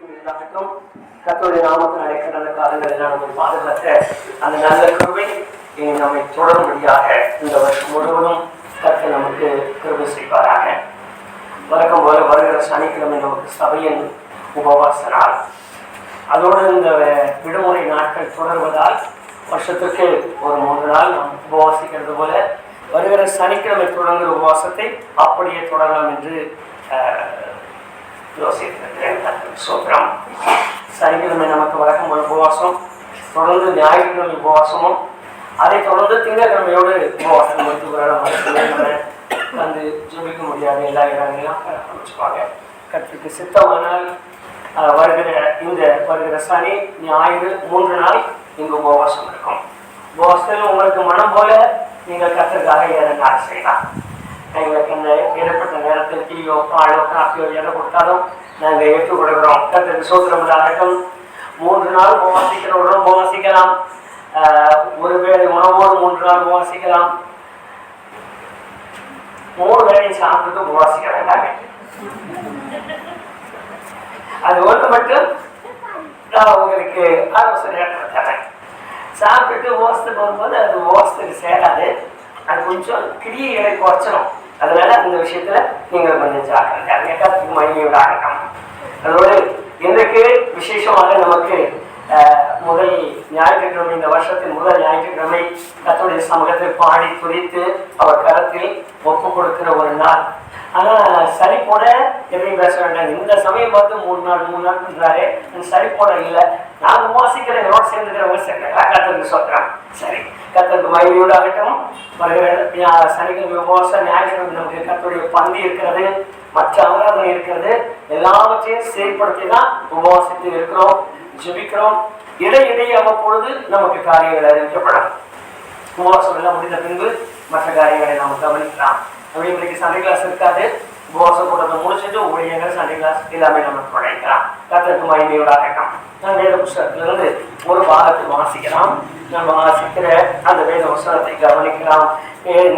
மகிமைக்கும் கர்த்தருடைய நாமத்தினாலே கடந்த காலங்களில் நம்மை பாதுகாத்த அந்த நல்ல கிருபை நம்மை தொடரும்படியாக இந்த வருஷம் முழுவதும் கர்த்தர் நமக்கு கிருபை செய்வாராக. வழக்கம் போல வருகிற சனிக்கிழமை நமக்கு சபையின் உபவாச நாள். அதோடு இந்த விடுமுறை நாட்கள் தொடர்வதால் வருஷத்துக்கு ஒரு 3 நாள் நாம் உபவாசிக்கிறது போல வருகிற சனிக்கிழமை தொடங்குகிற உபவாசத்தை அப்படியே தொடரலாம் என்று யோசித்திருக்கிறேன். சோத்திரம். சனிக்கிழமை நமக்கு வழக்கம் போல உபவாசம், தொடர்ந்து ஞாயிற்றுக்கிழமை உபவாசமும், அதை தொடர்ந்து திங்கட்கிழமையோடு உபவாசம் மருத்துவ வந்து ஜெபிக்க முடியாத எல்லா இடங்களையும் அமைச்சுப்பாங்க. கற்றுக்கு சித்தமானால் வருகிற சனி ஞாயிறு 3 நாள் இங்கு உபவாசம் இருக்கும். உபவாசத்தில் உங்களுக்கு மனம் போல நீங்கள் கற்றுக்காக எதற்காக செய்யலாம். எங்களுக்கு இந்த ஏற்பட்ட நேரத்தில் டீயோ பாலோ காஃபியோ எதை கொடுத்தாலும் நாங்கள் ஏற்றுக் கொடுக்கிறோம். கற்றுக்கு சோத்திரம் ஆகட்டும். 3 நாள் உபவாசிக்கிறவர்களும் உபவாசிக்கலாம். ஒருவேளை உணவோடு 3 நாள் உபவாசிக்கலாம். 3 வேளையை சாப்பிட்டு உபவாசிக்க வேண்டாங்க. அது ஒன்று மட்டும் நான் உங்களுக்கு ஆலோசனையாக தரேன். சாப்பிட்டு உபவாசத்துக்கு வரும்போது அது உபவாசத்துக்கு சேராது. அது கொஞ்சம் கிரியைகளை குறைச்சிடும். அதனால இந்த விஷயத்துல நீங்கள் கொஞ்சம் ஜாக்கிரதை. மகிமையோட ஆகட்டும். அதோடு இன்றைக்கு விசேஷமாக நமக்கு முதல் ஞாயிற்றுக்கிழமை, இந்த வருஷத்தின் முதல் ஞாயிற்றுக்கிழமை கர்த்தருடைய சமூகத்தில் பாடி துதித்து அவர் கரத்தில் ஒப்பு கொடுக்கிற ஒரு நாள். ஆனா சரி போட எதையும் பேச வேண்டாம். இந்த சமயம் பார்த்து 3 நாள் பண்றாரு. சரி போட இல்லை. நான் உபவாசிக்கிற என்னோட சேர்ந்துக்கிறவங்க கர்த்தருக்கு சொல்றேன். சரி, கர்த்தருக்கு மகிமையோடு ஆகட்டும். வருகிற சனிக்கிழமை உபவாசம், ஞாயிற்றுக்கிழமை நமக்கு கர்த்தருடைய பந்தி இருக்கிறது, மற்ற ஆராதனை இருக்கிறது. எல்லாவற்றையும் செயல்படுத்தி தான் உபவாசத்தில் இருக்கிறோம், ஜெபிக்கிறோம். இடையிடையே அவ்வப்பொழுது நமக்கு காரியங்கள் அறிவிக்கப்படும். உபவாசம் எல்லாம் முடிந்த பின்பு மற்ற காரியங்களை நாம் கவனிக்கலாம். அப்படி இன்றைக்கு சண்டை கிளாஸ் இருக்காது. உபவாசம் கூட்டத்தை முடிச்சுட்டு ஊழியர்கள் சண்டை கிளாஸ் எல்லாமே நம்ம தொடங்கலாம். கர்த்தருக்கு மகிமையோட ஆகட்டும். நான் வேத புஸ்தகத்திலிருந்து ஒரு பாகத்தை வாசிக்கலாம். நம்ம வாசிக்கிற அந்த வேத புஸ்தகத்தை கவனிக்கலாம்.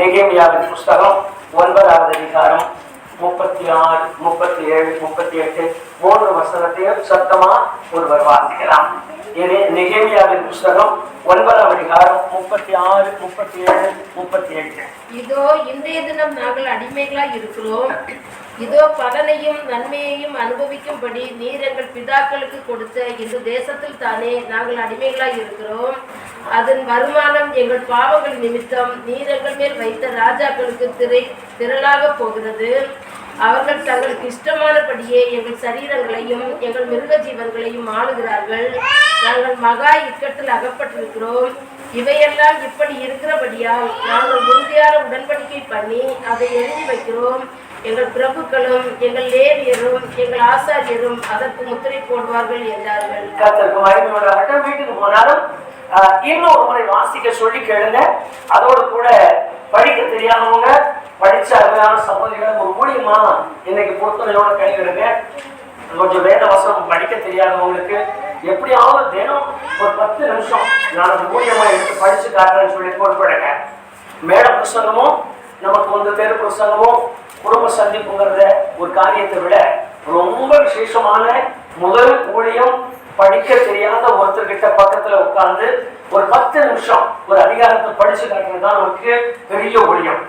நெகேமியாவின் புஸ்தகம் 9வது அதிகாரம் 36, 37, 38 3 வசனத்தையும் சத்தமா ஒருவர் வாசிக்கலாம். நெகேமியாவின் புஸ்தகம் 9வது அதிகாரம் 36, 37, 38. இதோ இன்றைய தினம் நாங்கள் அடிமைகளாய் இருக்கிறோம். இதோ பலனையும் நன்மையையும் அனுபவிக்கும்படி நீர் எங்கள் பிதாக்களுக்கு கொடுத்த இந்த தேசத்தில் தானே நாங்கள் அடிமைகளாய் இருக்கிறோம். அதன் வருமானம் எங்கள் பாவங்கள் நிமித்தம் நீர் எங்கள் மேல் வைத்த ராஜாக்களுக்கு திரளாக போகிறது. அவர்கள் தங்களுக்கு இஷ்டமானபடியே எங்கள் சரீரங்களையும் எங்கள் மிருக ஜீவன்களையும் ஆளுகிறார்கள். நாங்கள் மகா இக்கட்டில் அகப்பட்டிருக்கிறோம். இவையெல்லாம் இப்படி இருக்கிறபடியால் நாங்கள் உறுதியான உடன்படிக்கை பண்ணி அதை எழுதி வைக்கிறோம். எங்கள் பிரபுக்களும் எங்கள் லேவியரும் எங்கள் ஆசாரியரும் அதற்கு முத்திரை போடுவார்கள் என்றார்கள். வீட்டுக்கு போனாலும் இன்னொரு முறை வாசிக்க சொல்லி கேளுங்க. அதோடு கூட படிக்க தெரியாதவங்க, படிச்ச அருமையான சகோதரிகள் ஒரு மூலியமா இன்னைக்கு பொறுத்தனையோட கைவிடுங்க. கொஞ்சம் வேத வசனம் படிக்க தெரியாதவங்களுக்கு எப்படியாவது தினம் ஒரு 10 நிமிஷம் நான் அது மூலியமா எடுத்து படிச்சு காட்டுறேன்னு சொல்லி பொறுப்படுங்க. மேட புஸ்தகமும் நமக்கு தெரு புஸ்தகமும் குடும்ப சந்திப்புங்கிறத ஒரு காரியத்தை விட ரொம்ப விசேஷமான முதல் ஊழியம். படிக்க தெரியாத ஒருத்தர்கிட்ட பக்கத்துல உட்கார்ந்து ஒரு 10 நிமிஷம் ஒரு அதிகாரத்தை படிச்சு காட்டுறது தான் நமக்கு பெரிய ஊழியம்.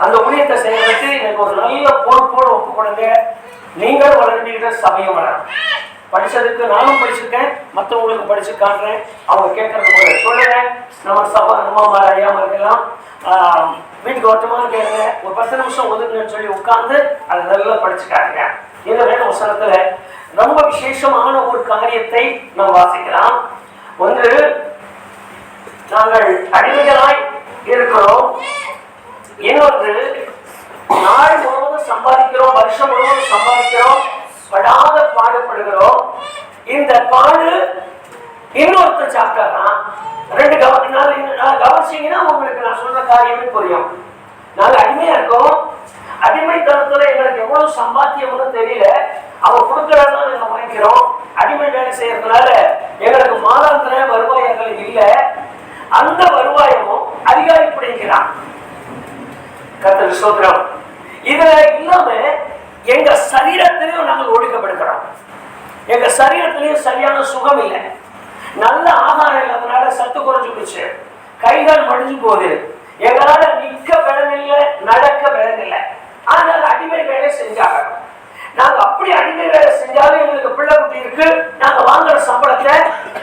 அந்த ஊழியத்தை செய்யறதுக்கு எனக்கு ஒரு நல்ல பொறுப்போடு ஒப்புக்கொடுங்க. நீங்களும் வளர்ந்தீர்கள், சபையும் வளரும். படிச்சதுக்கு நானும் படிச்சிருக்கேன், மற்றவங்களுக்கு படிச்சு காட்டுறேன். அவங்க கேட்கறது போல சொல்லுங்க. நம்ம சபை அம்மா ஐயாமலாம் வீட்டுக்கு ஓட்டமாக கேளுங்க. ஒரு 10 நிமிஷம் ஒதுக்குன்னு சொல்லி உட்கார்ந்து அதை நல்லா படிச்சு காட்டுங்க. இந்த வேத வசனத்துல ரொம்ப விசேஷமான ஒரு காரியத்தை நாம் வாசிக்கலாம். ஒன்று, நாங்கள் அடிமைகளாய் இருக்கிறோம். இன்னொன்று, நாள் முழுவதும் சம்பாதிக்கிறோம், வருஷம் முழுவதும் சம்பாதிக்கிறோம், படாத பாடுபடுகிறோம். இந்த பாடு இன்னொருத்தர் சாப்பிட்டாதான் 2 கவனிச்சீங்கன்னா உங்களுக்கு நான் சொல்ற காரியமே புரியும். நாங்க அடிமையா இருக்கோம். அடிமைத்தனத்துல எங்களுக்கு எவ்வளவு சம்பாத்தியம்னு தெரியல. அவன் கொடுக்கறதா நாங்க வாங்கிக்கிறோம். அடிமை வேலை செய்யறதுனால எங்களுக்கு மாதாந்திர வருவாயங்கள் இல்லை. அந்த வருவாயமும் அதிகாரிப்படுகிறான். கர்த்தருக்கு ஸ்தோத்திரம். இதுல இல்லாம எங்க சரீரத்திலையும் நாங்கள் ஒடுக்கப்படுகிறோம். எங்க சரீரத்திலையும் சரியான சுகம் இல்லை. நல்ல ஆகாரம் இல்லாதனால சத்து குறைஞ்சு போச்சு, கைகால் மடிஞ்சு போகுது, எங்களால நிக்க பலன் இல்லை, நடக்க பலன் இல்லை. ஆனால் அடிமை வேலை செஞ்சாங்க. நாங்க அப்படி அடிமை வேலை செஞ்சாலும் எங்களுக்கு பிள்ளை குட்டி இருக்கு, நாங்க வாங்குற சம்பளத்தை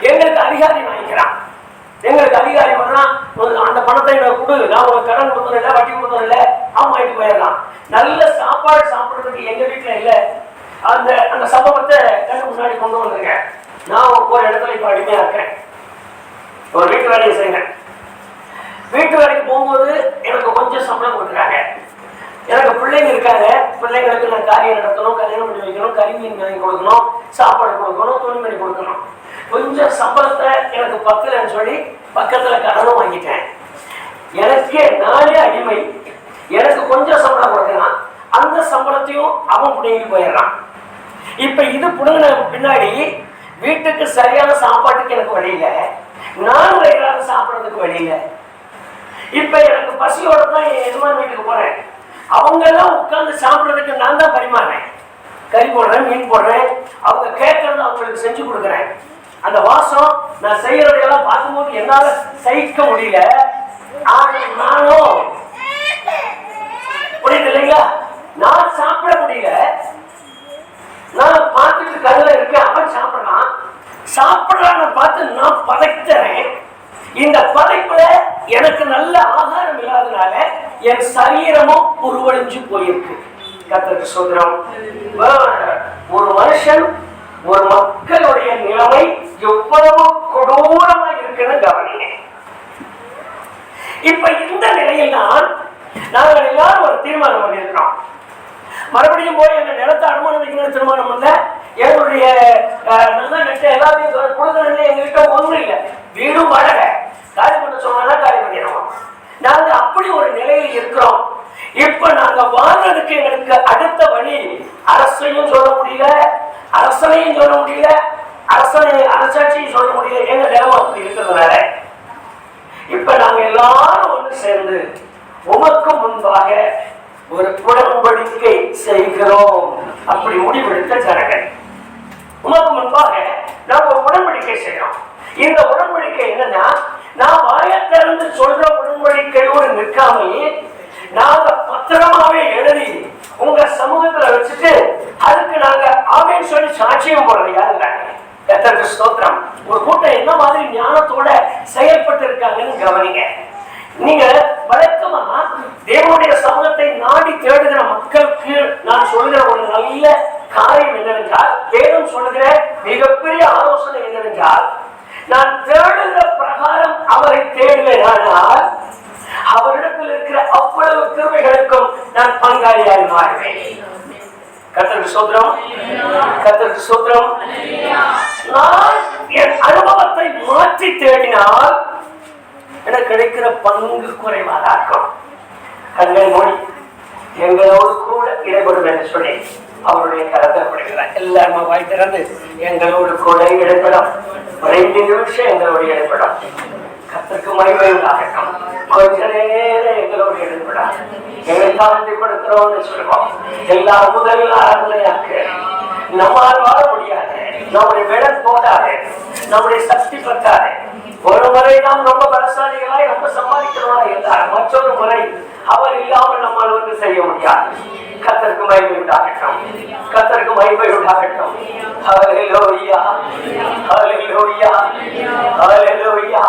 எங்களுக்கு அதிகாரி வாங்கிக்கிறான். எங்களுக்கு அதிகாரி பண்ணா அந்த பணத்தை எனக்கு கொடு, நான் ஒரு கடன் கொடுத்தோம் இல்லை, வட்டி கொடுத்தோம் இல்லை, அவன் வாங்கிட்டு போயிடலாம். நல்ல சாப்பாடு சாப்பிடுறதுக்கு எங்க வீட்டுல இல்லை. அந்த அந்த சம்பவத்தை கண்ணு முன்னாடி கொண்டு வந்திருக்கேன். நான் ஒரு இடத்துல இப்ப அடிமையா இருக்கேன். ஒரு வீட்டு வேலையை செய்யறேன். வீட்டு வேலைக்கு போகும்போது எனக்கு கொஞ்சம் சம்பளம் கொடுக்குறாங்க. எனக்கு பிள்ளைங்க இருக்காங்க. பிள்ளைங்களுக்கு நான் காரியம் நடத்தணும், கல்யாணம் பண்ணி வைக்கணும், கறிமீன் வாங்கி கொடுக்கணும், சாப்பாடு கொடுக்கணும், துணிமணி கொடுக்கணும். கொஞ்சம் சம்பளத்தை எனக்கு பத்தலன்னு சொல்லி பக்கத்துல கடனும் வாங்கிட்டேன். எனக்கே நானே அடிமை. எனக்கு கொஞ்சம் சம்பளம் கொடுக்கலாம், அந்த சம்பளத்தையும் அவன் பிடிங்கி போயிடுறான். இப்ப இது புடுங்கின பின்னாடி வீட்டுக்கு சரியான சாப்பாட்டுக்கு எனக்கு வழி இல்லை, நான் வயிறாக சாப்பிடறதுக்கு வழி இல்லை. இப்ப எனக்கு பசியோட தான் என் எஜமான் வீட்டுக்கு போறேன். அவங்க எல்லாம் உட்கார்ந்து சாப்பிடறதுக்கு நான் தான் பரிமாறேன். கறி போடுறேன், மீன் போடுறேன், அவங்க கேட்கறது அவங்களுக்கு செஞ்சு கொடுக்குறேன். அந்த வாசம் நான் செய்யறதையெல்லாம் பார்க்கும்போது என்னால சகிக்க முடியல. நானும் புரியுது இல்லைங்களா, நான் சாப்பிட முடியல. நான் பார்த்துட்டு கல்ல இருக்கேன், அவன் சாப்பிடறான். சாப்பிடறான்னு பார்த்து நான் பதைக்கிறேன். இந்த பதைப்புல எனக்கு நல்ல ஆகாரம் இல்லாதனால என் சரீரமும் உருவழிஞ்சு போயிருக்கு. கர்த்தருக்கு ஸ்தோத்திரம். ஒரு மனுஷன், ஒரு மக்களுடைய நிலைமை எவ்வளவு கொடூரமா இருக்குன்னு கவனிங்க. இப்ப இந்த நிலையில் தான் நாங்கள் எல்லாரும் ஒரு தீர்மானம் பண்ணியிருக்கிறோம். மறுபடியும் போய் எங்க நிலத்தை அனுமானம் வைக்கிற தீர்மானம் இல்ல, எங்களுடைய நல்ல நெட்டை எல்லாத்தையும் கொடுக்கறது எங்ககிட்ட ஒன்றும் இல்லை. வீடும் வாடகை, காலி பண்ண சொன்னா காலி பண்ணிடுவோம். நாங்க அப்படி ஒரு நிலையில் இருக்கிறோம். இப்ப நாங்க வாழ்றதுக்கு எங்களுக்கு அடுத்த வழி அரசையும் சொல்ல முடியல, அரசனையும் சொல்ல முடியல, அரசாட்சியும் சொல்ல முடியல. எங்க நிலைமை அப்படி இருக்கிறதுனால இப்ப நாங்க எல்லாரும் ஒன்று சேர்ந்து உமக்கு முன்பாக ஒரு உடன்படிக்கை செய்கிறோம். அப்படி முடிவெடுத்த ஜனங்கள் உமக்கு முன்பாக நாம் ஒரு உடன்படிக்கை செய்யறோம். இந்த உடன்படிக்கை என்னன்னா, நான் வாயத்திலிருந்து சொல்ற உடன்படிக்கையோடு நிற்காமல் நாங்க பத்திரமாவே எழுதி உங்க சமூகத்துல வச்சுட்டு அதுக்கு நாங்க ஆமேன்னு சொல்லி சாட்சியம் போடுறீங்க. கர்த்தருக்கு ஸ்தோத்திரம். ஒரு கூட்டம் என்ன மாதிரி ஞானத்தோட செயல்பட்டு இருக்காங்கன்னு கவனிங்க. நீங்க வழக்கமா தேவனுடைய சமூகத்தை நாடி தேடுகிற மக்களுக்கு நான் சொல்லுகிற ஒரு நல்ல காரியம் என்னவென்றால், வேதம் சொல்லுகிற மிகப்பெரிய ஆலோசனை என்னவென்றால், நான் தேடுகிற பிரகாரம் அவரை தேடுவேனால் அவரிடத்தில் இருக்கிற அவ்வளவு கிருபைகளுக்கும் நான் பங்காளியாய் மாறுவேன். கர்த்தருக்கு ஸ்தோத்திரம், கர்த்தருக்கு ஸ்தோத்திரம். நான் என் அனுபவத்தை மாற்றி தேடினால் எனக்கு கிடைக்கிற பங்கு குறைவாக இருக்கும். கண்களை மூடி எங்களோடு கூட இடைபடும் என்று சொல்லி அவருடைய கரத்தை படுகிறார். எல்லாரும் வாய் திறந்து எங்களோடு கூட இடைப்படும். 2 நிமிஷம் எங்களோடு இடைப்படும். கர்த்தருக்கு மகிமை உண்டாகட்டும். கொஞ்ச நேரம் எங்களோடு இடைப்படும். எங்களை தாழ்த்திப்படுத்துறோம்னு சொல்லுவோம். எல்லா முதல் ஆரம்பலையாக்கு நம்மால் வாழ முடியாது, நம்முடைய விடம் போதாது, நம்முடைய சக்தி பத்தாது. ஒரு முறை நாம் ரொம்ப பலசாலிகளாய் ரொம்ப சம்பாதிக்கிறோம் என்றால் மற்றொரு முறை அவர் இல்லாமல் நம்மால் வந்து செய்ய முடியாது. கர்த்தருக்கு மகிமை உண்டாகட்டும், கர்த்தருக்கு மகிமை உண்டாகட்டும். ஹல்லேலூயா, ஹல்லேலூயா, ஹல்லேலூயா.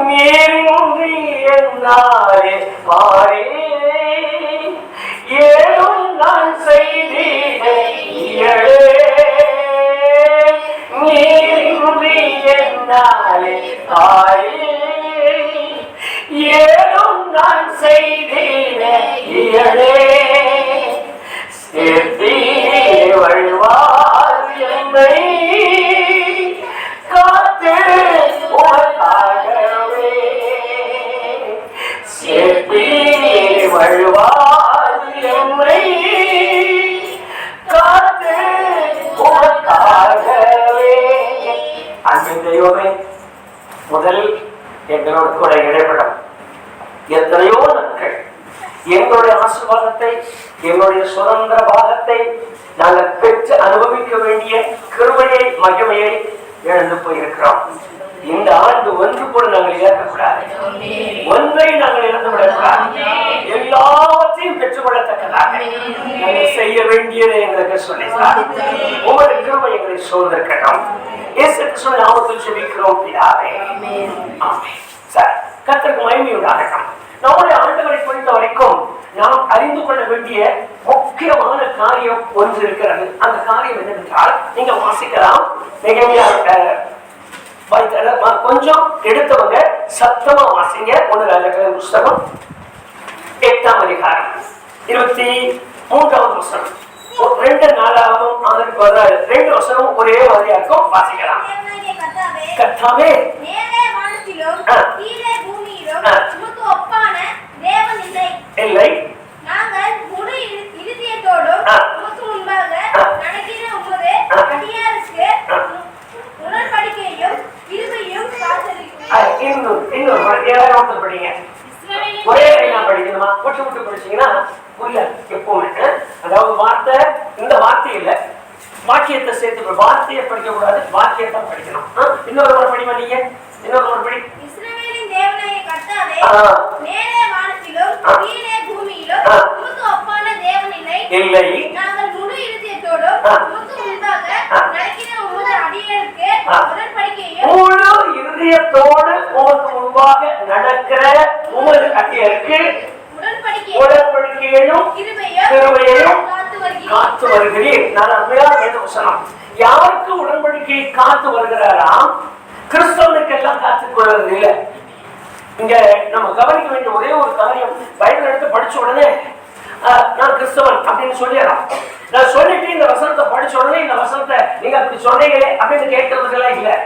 நீரின்றி என்னாலே பாரே ஏழும் நான் செய்தேன் நீரின்றி என்னாலே பாரே ஏழும் நான் செய்தேன் சேர்த்தே வழுவார் என்னை காத்து உமக்காகவே சேர்த்தே வழுவார் என்னை காத்து உமக்காகவே. அன்பின் தெய்வமே, முதலில் எங்களோடு கூட இடைப்படும். எத்தனையோ நாட்கள் என்னுடைய ஆசீர்வாதத்தை, என்னுடைய சுதந்திர பாகத்தை நாங்கள் பெற்று அனுபவிக்க வேண்டிய கிருபையை, மகிமையை இழந்து போயிருக்கிறோம். இந்த ஆண்டு ஒன்று கூட நாங்கள் இழக்கக்கூடாது, ஒன்றை நாங்கள் இழந்து விடக்கூடாது. எல்லாவற்றையும் பெற்றுக்கொள்ளத்தக்கதாக நாங்கள் செய்ய வேண்டியதை எங்களுக்கு சொல்லித்தார். ஒவ்வொரு கிருபை எங்களை சூழ்ந்திருக்கட்டும். இயேசு கிறிஸ்துவின் நாமத்தில் ஜெபிக்கிறோம் பிதாவே. ஆமென். சரி, கர்த்தருக்கு மகிமை உண்டாகட்டும். நம்முடைய ஆண்டுகளை பொறுத்த வரைக்கும் நாம் அறிந்து கொள்ள வேண்டிய முக்கியமான காரியம் ஒன்று இருக்கிறது. அந்த காரியம் என்னவென்றால், நீங்க வாசிக்கலாம், கொஞ்சம் எடுத்தவங்க சத்தமா வாசிங்க. 1 ராஜாக்களின் புஸ்தகம் 8ஆம் அதிகாரம் 23ஆவது வசனம். 2 வசனம் ஒரே மாதிரியா இருக்கும், வாசிக்கலாம். கர்த்தாவே, இல்லை, நாங்கள் முழு இருதயத்தோடும் உமக்கு முன்பாக நடக்கிற உமது அடியாருக்கு உடன்படிக்கையையும் கிருபையையும் காத்திருக்கிறோம். இன்னொரு படிங்க. ஒரே படிக்கணுமா? விட்டு விட்டு படிச்சீங்கன்னா புரியாது எப்பவுமே. அதாவது வார்த்தை, இந்த வார்த்தை இல்ல, வாக்கியத்தை சேர்த்து வார்த்தையை படிக்க கூடாது, வாக்கியத்தை படிக்கணும். இன்னொரு முறை படிமா நீங்க, இன்னொரு முறை படி. இஸ்ரவேலின் தேவனாகிய கர்த்தாவே, மேலே வானத்திலும் கீழே பூமியிலும் உமக்கு ஒப்பான தேவன் இல்லை. நாங்கள் முழு இருதயத்தோடும் உமக்கு முன்பாக நடக்கிற உமது அடியாருக்கு உடன்படிக்கையையும், முழு இருதயத்தோடு உமக்கு முன்பாக நடக்கிற உமது அடியாருக்கு உடன்படிக்கையையும் கிருபையையும் காத்து வருகிறீர். நான் அருமையான வேத வசனம். யாருக்கு உடன்படிக்கையை காத்து வருகிறாராம்? கிறிஸ்தவனுக்கு எல்லாம் காத்துக் கொள்வது இல்லை. இங்க நம்ம கவனிக்க வேண்டிய ஒரே ஒரு காரியம், பைபிள் எடுத்து படிச்ச உடனே நான் கிறிஸ்தவன் அப்படின்னு சொல்லிடலாம். நான் சொல்லிட்டு இந்த வசனத்தை படிச்ச உடனே இந்த வசனத்தை நீங்க அப்படி சொன்னீங்களே அப்படின்னு கேட்கறதுக்கெல்லாம் இல்லை.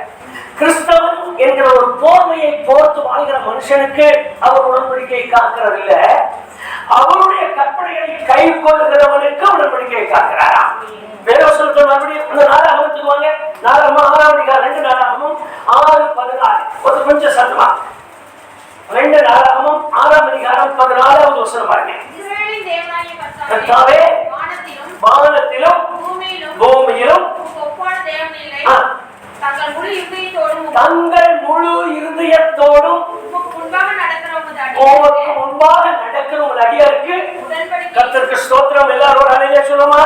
கிறிஸ்தவன் என்கிற ஒரு போர்வையை போர்த்து வாழ்கிற மனுஷனுக்கு அவர் உடன்படிக்கையை காக்கிறது இல்லை. அவருடைய கற்பனைகளை கை கொள்ளுகிறவனுக்கு உடன்படிக்கையை காக்கிறாராம். வேதவசனத்தை மறுபடியும் இந்த 4ஆகமத்துக்கு வாங்க. 6ஆம் அதிகாரம் 2 நாளாகமும் 6:14. கொஞ்சம் சத்தமா 2 நாளாகமும் 6ஆம் அதிகாரம் 14வது வசனம் பாருங்க. கர்த்தாவே, வானத்திலும் பூமியிலும் தங்கள் முழு இருதயத்தோடும் முன்பாக நடக்கிற உங்கள் அடியாருக்கு கர்த்தருக்கு ஸ்தோத்திரம். எல்லாரும் அலையிலே சொல்லுமா?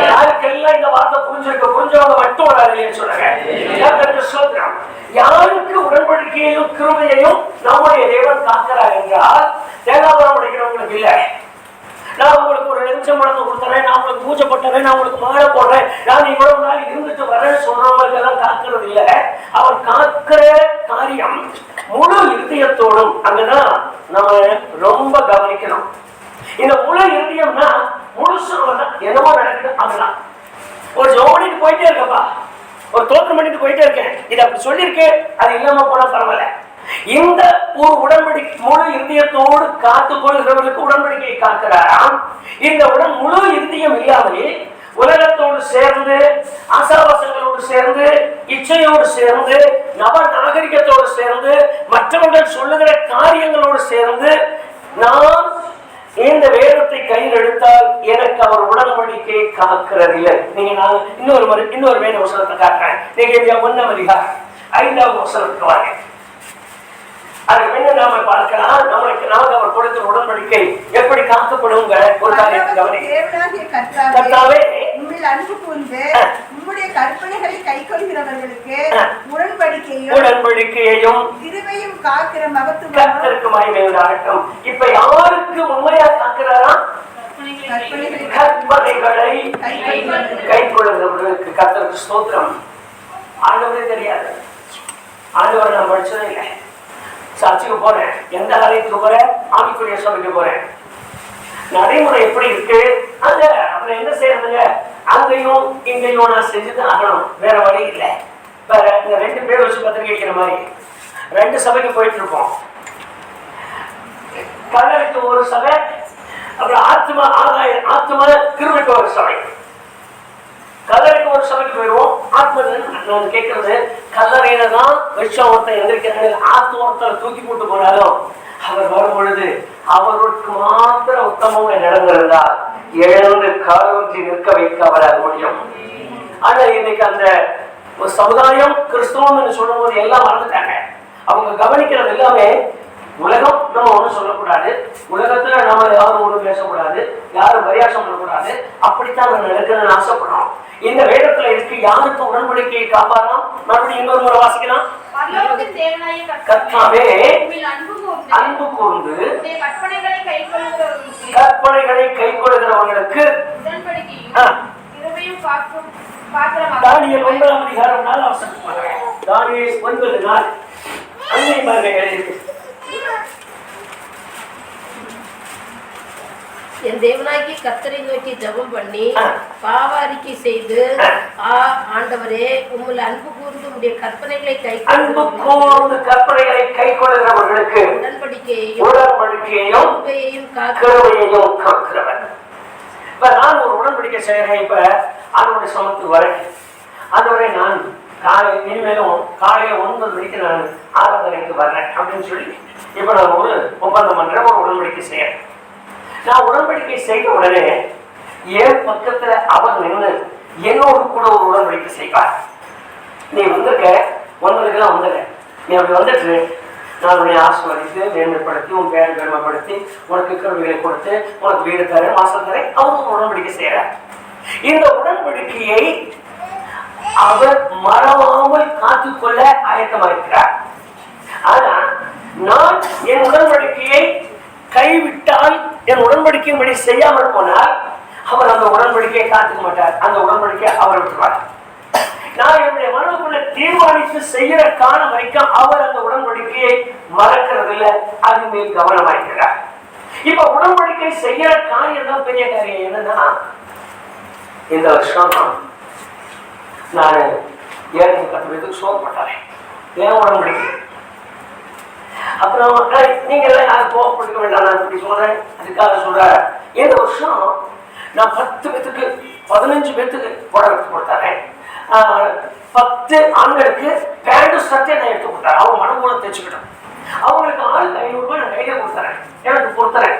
யாருக்கெல்லாம் இந்த வார்த்தை புரிஞ்சவங்க மட்டும் ஒரு அலையிலே சொல்லுங்க. கர்த்தருக்கு ஸ்தோத்திரம். யாருக்கு உடன்படிக்கையையும் கிருபையையும் நம்முடைய தேவன் காக்கிறார் என்றால், தேங்காய் உடைக்கிறவங்களுக்கு இல்லை. நான் உங்களுக்கு ஒரு நிமிஷம் மனத்தை கொடுத்துறேன், நான் உங்களுக்கு பூஜை போட்டுறேன், நான் உங்களுக்கு மாலை போடுறேன், நான் இவ்வளவு நாள் இருந்துட்டு வரேன்னு சொல்றவங்களுக்கு எல்லாம் காக்கிறது இல்லை. அவர் காக்கிற காரியம் முழு இருதயத்தோடும். அங்கதான் நம்ம ரொம்ப கவனிக்கணும். இந்த முழு இருதயம்னா முழுசு என்னவோ நடக்குது. அதுதான் ஒரு ஜோம் பண்ணிட்டு போயிட்டே இருக்கப்பா, ஒரு தோற்றம் பண்ணிட்டு போயிட்டே இருக்கேன், இது அப்படி சொல்லியிருக்கேன், அது இல்லாம போனா பரவாயில்ல. இந்த ஒரு உடன்படிக்கை முழு இருதயத்தோடு காத்துக் கொள்கிறவர்களுக்கு உடன்படிக்கையை காக்கிறாராம். இந்த முழு இருதயம் இல்லாமல் உலகத்தோடு சேர்ந்து, ஆசாபாசங்களோடு சேர்ந்து, இச்சையோடு சேர்ந்து, நவ நாகரிகத்தோடு சேர்ந்து, மற்றவர்கள் சொல்லுகிற காரியங்களோடு சேர்ந்து நான் இந்த வேதத்தை கையில் எடுத்தால் எனக்கு அவர் உடன்படிக்கையை காக்கிறதில்லை. நீங்க நான் இன்னொரு வேத வசனத்தை காட்டுறேன். நீங்க 1ஆம் அதிகாரம் 5வது வசனத்துக்கு வாங்க. அதுக்கு என்ன நாம பார்க்கலாம், நமக்கு அவர் கொடுத்த உடன்படிக்கை எப்படி காக்கப்படும் ஒரு காரியத்தை கவனிக்க. கர்த்தாவே, உம்மில் அன்பு கூர்ந்து உம்முடைய கற்பனைகளை கைக்கொள்கிறவர்களுக்கு உடன்படிக்கையையும் கிருபையும் காக்கிற மகத்துவம் கர்த்தருக்கு மகிமை உண்டாகட்டும். இப்ப யாருக்கு உண்மையா காக்கிறாரா? கற்பனைகளை கைக்கொள்கிறவர்களுக்கு. கர்த்தருக்கு ஸ்தோத்திரம். ஆண்டவரே தெரியாது, ஆண்டவர் நான் படிச்சதே இல்லை. சர்ச்சுக்கு போறேன், எந்த ஆலயத்துக்கு போறேன்? ஆவிக்குரிய சபைக்கு போறேன். நடைமுறை எப்படி இருக்கு? அப்புறம் என்ன செய்யறதுங்க? அங்கேயும் இங்கேயும் நான் செஞ்சுதான் ஆகணும், வேற வழி இல்லை. வேற இந்த 2 பேர் வச்சு பத்திரிகை அடிக்கிற மாதிரி 2 சபைக்கு போயிட்டு இருப்போம். கல்லறைக்கு ஒரு சபை, அப்புறம் ஆத்மா கிருபைக்கு ஒரு சபை. கல்லறைக்கு ஒரு சபைக்கு போயிடுவோம். நான் கேட்கறது, கல்லறையில தான் விஷம் ஒருத்தன் எந்திரிக்கிறாங்க, ஆத்ம ஒருத்தரை தூக்கி போட்டு போனாலும் அவர் வரும் பொழுது அவருக்கு மாத்திர உத்தமமாக நடந்திருந்தால் எழுந்து காலூன்றி நிற்க வைக்க அவரால் முடியும். ஆனா இன்னைக்கு அந்த சமுதாயம் கிறிஸ்தவம் சொல்லும் போது எல்லாம் மறந்துட்டாங்க. அவங்க கவனிக்கிறது எல்லாமே உலகம். நம்ம ஒண்ணும் சொல்லக்கூடாது, உலகத்துல நம்ம யாரும் ஒண்ணும் பேசக்கூடாது, யாரும் பரியாசம் பண்ணக்கூடாது, அப்படித்தான் நம்ம நடக்கணும்னு ஆசைப்படுறோம். இந்த வேதத்துல இருக்கு யாருக்கு உடன்படிக்கையை காப்பாறோம். மறுபடியும் இன்னொரு முறை வாசிக்கலாம். கர்த்தாவே அன்பு கூர்ந்து கற்பனைகளை கை கொள்கிறவர்களுக்கு தானியேல் 9ஆம் அதிகாரம் 4ஆம் வசனம். தானியேல் 9:4 அன்னை மகன் எழுதி, என் தேவனாகி கர்த்தரை நோக்கி ஜெபம் பண்ணி பாவ அறிக்கை செய்து, ஆண்டவரே உம்முல் அன்பு கூர்ந்து உம்முடைய கற்பனைகளை கை கொள்கிறவர்களுக்கு உடன்படிக்கையையும் காக்கிறவர். இப்ப நான் ஒரு உடன்படிக்கை செய்யறேன். இப்ப ஆண்டவருடைய சமத்துக்கு வரேன். ஆண்டவரே நான் இனிமேலும் காலையில 9 மணிக்கு நான் ஆராதனைக்கு வர்றேன் அப்படின்னு சொல்லி இப்ப நான் ஒரு ஒப்பந்தம் பண்றேன், ஒரு உடன்படிக்கை செய்யறேன். நான் உடன்படிக்கை செய்த உடனே என் பக்கத்துல அவர் நின்று என்னோடு கூட ஒரு உடன்படிக்கை செய்வார். நீ வந்திருக்க, ஒன்பதுக்கெல்லாம் வந்துடுற, நீ அப்படி வந்துட்டு நான் உன்னை ஆசீர்வதித்து மேன்மைப்படுத்தி உன் பேரை பெருமைப்படுத்தி உனக்கு கிருபைகளை கொடுத்து உனக்கு வீடு தரேன், வாசல் தரேன், அவருக்கு உடன்படிக்கை செய்யறார். இந்த உடன்படிக்கையை அவர் மறவாமல் காத்துக்கொள்ள ஆயத்தமாயிருக்கிறார். ஆனா நான் என் உடன்படிக்கையை கைவிட்டால், என் உடன்படிக்கையின்படி செய்யாமல் போனால் அவர் அந்த உடன்படிக்கையை காத்துக்க மாட்டார். அந்த உடன்படிக்கையை அவர் விட்டுவார். நான் என்னுடைய மனதுக்குள்ள தீர்மானித்து செய்யற காலம் வரைக்கும் அவர் அந்த உடன்படிக்கையை மறக்கிறது இல்லை, அது மேல் கவனமாயிருக்கிறார். இப்ப உடன்படிக்கை செய்யற காரியம் தான் பெரிய காரியம். என்னன்னா, இந்த வருஷம் நான் 710 பேருக்கு சோகப்பட்டாரேன். ஏன் உடன்படிக்கை? அப்புறம் நீங்க எல்லாம் யாரும் கோவப்படுத்த வேண்டாம், நான் இப்படி சொல்றேன், அதுக்காக சொல்றேன். இந்த வருஷம் நான் 10 பேத்துக்கு 15 பேத்துக்கு புடவை எடுத்து கொடுத்தாரேன். 10 ஆண்களுக்கு பேண்ட் சட்டை நான் எடுத்து கொடுத்தாரேன். அவங்க மனம் கூட தைச்சுக்கிட்டோம். அவங்களுக்கு ஆளுக்கு 500 ரூபாய் நான் கையில கொடுத்தாரேன், எனக்கு கொடுத்துறேன்.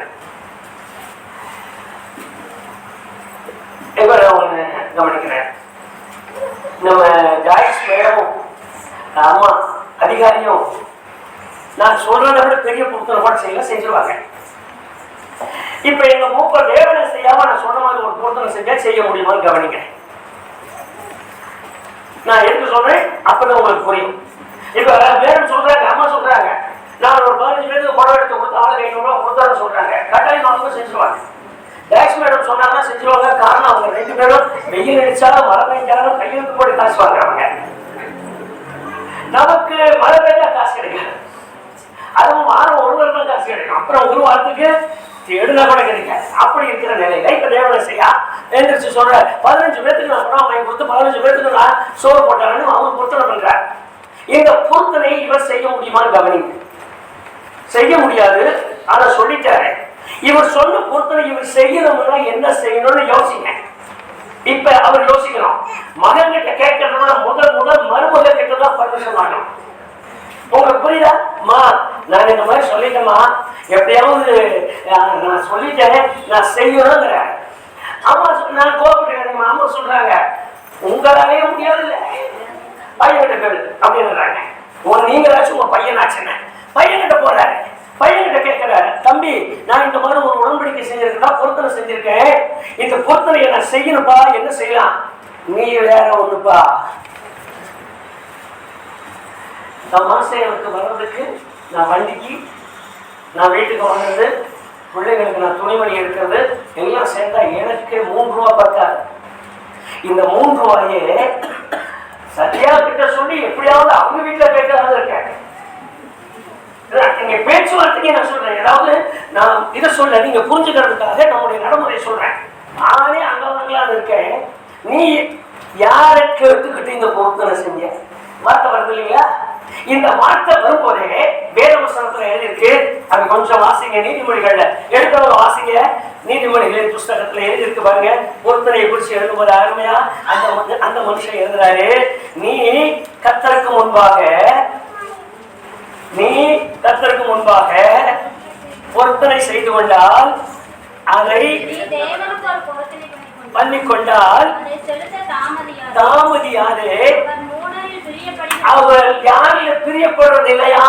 ஒண்ணு கவனிக்கிறேன், நம்ம ஜாய்ஸ் மேடமும் அம்மா அதிகாரியும் நான் சொல்றதை விட பெரிய பொருத்தனை செய்யல, செஞ்சிருவாங்க. இப்ப எங்க மூப்பர் தேவனை செய்யாம நான் சொன்ன மாதிரி ஒரு பொருத்தனை செஞ்சா செய்ய முடியுமான்னு கவனிக்கிறேன். நான் எதுக்கு சொல்றேன் அப்பதான் உங்களுக்கு புரியும். இப்ப மேடம் சொல்றாங்க, அம்மா சொல்றாங்க, நான் ஒரு 15 பேருக்கு படம் எடுத்து கொடுத்து ஆளுக்கு 500 ரூபாய் கொடுத்தான்னு சொல்றாங்க. கட்டாயம் அவங்க செஞ்சுருவாங்க. டாக்ஸ் மேடம் சொன்னாங்கன்னா செஞ்சுருவாங்க. காரணம் அவங்க 2 பேரும் வெயில் அடிச்சாலும் மழை பெஞ்சாலும் கையெழுத்து போட்டு காசு வாங்குறாங்க. நமக்கு மழை பெஞ்சா காசு கிடைக்காது, அதுவும் வாரம் ஒரு வாரம் காசு கிடைக்கும். அப்புறம் ஒரு வாரத்துக்கு எடுனா கூட கிடைக்காது. அப்படி இருக்கிற நிலையில இப்ப தேவனை செய்யா எந்திரிச்சு சொல்ற 15 பேருக்கு நான் பணம் வாங்கி கொடுத்து 15 பேருக்கு நான் சோறு போட்டாங்கன்னு அவர் பொருத்தனை பண்றார். இந்த பொருத்தனை இவர் செய்ய முடியுமான்னு கவனிங்க. செய்ய முடியாது, ஆனா சொல்லிட்டாரு. இவர் சொன்ன பொருத்தனை இவர் செய்யணும்னா என்ன செய்யணும்னு யோசிங்க. இப்ப அவர் யோசிக்கணும். மகன் கிட்ட கேட்கறதுனால முதல் மருமக கிட்டதான் பர்மிஷன் வாங்கணும். உங்களுக்கு புரியுதா? நான் இந்த மாதிரி சொல்லிட்டேமா, எப்படியாவது நான் சொல்லிட்டேன், நான் செய்யணுங்கிற அம்மா நான் கோபப்பட்டேன். அம்மா சொல்றாங்க, உங்களாலேயே முடியாது இல்ல, பையன்கிட்ட கேளு அப்படின்றாங்க. நீங்களாச்சும் உங்க பையனாச்சுன்னு பையன்கிட்ட போறாரு. பையன்கிட்ட கேட்கிறாரு, தம்பி நான் இந்த மாதிரி ஒரு உடன்படிக்கை செஞ்சிருக்கேன், பொருத்தனை செஞ்சிருக்கேன், இந்த பொருத்தனையை நான் செய்யணும்பா, என்ன செய்யலாம்? நீ வேற ஒண்ணுப்பா, மாசம் எனக்கு வர்றதுக்கு நான் வண்டிக்கு நான் வீட்டுக்கு வாங்குறது, பிள்ளைங்களுக்கு நான் துணிமணி எடுக்கிறது எல்லாம் சேர்ந்தா எனக்கு 3 ரூபா பத்தாது. இந்த 3 ரூபாயே சத்யா கிட்ட சொல்லி எப்படியாவது அவங்க வீட்டுல கேட்கறது இருக்கேன். நீங்க பேச்சுவார்த்தைக்கு நான் சொல்றேன், ஏதாவது நான் இதை சொல்ல நீங்க புரிஞ்சுக்கிறதுக்காக நம்முடைய நடைமுறை சொல்றேன். நானே அங்கவங்களான்னு இருக்கேன். நீ யாருக்கு எடுத்துக்கிட்டு இந்த பொருத்தனை செஞ்ச வார்த்தை வருது இல்லையா? இந்த வார்த்தை வரும்போதே வேதவசனத்துல எழுதியிருக்கு. அது கொஞ்சம் வாசிங்க, நீதிமொழிகள்ல எடுத்தவங்க வாசிங்க. நீதிமொழிகளின் புஸ்தகத்துல எழுதியிருக்கு பாருங்க. பொருத்தனையை குறிச்சு எழுதும்போது அருமையா அந்த மனுஷன் எழுதுறாரு, நீ கர்த்தருக்கு முன்பாக பொருத்தனை செய்து கொண்டால் அதை பண்ணிக்கொண்டால் தாமதியாதே. அவர் யாரில் பிரியப்படுறது இல்லையா?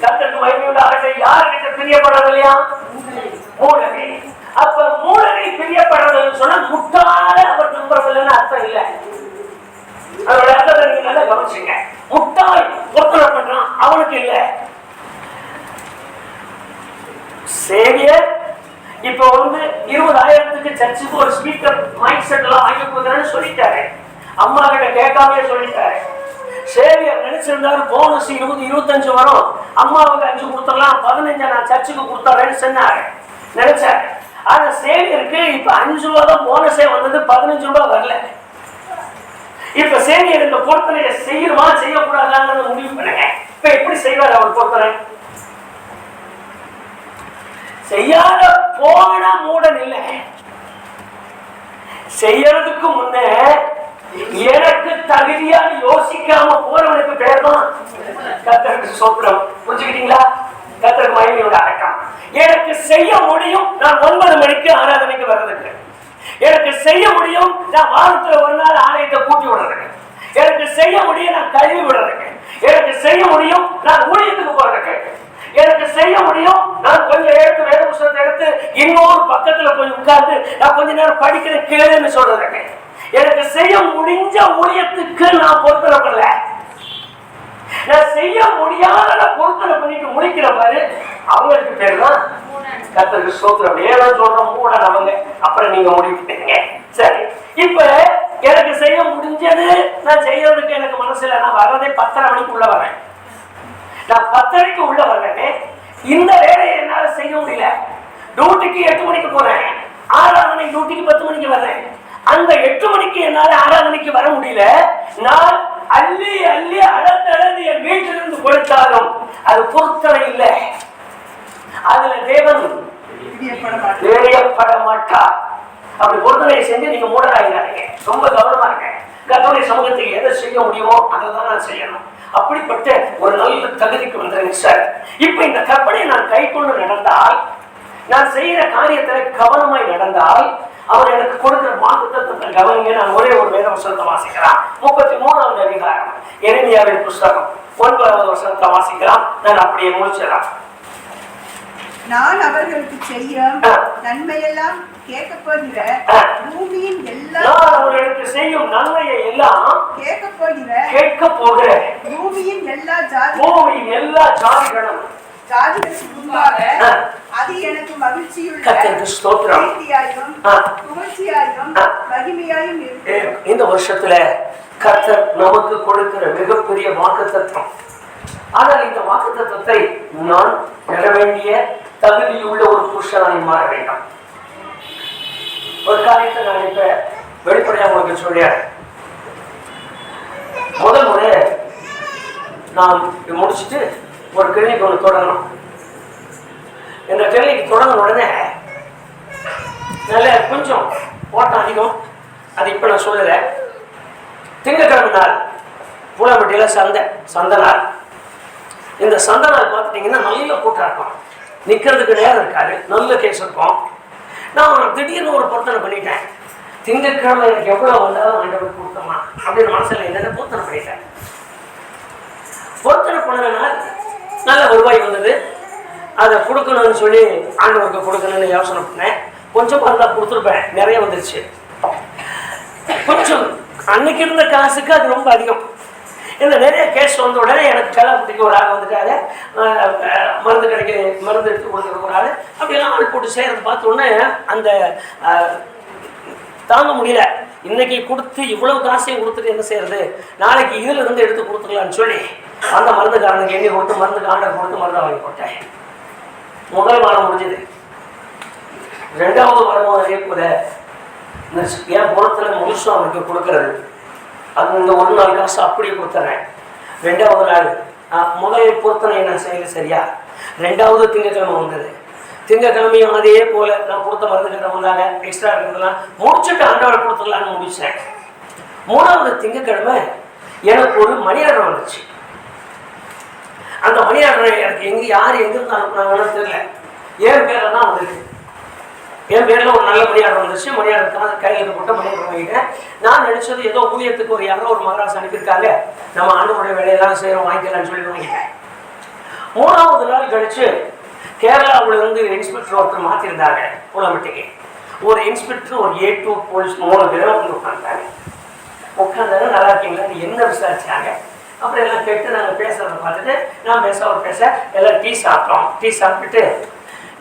கர்த்தருக்கு மகிமை உண்டாகட்டும். யார்கிட்ட பிரியப்படுறது இல்லையா? மூடனை. அப்ப மூடனை பிரியப்படுறதுன்னு சொன்னா முட்டாள அவர் நம்புறதில்லைன்னு அர்த்தம் இல்லை. அதோட அர்த்தத்தை நீங்க நல்லா கவனிச்சுங்க. முட்டாள் பொருத்தனை பண்றான் அவனுக்கு இல்ல. சேவியர் இப்ப 20,000க்கு சர்ச்சுக்கு ஒரு ஸ்பீக்கர் மைக் செட் எல்லாம் வாங்கி கொடுக்குறேன்னு சொல்லிட்டாரு. அம்மா கிட்ட கேட்காமே சொல்லிட்டாரு. சேவியர் நினைச்சிருந்தாரு போனஸ் 20-25 வரும், அம்மாவுக்கு 5 கொடுத்துடலாம், 15 நான் சர்ச்சுக்கு கொடுத்துறேன்னு சொன்னாரு நினைச்சாரு. ஆனா சேவியருக்கு இப்ப 5 ரூபா தான் போனஸே வந்தது, 15 ரூபாய் வரல. இப்ப சேவியர் இந்த பொருத்தனையை செய்யணுமா செய்யக்கூடாதான்னு முடிவு பண்ணுங்க. இப்ப எப்படி செய்வார் அவர் பொருத்தனை? செய்யாத போன மூடன் இல்லை. செய்யறதுக்கு முன்ன எனக்கு தகுதியான யோசிக்காம போறவனுக்கு பேர் தான் கர்த்தருக்கு ஸ்தோத்திரம். புரிஞ்சுக்கிட்டீங்களா? கர்த்தருக்கு மகிமையோட அடக்கம். எனக்கு செய்ய முடியும் நான் 9 மணிக்கு ஆராதனைக்கு வர்றதுக்கு. எனக்கு செய்ய முடியும் நான் வாரத்துல ஒரு நாள் ஆலயத்தை கூட்டி விடுறதுக்கு. எனக்கு செய்ய முடியும் நான் கழுவி விடுறதுக்கு. எனக்கு செய்ய முடியும் நான் ஊழியத்துக்கு போறதுக்கு. எனக்கு செய்ய முடியும் நான் கொஞ்சம் எடுத்து வேத புத்தகத்தை எடுத்து இன்னொரு பக்கத்துல போய் உட்கார்ந்து நான் கொஞ்ச நேரம் படிக்கிற கேளுன்னு சொல்றதுக்கு. எனக்கு செய்ய முடிஞ்ச ஊழியத்துக்கு நான் பொருத்தனை பண்ணல. நான் செய்ய முடியாத பொருத்தனை பண்ணிட்டு முடிக்கிற பாரு அவங்களுக்கு பேர் தான் கர்த்தருக்கு ஸ்தோத்திரம். ஏதோ சொல்ற மூடன் அவங்க. அப்புறம் நீங்க முடிக்கிட்டீங்க. சரி, இப்ப எனக்கு செய்ய முடிஞ்சது நான் செய்யறதுக்கு எனக்கு மனசுல நான் வர்றதே 10:30 மணிக்கு உள்ள வரேன். நான் 10:30க்கு உள்ள வர்றேனே, இந்த வேலையை என்னால செய்ய முடியல. டியூட்டிக்கு 8 மணிக்கு போறேன், ஆராதனை டியூட்டிக்கு 10 மணிக்கு வர்றேன். அந்த 8 மணிக்கு என்னால ஆராதனைக்கு வர முடியல. நான் அள்ளி அள்ளி அளந்து என் வீட்டிலிருந்து கொடுத்தாலும் அது பொருத்தனை இல்லை. அதுல தேவன் வேலையப்பட மாட்டார். அப்படி பொருத்தனையை செஞ்சு நீங்க மூடராயினாங்க. ரொம்ப கவனமா இருக்க. கர்த்தருடைய சமூகத்துக்கு எதை செய்ய முடியுமோ அதை தான் நான் செய்யணும். அப்படிப்பட்ட ஒரு நல்ல தகுதிக்கு வந்தேன் சார். இப்ப இந்த கற்பனையை நான் கை கொண்டு நடந்தால், நான் செய்யற காரியத்துல கவனமாய் நடந்தால், அவர் எனக்கு கொடுக்கிற வாக்குத்தத்தத்தை கவனிங்க. நான் ஒரே ஒரு வேத வசனத்தை வாசிக்கலாம். 33வது அதிகாரம் எரேமியாவின் புஸ்தகம் 9வது வசனத்தை வாசிக்கலாம். நான் அப்படியே முடிச்சிடலாம். நான் அவர்களுக்கு செய்ய நன்மையெல்லாம் கேட்க போகிற பூமியின் எல்லா அவர்களுக்கு செய்யும் நன்மையை எல்லாம் கேட்க போகிற பூமியின் எல்லா ஜாதிகளும் முன்பாக அது எனக்கு மகிழ்ச்சியுள்ள கீர்த்தியாயும் புகழ்ச்சியாயும் மகிமையாயும் இருக்கு. இந்த வருஷத்துல கர்த்தர் நமக்கு கொடுக்கிற மிகப்பெரிய வாக்குத்தத்தம். ஆனால் இந்த வாக்குத்தத்தத்தை நான் பெற வேண்டிய தகுதியுள்ள ஒரு புருஷனாய் மாற வேண்டும். ஒரு காரியத்தை நான் இப்ப வெளிப்படையா உங்களுக்கு சொல்றேன். முதல் முறை நான் முடிச்சுட்டு ஒரு கிளினிக் ஒன்று தொடங்கணும். இந்த கிளினிக் தொடங்கின உடனே நல்ல கொஞ்சம் ஓட்டம் அதிகம். அது இப்ப நான் சொல்லல. திங்கட்கிழமை நாள் பூலாம்பட்டியில சந்தை நாள். இந்த சந்தை நாள் பார்த்துட்டீங்கன்னா நல்ல கூட்டம் இருக்கும். நிக்கிறதுக்கு நேரம் இருக்காது. நல்ல கேஸ் இருக்கும். நான் திடீர்னு ஒரு பொருத்தனை பண்ணிட்டேன். திங்கட்கிழமை எனக்கு எவ்வளவு வந்தாலும் ஆண்டவர் கொடுத்தோமா அப்படின்னு மனசுல என்னென்ன பொருத்தனை பண்ணிட்டேன். பொருத்தனை பண்ணதுனால நல்ல வருவாய் வந்தது. அதை கொடுக்கணும்னு சொல்லி ஆண்டவருக்கு கொடுக்கணும்னு யோசனை பண்ணேன். கொஞ்சம் தான் கொடுத்துருப்பேன். நிறைய வந்துருச்சு. கொஞ்சம் அன்னைக்கு இருந்த காசுக்கு அது ரொம்ப அதிகம். இந்த நிறைய கேஸ் வந்த உடனே எனக்கு கலாக்குட்டிக்கு ஒரு ஆள் வந்துட்டாரு. மருந்து கடைக்கு மருந்து எடுத்து கொடுக்குற ஒரு ஆள். அப்படியெல்லாம் ஆள் போட்டு செய்யறது பார்த்த உடனே அந்த தாங்க முடியல. இன்னைக்கு கொடுத்து இவ்வளவு காசையும் கொடுத்துட்டு என்ன செய்யறது, நாளைக்கு இதுல இருந்து எடுத்து கொடுத்துக்கலான்னு சொல்லி அந்த மருந்துக்காரனுக்கு எண்ணி கொடுத்து மருந்து ஆர்டர் கொடுத்து மருந்தை வாங்கி போட்டேன். முதல் வாரம் முடிஞ்சது. 2வது வாரமும் அதே போல என் புறத்துல முழுசும் அவனுக்கு கொடுக்கறது. அது இந்த ஒரு நாள் காசு அப்படியே கொடுத்துறேன். 2வது நாள் முதல் பொருத்தனை நான் செய்யல சரியா. 2வது திங்கக்கிழமை வந்தது. திங்கக்கிழமையும் அதே போல நான் கொடுத்த மருந்துக்கிட்ட வந்தாங்க. எக்ஸ்ட்ரா இருக்கிறதுலாம் முடிச்சுட்டு ஆண்டவர் கொடுத்துடலான்னு முடிச்சேன். 3வது திங்கக்கிழமை எனக்கு ஒரு மணி ஆர்டர் வந்துச்சு. அந்த மணி ஆர்டர் எனக்கு யார் எங்கிருந்து அனுப்புனாங்கன்னு தெரியல. என் பேர்ல தான் வந்திருக்கு. என் பேர்ல ஒரு நல்ல மரியாதை வந்துச்சு. மரியாதை கையெழுத்து போட்டு மரியாதை வாங்கிட்டேன். நான் நினைச்சது ஏதோ ஊழியத்துக்கு ஒரு யாரோ ஒரு மகராசு அனுப்பியிருக்காங்க, நம்ம ஆண்டவருடைய வேலையெல்லாம் செய்யறோம், வாங்கிக்கலாம்னு சொல்லி வாங்கிட்டேன். 3வது நாள் கழிச்சு கேரளாவில் இருந்து இன்ஸ்பெக்டர் ஒருத்தர் மாத்திருந்தாங்க புலமட்டிக்கு. ஒரு இன்ஸ்பெக்டர், ஒரு A2 போலீஸ் 3 பேரும் வந்து உட்காந்தாங்க. உட்காந்தாங்க, நல்லா இருக்கீங்களா, என்ன விசாரிச்சாங்க. அப்புறம் எல்லாம் கேட்டு நாங்கள் பேசுறதை பார்த்துட்டு நான் பேச அவர் பேச எல்லாம் டீ சாப்பிட்டோம். டீ சாப்பிட்டுட்டு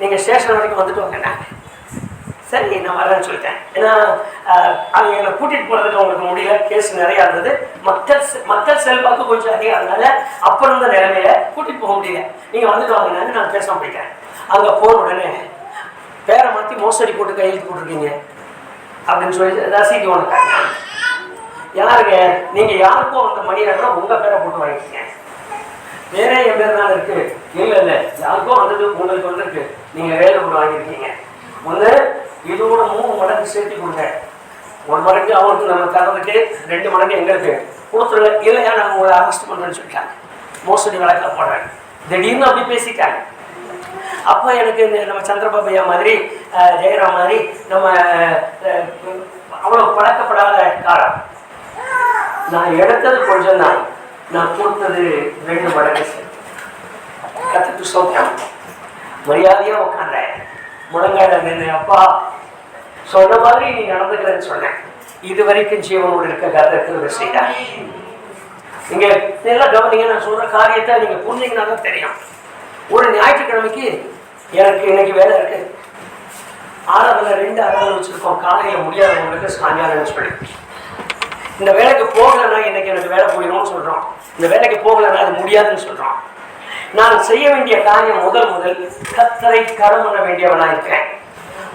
நீங்கள் ஸ்டேஷன் வரைக்கும் வந்துட்டு வாங்க. சரி நான் வரேன்னு சொல்லிட்டேன். ஏன்னா அவங்க என்னை கூட்டிகிட்டு போகிறதுக்கு அவங்களுக்கு முடியல, கேஸ் நிறையா இருந்தது, மக்கள் செல்வாக்கு கொஞ்சம் அதிகம், அதனால அப்போ இருந்த நிலைமையில கூட்டிகிட்டு போக முடியல. நீங்கள் வந்துட்டு வாங்கினாங்க, நான் பேசாமல் போயிட்டேன். அங்கே போன உடனே பேரை மாற்றி மோசடி போட்டு கையெழுத்து போட்டிருக்கீங்க அப்படின்னு சொல்லி ரசீது ஒன்று காட்டினாங்க. யாருங்க நீங்கள்? யாருக்கும் அந்த மணியாரம் உங்கள் பேரை போட்டு வாங்கிக்கீங்க, வேற என் பேர் தான் இருக்கு. இல்லை இல்லை, யாருக்கும் வந்தது உங்களுக்கு வந்துருக்கு, நீங்கள் வேலை போட்டு வாங்கியிருக்கீங்க. ஒன்று இதோட 3 மடங்கு சேர்த்து கொடுங்க. 1 மடங்கு அவங்களுக்கு நம்ம தரதுக்கு, 2 மடங்கு எங்களுக்கு கொடுத்துருங்க. இல்லையா நாங்கள் உங்களை அரெஸ்ட் பண்ணுறேன்னு சொல்லிட்டாங்க. மோசடி வழக்கில் போடுறாங்க. திடீர்னு அப்படி பேசிட்டாங்க. அப்போ எனக்கு நம்ம சந்திரபாபையா மாதிரி, ஜெயராம் மாதிரி, நம்ம அவ்வளோ பழக்கப்படாத காலம். நான் எடுத்தது கொஞ்சம் தான், நான் கொடுத்தது 2 மடங்கு சேர்த்து. கற்றுக்கு சோத்தியம் மரியாதையாக உட்காந்தேன். முழங்கால நின்று அப்பா சொன்ன மாதிரி நீ நடந்துக்கிறேன்னு சொன்னேன். இது வரைக்கும் ஜீவனோடு இருக்க கருத்து செய்யா. நீங்க நல்லா கவனிங்க, நான் சொல்ற காரியத்தை நீங்க புரிஞ்சிங்கன்னா தான் தெரியும். ஒரு ஞாயிற்றுக்கிழமைக்கு எனக்கு இன்னைக்கு வேலை இருக்கு. ஆறாவதுல 2 அறவை வச்சிருக்கோம். காலையில முடியாதவங்களுக்கு சாயங்காலம்னு சொல்லி இந்த வேலைக்கு போகலைன்னா இன்னைக்கு எனக்கு வேலை போயிடும்னு சொல்றோம். இந்த வேலைக்கு போகலைன்னா அது முடியாதுன்னு சொல்றோம். நான் செய்ய வேண்டிய காரியம் முதல் கர்த்தரை கரம் பண்ண வேண்டியவனா இருக்கேன்.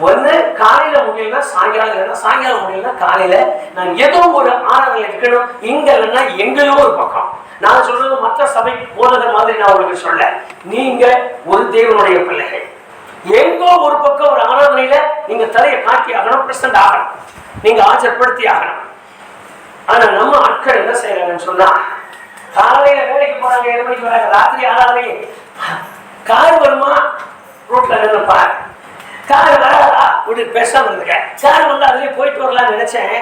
ஒன்று காலையில முடியலன்னா சாயங்காலம், இல்லைன்னா சாயங்காலம் முடியலன்னா காலையில நான் ஏதோ ஒரு ஆராதனை இருக்கணும். இங்க இல்லைன்னா எங்கேயோ ஒரு பக்கம். நான் சொல்றது மற்ற சபை போனது மாதிரி நான் உங்களுக்கு சொல்ல. நீங்க ஒரு தேவனுடைய பிள்ளைகள். எங்கோ ஒரு பக்கம் ஒரு ஆராதனையில நீங்க தலையை காட்டி ஆகணும், பிரசன்ட் ஆகணும், நீங்க ஆஜர்படுத்தி ஆகணும். ஆனா நம்ம ஆட்கள் என்ன செய்யறாங்கன்னு சொன்னா, காலையில வேலைக்கு போறாங்க, 7 மணிக்கு வராங்க, ராத்திரி ஆறாதே கார் வருமா, ரோட்ல நின்றுப்பார். கார் வராதா இப்படி பேசாம இருந்துங்க. கார் வந்து அதுலயே போயிட்டு வரலாம்னு நினைச்சேன்.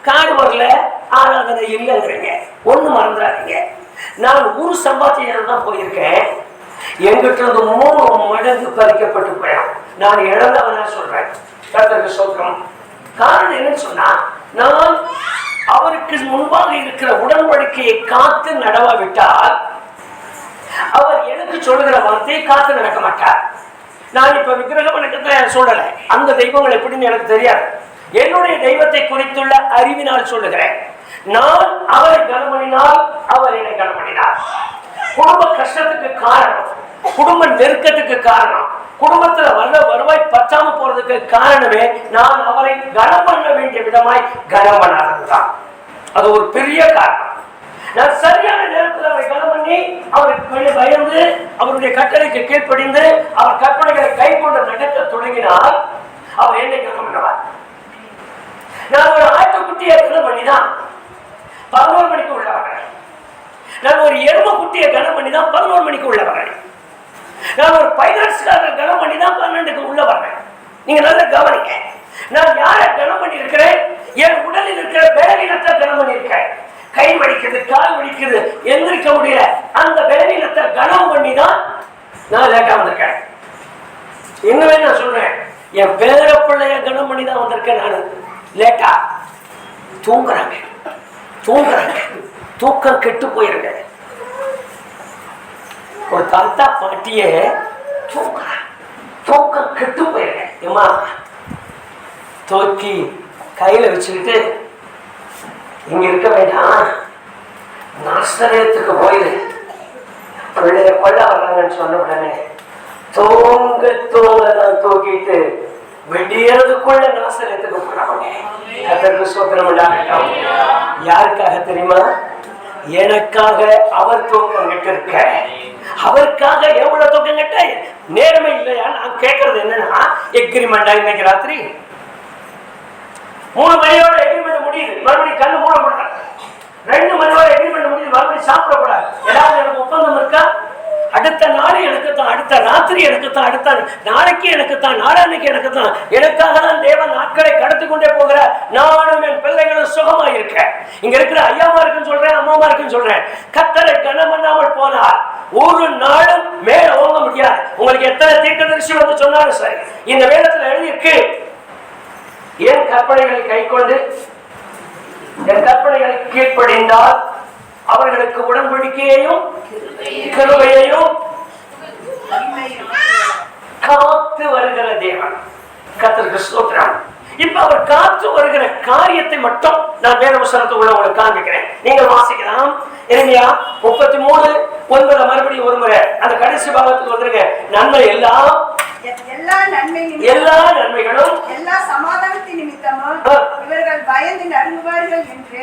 கார் வரல, ஆராதனை இல்லைங்கிறீங்க. ஒண்ணு மறந்துடாதீங்க, நான் ஊர் சம்பாத்தியம் தான் போயிருக்கேன். எங்கிட்ட இருந்து 3 மடங்கு பறிக்கப்பட்டு போயிடும். நான் இழந்தவனா சொல்றேன். கர்த்தருக்கு சோத்திரம். காரணம் என்னன்னு சொன்னா, நான் அவருக்கு முன்பாக இருக்கிற உடன்படிக்கையை காத்து நடவாவிட்டால் அவர் எனக்கு சொல்லுகிற வார்த்தையை காத்து நடக்க மாட்டார். நான் இப்ப விக்கிரக வணக்கத்தை சொல்லல, அந்த தெய்வங்கள் எப்படின்னு எனக்கு தெரியாது. என்னுடைய தெய்வத்தை குறித்துள்ள அறிவினால் சொல்லுகிறேன். நான் அவரை கனமணினால் அவர் என்னை கனமணினார். குடும்ப கஷ்டத்துக்கு காரணம், குடும்ப நெருக்கத்துக்கு காரணம், குடும்பத்துல வர்ற வருவாய் பற்றாம போறதுக்கு காரணமே நான் அவரை கனம் பண்ண வேண்டிய விதமாய் கனம் பண்ணாததுதான். அது ஒரு பெரிய காரணம். நான் சரியான நேரத்தில் அவரை கனம் பண்ணி அவருக்கு பயந்து அவருடைய கட்டளைக்கு கீழ்ப்படிந்து அவர் கற்பனைகளை கை கொண்டு நடக்க தொடங்கினால் அவர் என்னை கனம் பண்ணுவார். நான் ஒரு ஆட்டுக்குட்டியை கனம் பண்ணிதான் 11 மணிக்கு உள்ள வரேன். நான் ஒரு எரும குட்டியை கனம் பண்ணிதான் 11 மணிக்கு உள்ள வரேன். நான் ஒரு பைனான்ஸ்காரர் கனம் பண்ணிதான் 12க்கு உள்ள வரேன். நீங்க நல்லா கவனிங்க. நான் யாரை கனம் பண்ணி இருக்கிறேன்? என் உடலில் இருக்கிற பலவீனத்தை கனம் பண்ணி இருக்கிறேன். கை வலிக்குது, கால் வலிக்குது, எந்திரிக்க முடியல, அந்த பலவீனத்தை கனம் பண்ணி தான் நான் லேட்டா வந்திருக்கேன். இன்னுமே நான் சொல்றேன், என் பேர பிள்ளைய கனம் பண்ணி தான் வந்திருக்கேன். நான் லேட்டா தூங்குறாங்க, தூக்கம் கெட்டு போயிருங்க. ஒரு தாத்தா பாட்டிய தூக்கம் கெட்டு போயிருங்க. ஏமா தூக்கி கையில வச்சுக்கிட்டு இங்க இருக்க வேண்டாம், நாசரேத்துக்கு போயிரு, பிள்ளைய கொள்ள வர்றாங்கன்னு சொன்ன உடனே தூங்கதான் தூக்கிட்டு வெடியறதுக்குள்ள நாசரேத்துக்கு போறாங்க. கர்த்தருக்கு ஸ்தோத்திரம் உண்டாகட்டும். யாருக்காக தெரியுமா? எனக்காக அவர் தூக்கம் கெட்டு இருக்க. அவருக்காக எவ்வளவு தூக்கம் கெட்ட நேரமே இல்லையா? நான் கேட்கறது என்னன்னா, எக்ரிமெண்டா இன்னைக்கு ராத்திரி 3 மணியோட எக்ரிமெண்ட் முடியுது, மறுபடியும் கண்ணு மூடப்படாது. 2 மணியோட எக்ரிமெண்ட் முடியுது, மறுபடியும் சாப்பிடப்படாது. ஏதாவது எனக்கு ஒப்பந்தம் இருக்கா? அடுத்த நாள் எனக்கு தான், அடுத்த ராத்திரி எனக்கு தான், அடுத்த நாளைக்கு எனக்கு தான், நாளான்னைக்கு எனக்கு தான். எனக்காக தான் தேவன் நாட்களை கடத்தி கொண்டே போகிறார். நானும் என் பிள்ளைகளும் சுகமா இருக்க. இங்க இருக்கிற ஐயாமா இருக்குன்னு சொல்றேன், அம்மாமா இருக்குன்னு சொல்றேன். கர்த்தரை கனம் பண்ணாமல் போனால் ஒரு நாளும் மேல ஓங்க முடியாது. உங்களுக்கு எத்தனை தீர்க்கதரிசி வந்து சொன்னாலும் சரி, இந்த வேதத்துல எழுதியிருக்கு, என் கற்பனைகளை கை கொண்டு என் கற்பனைகளை கீழ்ப்படிந்தால் அவர்களுக்கு உடன்படிக்கையையும் கிருபையையும் காத்து வருகிற தேவன். கர்த்தருக்கு ஸ்தோத்திரம். இப்ப அவர் காத்து வருகிற காரியத்தை மட்டும் நான் வேற வசனத்துக்குள்ள உங்களுக்கு காண்பிக்கிறேன். நீங்கள் வாசிக்கலாம். எரேமியா 33:9 மறுபடியும் ஒரு முறை அந்த கடைசி பாகத்துக்கு வந்துருங்க. நன்மை எல்லாம், எல்லா நன்மைகளும், எல்லா சமாதானத்தின் நிமித்தமும் இவர்கள் பயந்து நடுங்குவார்கள் என்று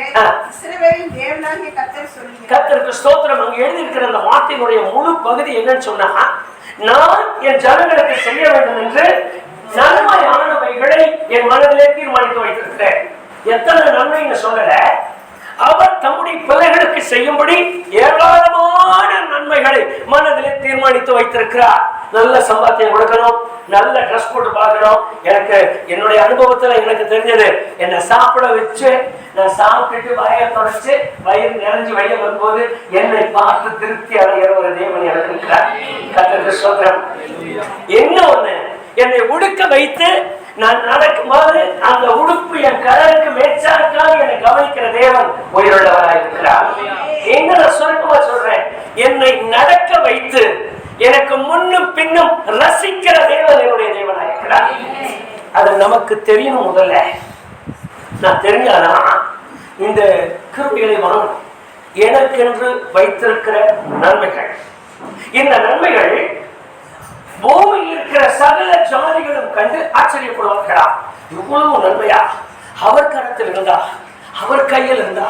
இஸ்ரவேலின் தேவனாகிய கர்த்தர் சொல்கிறார். கர்த்தருக்கு ஸ்தோத்திரம். அங்க எழுதி இருக்கிற அந்த வார்த்தையினுடைய முழு பகுதி என்னன்னு சொன்னா, நான் என் ஜனங்களுக்கு செய்ய வேண்டும் என்று நன்மையானவைகளை என் மனதிலே தீர்மானித்து வைத்திருக்கிறேன். எத்தனை நன்மைன்னு சொல்லல, அவர் தம்முடைய பிள்ளைகளுக்கு செய்யும்படி ஏராளமான நன்மைகளை மனதிலே தீர்மானித்து வைத்திருக்கிறார். நல்ல சம்பாத்தியம் கொடுக்கணும், நல்ல ட்ரெஸ் போட்டு பார்க்கணும். எனக்கு என்னுடைய அனுபவத்துல எனக்கு தெரிஞ்சது, என்னை சாப்பிட வச்சு நான் சாப்பிட்டுட்டு வயிறை தொடச்சு வயிறு நிறைஞ்சு வெளியே வரும்போது என்னை பார்த்து திருப்தி அடைகிற ஒரு தேவன் எனக்கு இருக்கிறார். கர்த்தருக்கு ஸ்தோத்திரம். என்ன ஒண்ணு, என்னை உடுக்க வைத்து நான் நடக்கும்போது அந்த உடுப்பு என் கலருக்கு மேற்சாக்காக என்னை கவனிக்கிற தேவன் உயிருள்ளவராக இருக்கிறார். எங்க நான் சுருக்கமா சொல்றேன், என்னை நடக்க வைத்து எனக்கு முன்னும் பின்னும் ரசிக்கிற தேவன் என்னுடைய தேவனாக இருக்கிறார். அது நமக்கு தெரியணும். முதல்ல நான் தெரிஞ்சாதான் இந்த கிருபைகளை வாங்கணும். எனக்கென்று வைத்திருக்கிற நன்மைகள், இந்த நன்மைகள் பூமியில் இருக்கிற சகல ஜாதிகளும் கண்டு ஆச்சரியப்படுவார்களா, இவ்வளவு நன்மையா அவர் கரத்தில் இருந்தா, அவர் கையில் இருந்தா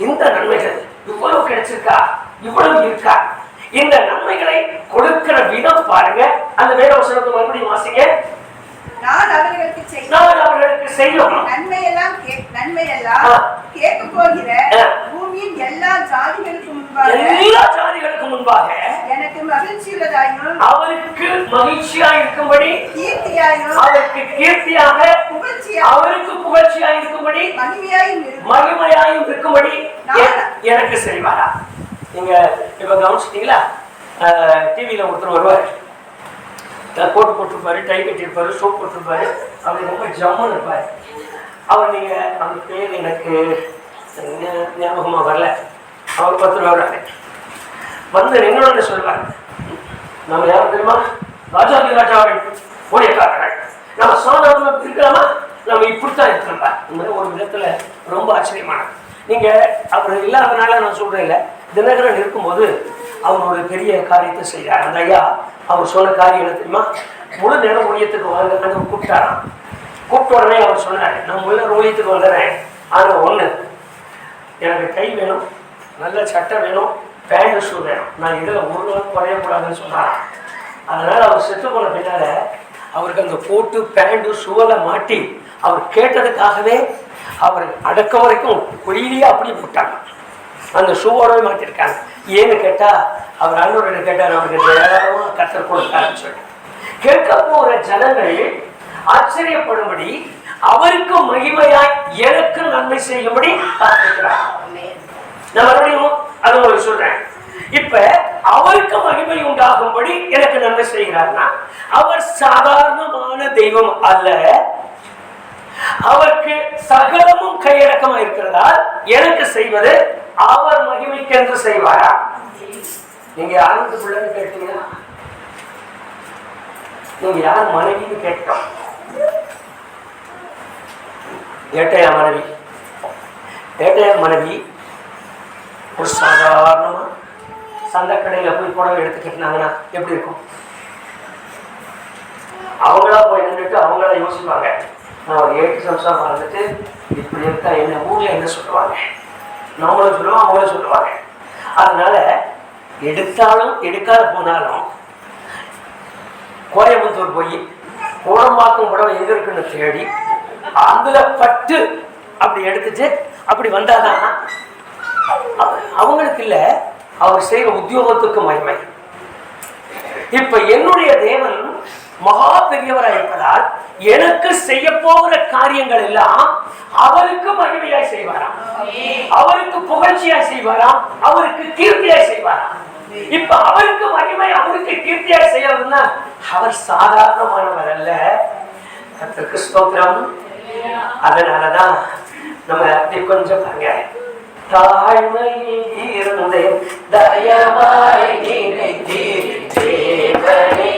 இந்த நன்மைகள் இவ்வளவு கிடைச்சிருக்கா, இவ்வளவு இருக்கா. இந்த நன்மைகளை கொடுக்கிற விதம் பாருங்க. அந்த வேத வசனத்தை மறுபடியும் வாசிங்க. நான் அவர்களுக்கு செய்யும் நன்மையெல்லாம் கேட்க போகிற பூமியின் எல்லா ஜாதிகளுக்கு முன்பாக எனக்கு மகிழ்ச்சியுள்ளதாயும் அவருக்கு மகிழ்ச்சியாய் இருக்கும்படி கீர்த்தியாயும் அவருக்கு கீர்த்தியாக அவருக்கு புகழ்ச்சியாய் இருக்கும்படி மகிமையாயும் இருக்கும்படி எனக்கு செய்வாரா. நீங்க இப்ப கவனிச்சிட்டீங்களா, டிவியில ஒருத்தர் வருவார், கோட்டு போட்டிருப்பாரு, டை கட்டியிருப்பாரு, சோப் போட்டிருப்பாரு, அவர் ரொம்ப ஜம்முன்னு இருப்பாரு. அவர் நீங்க அந்த பேர் எனக்கு ஞாபகமா வரல, அவர் 10 ரூபா வந்து என்னோட சொல்லுவார், நம்ம யாரும் தெரியுமா, ராஜாதி ராஜாவின் ஊழியக்காரர்கள், நம்ம சாதாரண இருக்கலாமா, நம்ம இப்படித்தான் இருக்கிறோம்பா. இந்த மாதிரி ஒரு விதத்துல ரொம்ப ஆச்சரியமானது. நீங்க அவர் இல்லாதனால நான் சொல்றேன் இல்லை, தினகரன் இருக்கும்போது அவர் ஒரு பெரிய காரியத்தை செய்யறார். அந்த ஐயா அவர் சொன்ன காரியம் என்ன தெரியுமா, முழு நேரம் ஊழியத்துக்கு வாங்க கூப்பிட்டாராம். கூப்பிட்ட உடனே அவர் சொன்னார், நான் முழு நேரம் ஊழியத்துக்கு வந்துடுறேன், ஆனா ஒண்ணு, எனக்கு கை வேணும், நல்ல சட்டை வேணும், பேண்ட் ஷூ வேணும், நான் இதுல ஒரு நாள் குறையக்கூடாதுன்னு சொன்னாராம். அதனால அவர் செத்து போன பின்னால அவருக்கு அந்த கோட்டு பேண்ட் ஷூவெல்லாம் மாட்டி அவர் கேட்டதுக்காகவே அவர் அடக்க வரைக்கும் குழியிலேயே அப்படி போட்டாங்க, அந்த ஷூவோடவே மாட்டிருக்காங்க. ஏன்னு கேட்டா அவர் ஆண்டவர்கிட்ட கேட்டார், அவருக்கு ஏராளமா கர்த்தர் கொடுத்தாருன்னு சொல்லி. கேட்க போற ஜனங்கள் ஆச்சரியப்படும்படி அவருக்கு மகிமையாய் எனக்கு நன்மை செய்யும்படி காத்திருக்கிறார். நான் மறுபடியும் அது உங்களுக்கு சொல்றேன். இப்ப அவருக்கு மகிமை உண்டாகும்படி எனக்கு நன்மை செய்கிறார்னா, அவர் சாதாரணமான தெய்வம் அல்ல, அவருக்கு சகலமும் கையடக்கமா இருக்கிறதால் எனக்கு செய்வது அவர் மகிமைக்கென்று செய்வாரா. நீங்க யாருக்கு பிள்ளைன்னு கேட்டீங்கன்னா, நீங்க யார் மனைவின்னு கேட்டோம், ஏட்டையா மனைவி, ஏட்டையா மனைவி ஒரு சாதாரணமா சந்தைக்கடையில போய் புடவை எடுத்துக்கிட்டாங்கன்னா எப்படி இருக்கும், அவங்களா போய் நின்றுட்டு அவங்களா யோசிப்பாங்க, நான் ஒரு 8 நிமிஷம் வந்துட்டு இப்படி இருக்கா, என்ன ஊர்ல என்ன சொல்லுவாங்க, நம்மளும் சொல்லுவோம் அவங்களும் சொல்லுவாங்க. அதனால எடுத்தாலும் எடுக்காத போனாலும் கோயம்புத்தூர் போய் கோடம்பாக்கம் புடவை எங்க இருக்குன்னு தேடி அதுல பட்டு அப்படி எடுத்துட்டு அப்படி வந்தாதான் அவங்களுக்கு இல்ல, அவர் செய்யற உத்தியோகத்துக்கு மகிமை. இப்ப என்னுடைய தேவன் மகா பெரியவராய் இருப்பதால் எனக்கு செய்ய போகிற காரியங்கள் எல்லாம் அவருக்கு மகிமையாய் செய்வாராம், அவருக்கு புகழ்ச்சியாய் செய்வாராம், அவருக்கு கீர்த்தியாய் செய்வாராம். இப்ப அவருக்கு மகிமை அவருக்கு கீர்த்தியாய் செய்யறதுன்னா அவர் சாதாரணமானவர் அல்ல. கர்த்தருக்கு ஸ்தோத்திரம். அதனாலதான் நம்ம அப்படி கொஞ்சம் பாருங்க, தாழ்மையில் இருந்தேன் தயவாய் நினைத்தீர் தேவனே.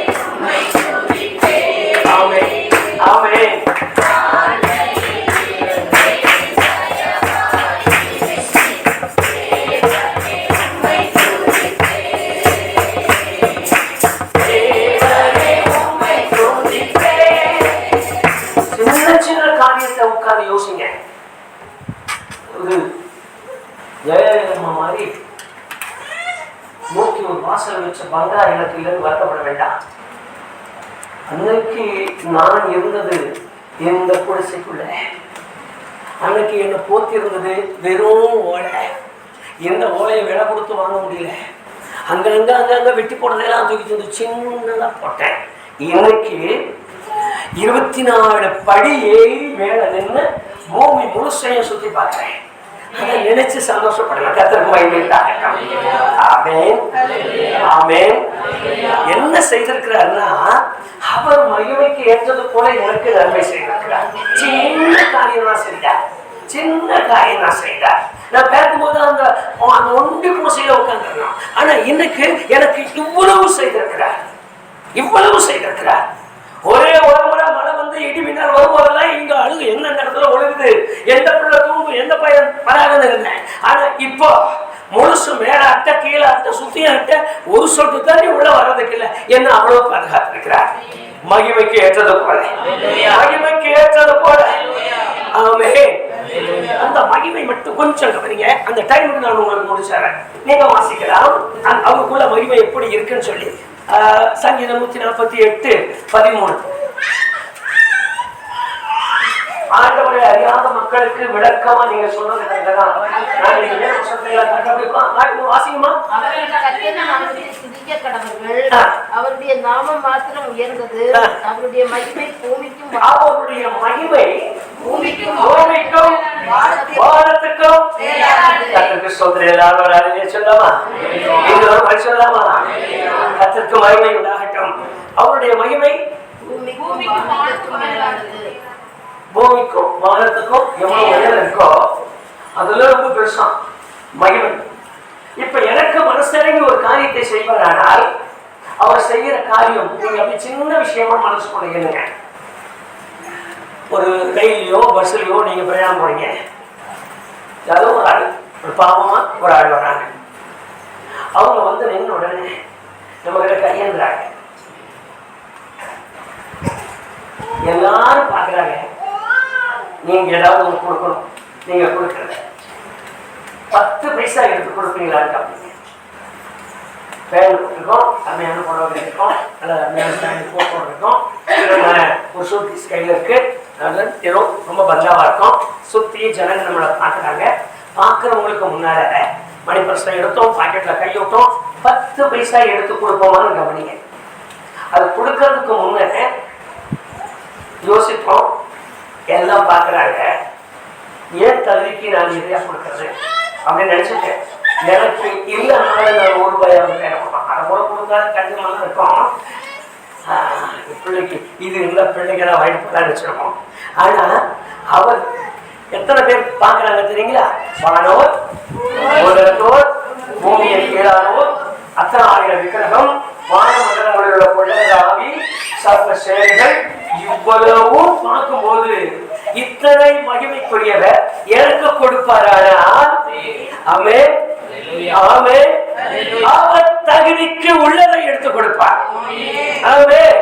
ஆமென் ஆமென். சின்ன சின்ன காரியத்தை உட்கார்ந்து யோசிங்க. ஒரு ஜெயலலிதா மாதிரி நோக்கி ஒரு வாசல் வச்ச பங்கா எனக்கு இல்லைன்னு வருத்தப்பட வேண்டாம். அன்னைக்கு நான் இருந்தது இந்த குடிசைக்குள்ள, அன்னைக்கு என்னை போத்தி இருந்தது வெறும் ஓலை. எந்த ஓலையை விலை கொடுத்து வாங்க முடியல. அங்கங்க அங்கங்க வெட்டி போடுறதெல்லாம் தூக்கி வந்து சின்னதா போட்டேன். இன்னைக்கு 24 படி ஏறி மேல நின்று பூமி முழுசையும் சுத்தி பார்க்கிறேன். அதை நினைச்சு சந்தோஷப்படலாம். கர்த்தருக்கு மகிமை உண்டாகட்டும். ஆமென் ஆமென். என்ன செய்திருக்கிறார்னா, அவர் மகிமைக்கு ஏற்றது போல எனக்கு நன்மை செய்திருக்கிறார். சின்ன காரியம் தான் செய்தார், சின்ன காரியம் தான் செய்தார். நான் பார்க்கும் போது அந்த ஒண்டி குடிசையில உட்கார்ந்துருந்தோம். ஆனா இன்னைக்கு எனக்கு இவ்வளவு செய்திருக்கிறார், இவ்வளவு செய்திருக்கிறார். ஒரே ஒரு முறை மழை வந்து இடி மின்னல் வரும்போதெல்லாம் இங்க அழுகு என்ன இடத்துல ஒழுகுது, எந்த பிள்ளை தூங்கு, எந்த பையன் வராதுன்னு இருந்தேன். ஆனா இப்போ முழுசு மேல அட்டை கீழே அட்டை சுத்தியும் அட்டை, ஒரு சொட்டு தண்ணி உள்ள வர்றதுக்கு இல்லை. என்ன அவ்வளவு பாதுகாத்திருக்கிறார். மகிமைக்கு ஏற்றது போல, மகிமைக்கு ஏற்றது போல. ஆமென். அந்த மகிமை மட்டும் கொஞ்சம் கவனிங்க. அந்த டைமுக்கு நான் உங்களுக்கு முடிச்சாரேன், நீங்க வாசிக்கலாம். அவருக்குள்ள மகிமை எப்படி இருக்குன்னு சொல்லி சங்கீதம் 148:13. ஆண்டவரை அறியாத மக்களுக்கு விளக்கமா நீங்க சொல்றது வாசிக்குமா? அவருடைய நாமம் மாத்திரம் உயர்ந்தது, அவருடைய மகிமை பூமிக்கும், அவருடைய மகிமை பூமிக்கும் வானத்துக்கும். கர்த்தருக்கு ஸ்தோத்திரம். எல்லாரும் சொல்லாமா? இன்னொரு சொல்லாமா? கர்த்தருக்கு மகிமை உண்டாகட்டும். அவருடைய மகிமை பூமிக்கும் வானத்துக்கும் எவ்வளவு உயரம் இருக்கோ அதுல ரொம்ப பெருசாம் மகிமை. இப்ப எனக்கு மனசிறங்கி ஒரு காரியத்தை செய்வாரானால் அவர் செய்கிற காரியம் நீங்க அப்படி சின்ன விஷயமா மனசுக்குள்ள இருங்க. ஒரு ரயிலையோ பஸ்லயோ நீங்க பிரயாணம் போறீங்க, ஏதோ ஒரு ஆள், ஒரு பாவமா ஒரு ஆள் வராங்க. அவங்க வந்து நின்று உடனே நம்ம கிட்ட கையேந்துறாங்க. எல்லாரும் பாக்குறாங்க. நீங்க ஏதாவது ஒன்று கொடுக்கணும். நீங்க கொடுக்கறத 10 பைசா எடுத்து கொடுப்பீங்களான்னு கேட்பீங்க. பேண்ட் போட்டிருக்கோம், அருமையான புடவை இருக்கும், அல்லது அருமையான போட்டோ இருக்கும், ஒரு சூட்கேஸ் கையில் இருக்கு, ஏதோ ரொம்ப பந்தாவா இருக்கும். சுத்தி ஜனங்க நம்மளை பார்க்குறாங்க. பார்க்குறவங்களுக்கு முன்னால மணி பர்ஸை எடுத்தோம், பாக்கெட்ல கை விட்டோம், 10 பைசா எடுத்து கொடுப்போமான்னு கவனிங்க. அது கொடுக்கறதுக்கு முன்னே யோசிப்போம். எல்லாம் பார்க்குறாங்க, ஏன் தகுதிக்கு நான் எதையா கொடுக்கறது அப்படின்னு நினைச்சிட்டேன். எனக்கு இல்லைனால நான் ₹1 அரை முறை கொடுத்தா கண்டிப்பாக இருக்கும். பிள்ளைக்கு இது இல்லை, பிள்ளைகளா வாய்ப்புதான் வச்சிருக்கோம். ஆனா அவர் எத்தனை பேர் பார்க்குறாங்க தெரியுங்களா? வானோர் உலகத்தோர் பூமியை கீழானோர் அத்தனை 1000 விக்கிரகம் வான மண்டலங்களில் உள்ள கொள்ளராவி சர்வ சேனைகள் இவ்வளவும் பார்க்கும்போது இத்தனை மகிமைக்குரியவர் எனக்கு கொடுப்பாரானால் ஆமென் ஆமென், அவர் தகுதிக்கு உள்ளதை எடுத்து கொடுப்பார். ஆமென்.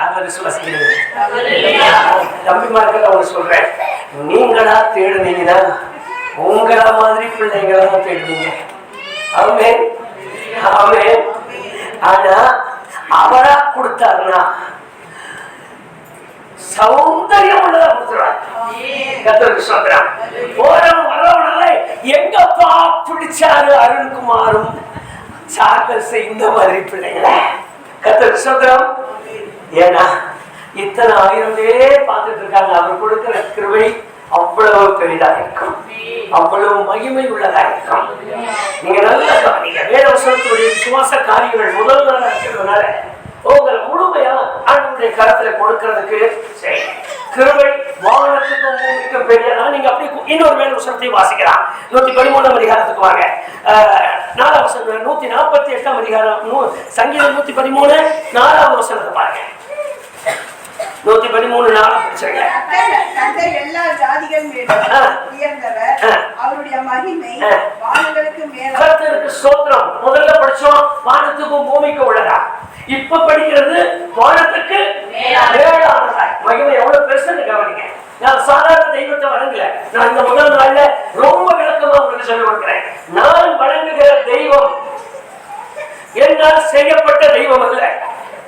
அதை விசுவாசிக்கிறீங்க? தம்பிமார்கள் அவங்க சொல்றேன், நீங்களா தேடுனீங்கன்னா உங்களா மாதிரி பிள்ளைங்களா தேடுவீங்க. ஆமென் ஆமென். ஆனா அவரா கொடுத்தாருன்னா சௌந்தரியம் உள்ளதா கொடுத்துருவார். கர்த்தருக்கு ஸ்தோத்திரம். போறவன் வரவனால எங்கப்பா பிடிச்சாரு அருண்குமாரும் சார்லஸ் இந்த மாதிரி பிள்ளைங்கள கர்த்தருக்கு ஸ்தோத்திரம். ஏன்னா இத்தனை ஆயிரம் பேர் பார்த்துட்டு இருக்காங்க. அவர் கொடுக்கிற கிருபை அவ்வளவு பெரிதாக இருக்கும், அவ்வளவு மகிமை உள்ளதாக இருக்கும். நீங்க நல்லா கவனிங்க. வேதவசனத்துடைய விசுவாச காரியங்கள் முதல் நாள் இருக்கிறதுனால உங்களை முழுமையா ஆண்டவருடைய கரத்துல கொடுக்கிறதுக்கு கிருபை வானத்துக்கும் பூமிக்கும் பெரியதா. நீங்க அப்படி இன்னொரு வேதவசனத்தை வாசிக்கலாம். 113 அதிகாரத்துக்கு வாங்க. 148 அதிகாரம் சங்கீதம் 113 4வது வசனத்தை பாருங்க. 113 படிச்சங்க. கர்த்தர் எல்லா ஜாதிகள் மேலும் உயர்ந்தவர், அவருடைய மகிமை வானங்களுக்கு மேல. கர்த்தருக்கு ஸ்தோத்திரம். முதல்ல படிச்சோம் வானத்துக்கும் பூமிக்கும் உள்ளதா. இப்ப படிக்கிறது வானத்துக்கு மேலானதா. மகிமை எவ்வளவு பெருசுன்னு கவனிங்க. நான் சாதாரண தெய்வத்தை வணங்கல. நான் இந்த முதல் நாள்ல ரொம்ப விளக்கமா உங்களுக்கு சொல்ல கொடுக்கிறேன். நான் வணங்குகிற தெய்வம் என்னால் செய்யப்பட்ட தெய்வம் அல்ல.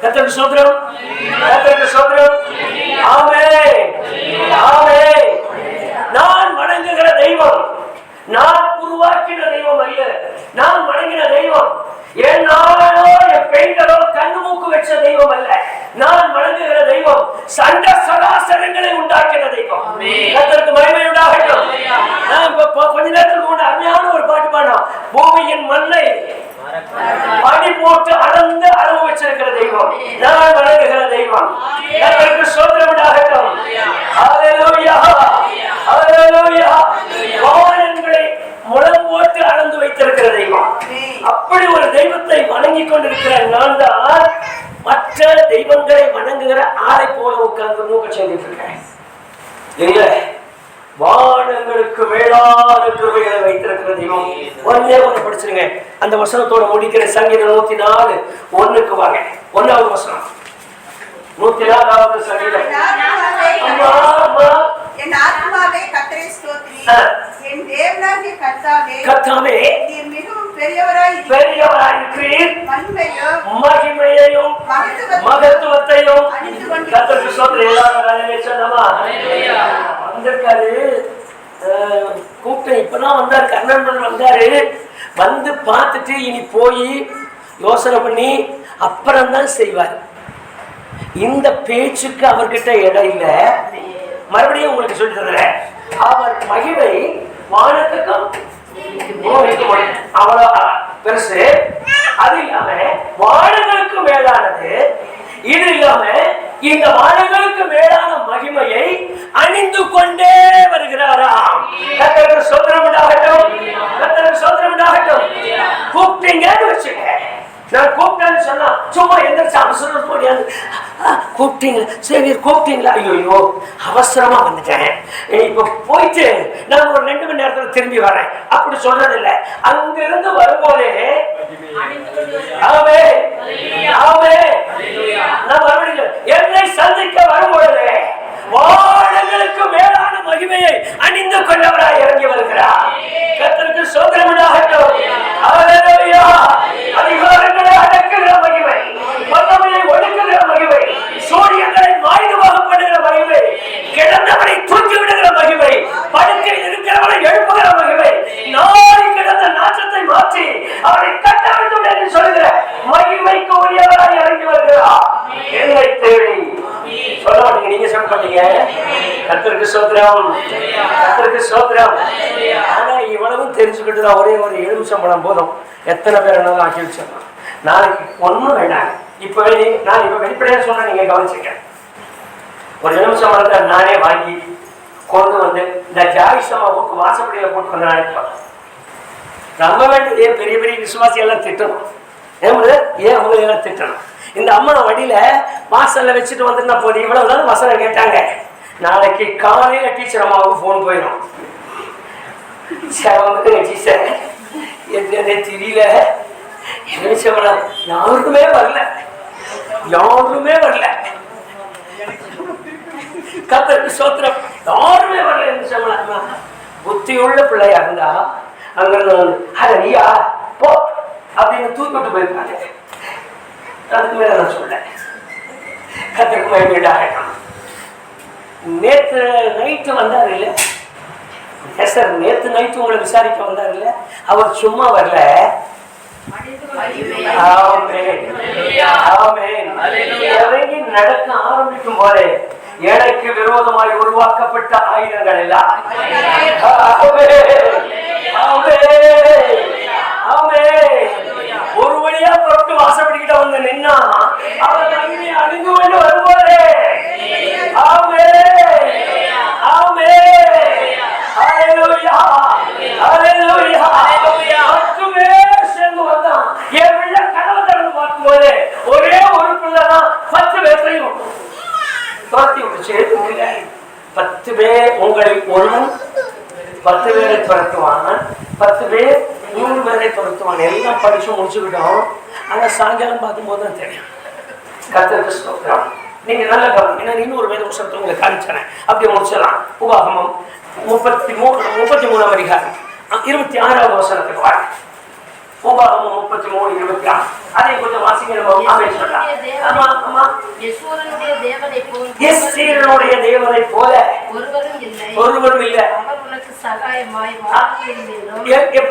கர்த்தருக்கு ஸ்தோத்திரம், கர்த்தருக்கு ஸ்தோத்திரம். ஆமென், ஆமென். நான் வணங்குகிற தெய்வம் நான் உருவாக்கின தெய்வம் அல்ல. நான் வணங்கின தெய்வம் என்னாலோ என் பெண்களோ கண்ணு மூக்கு வச்ச தெய்வம் அல்ல. நான் வணங்குகிற தெய்வம் சண்ட சராசரங்களை உண்டாக்கின தெய்வம். கர்த்தருக்கு மகிமை உண்டாகட்டும். நான் கொஞ்ச நேரத்துக்கு முன்னாடி அருமையான ஒரு பாட்டு பாடினோம். பூமியின் மண்ணை படி போட்டு அளந்து அளவு வச்சிருக்கிற தெய்வம் நான் வணங்குகிற தெய்வம். கர்த்தருக்கு ஸ்தோத்திரம் உண்டாகட்டும். ஹல்லேலூயா, ஹல்லேலூயா. வானங்களை முளம் போட்டு அளந்து வைத்திருக்கிற தெய்வம். அப்படி ஒரு தெய்வத்தை வணங்கி கொண்டிருக்கிற நான் தான் மற்ற தெய்வங்களை வணங்குகிற ஆளை போல உட்கார்ந்து மூக்க செஞ்சிட்டு இருக்கேன். இல்ல, வானங்களுக்கு மேலான கிருபைகளை வைத்திருக்கிற தெய்வம். ஒன்னே ஒண்ணு படிச்சிருங்க. அந்த வசனத்தோட முடிக்கிற சங்கீதம் 104 1க்கு வாங்க. 1வது வசனம் 104வது சங்கீதம். என் ஆத்மாவே கர்த்தரை ஸ்தோத்திரி, என் தேவனாகிய கர்த்தாவே நீர் மிகவும் பெரியவராயிருக்கிறீர், மகிமையையும் மகத்துவத்தையும் கர்த்தருக்கு ஸ்தோத்திரம். எல்லாரும் சொன்னமா வந்திருக்காரு. கூப்பிட்டு இப்பதான் வந்தாரு, கர்ணன் வந்தாரு. வந்து பார்த்துட்டு இனி போய் யோசனை பண்ணி அப்புறம்தான் செய்வார். இந்த பேச்சுக்கு அவர்கிட்ட இடம் இல்லை. மறுபடியும் உங்களுக்கு சொல்லி தர்றேன். அவர் மகிமை வானத்துக்கும் அவ்வளவு பெருசு. அது இல்லாம வானங்களுக்கு மேலானது. இது இல்லாம இந்த வானங்களுக்கு மேலான மகிமையை அணிந்து கொண்டே வருகிறாராம். கர்த்தருக்கு ஸ்தோத்திரம் உண்டாகட்டும், கர்த்தருக்கு ஸ்தோத்திரம் உண்டாகட்டும். கூப்பிட்டீங்கன்னு வச்சுங்க. நான் கூப்பிட்டேன்னு சொன்னா சும்மா எந்திரிச்சு அவசரம் முடியாது. கூப்பிட்டீங்களா சரி, கூப்பிட்டீங்களா? ஐயோ அவசரமா வந்துட்டேன், இப்ப போயிட்டு நான் ஒரு 2 மணி நேரத்துல திரும்பி வரேன் அப்படி சொல்றது இல்லை. அங்கிருந்து வரும்போதே ஆமே ஆமே நான் மறுபடியும் என்னை சந்திக்க வரும்பொழுது வானங்களுக்கு மேலான மகிமையை அணிந்து கொண்டவராய் இறங்கி வருகிறார். கர்த்தருக்கு ஸ்தோத்திரம் உண்டாகட்டும். ஹல்லேலூயா. அதிகாரங்களை அடக்குகிற மகிமை, வல்லமையை ஒடுக்குகிற மகிமை, சூரியங்களை மாயுதமாக பண்ணுகிற மகிமை, கிடந்தவரை தூக்கி விடுகிற மகிமை, படுக்கையில் இருக்கிறவரை எழுப்புகிற மகிமை, நாளை கிடந்த நாற்றத்தை மாற்றி அவரை கட்டமைத்து என்று சொல்லுகிற மகிமைக்கு உரியவராய் இறங்கி வருகிறார். என்னை தேடி சொல்ல மாட்டீங்க, நீங்க சொல்ல மாட்டீங்க. கர்த்தருக்கு ஸ்தோத்திரம், கர்த்தருக்கு ஸ்தோத்திரம். ஆனா இவ்வளவும் தெரிஞ்சுக்கிட்டு தான் ஒரே ஒரு எலுமிச்சம்பழம் போதும் எத்தனை பேர் என்ன ஆக்கி வச்சிடலாம். நாளைக்கு ஒன்றும் வேண்டாம். இப்பவே நான் இப்ப வெளிப்படையா சொன்ன நீங்க கவனிச்சுக்க. ஒரு எலுமிச்சம்பழத்தை நானே வாங்கி கொண்டு வந்து இந்த ஜாயிசமா போட்டு வாசப்படியில போட்டு வந்து நினைப்பேன். நம்ப வேண்டியதே பெரிய பெரிய விசுவாசி எல்லாம் திட்டணும். ஏன் அவங்க எல்லாம் திட்டணும்? இந்த அம்மா வடியில வாசல்ல வச்சுட்டு வந்துருந்தா போதும். இவ்வளவுதான் வசனம் கேட்டாங்க. நாளைக்கு காலையில டீச்சர் அம்மாவுக்கு போன் போயிடும். டீச்சர் என்னன்னே தெரியல, யாருக்குமே வரல, யாருமே வரல. கர்த்தருக்கு ஸ்தோத்திரம். யாருமே வரல என்று சொல்லலாம். புத்தியுள்ள பிள்ளையா இருந்தா அங்கிருந்து அத நீயா போ அப்படின்னு தூக்கிட்டு போயிருக்காங்க. அதுக்கு மேல நான் சொல்ல. கர்த்தருக்கு மகிமையுண்டாகட்டும். நேற்று நைட்டு வந்தார் இல்ல சார், நேற்று நைட்டு உங்களை விசாரிக்க வந்தார் இல்ல, அவர் சும்மா வரல. இறங்கி நடக்க ஆரம்பிக்கும் போதே எனக்கு விரோதமாய் உருவாக்கப்பட்ட ஆயுதங்கள் எல்லாம் ஒரு வழியா புறப்பட்டு வாசப்படிக்கிட்ட வந்து நின்னா அவர் அணிந்து கொண்டு வரும்போதே ஒரே ஒரு பிள்ளைதான் 10 பேரையும் துரத்தி விட்டுச்சு. 10 பேர் உங்களில் ஒருவன் 10 பேரை துரத்துவான், 10 பேர் 100 பேரை துரத்துவான். எல்லாம் படிச்சு முடிச்சுக்கிட்டோம். ஆனா சாயங்காலம் பார்க்கும்போது தான் தெரியும். கர்த்தருக்கு ஸ்தோத்திரம். நீங்க நல்ல கவனம். ஏன்னா இன்னொரு வேத புத்தகத்தை உங்களுக்கு காமிச்சேன், அப்படியே முடிச்சிடலாம். உபாகமம் 33 அதிகாரம் 26வது வசனத்துக்கு வாங்க. உபாகமம் 33:26. அதை கொஞ்சம் வாசிங்க. யெஸ்ரேலுடைய தேவனை போல ஒருவரும் இல்லை.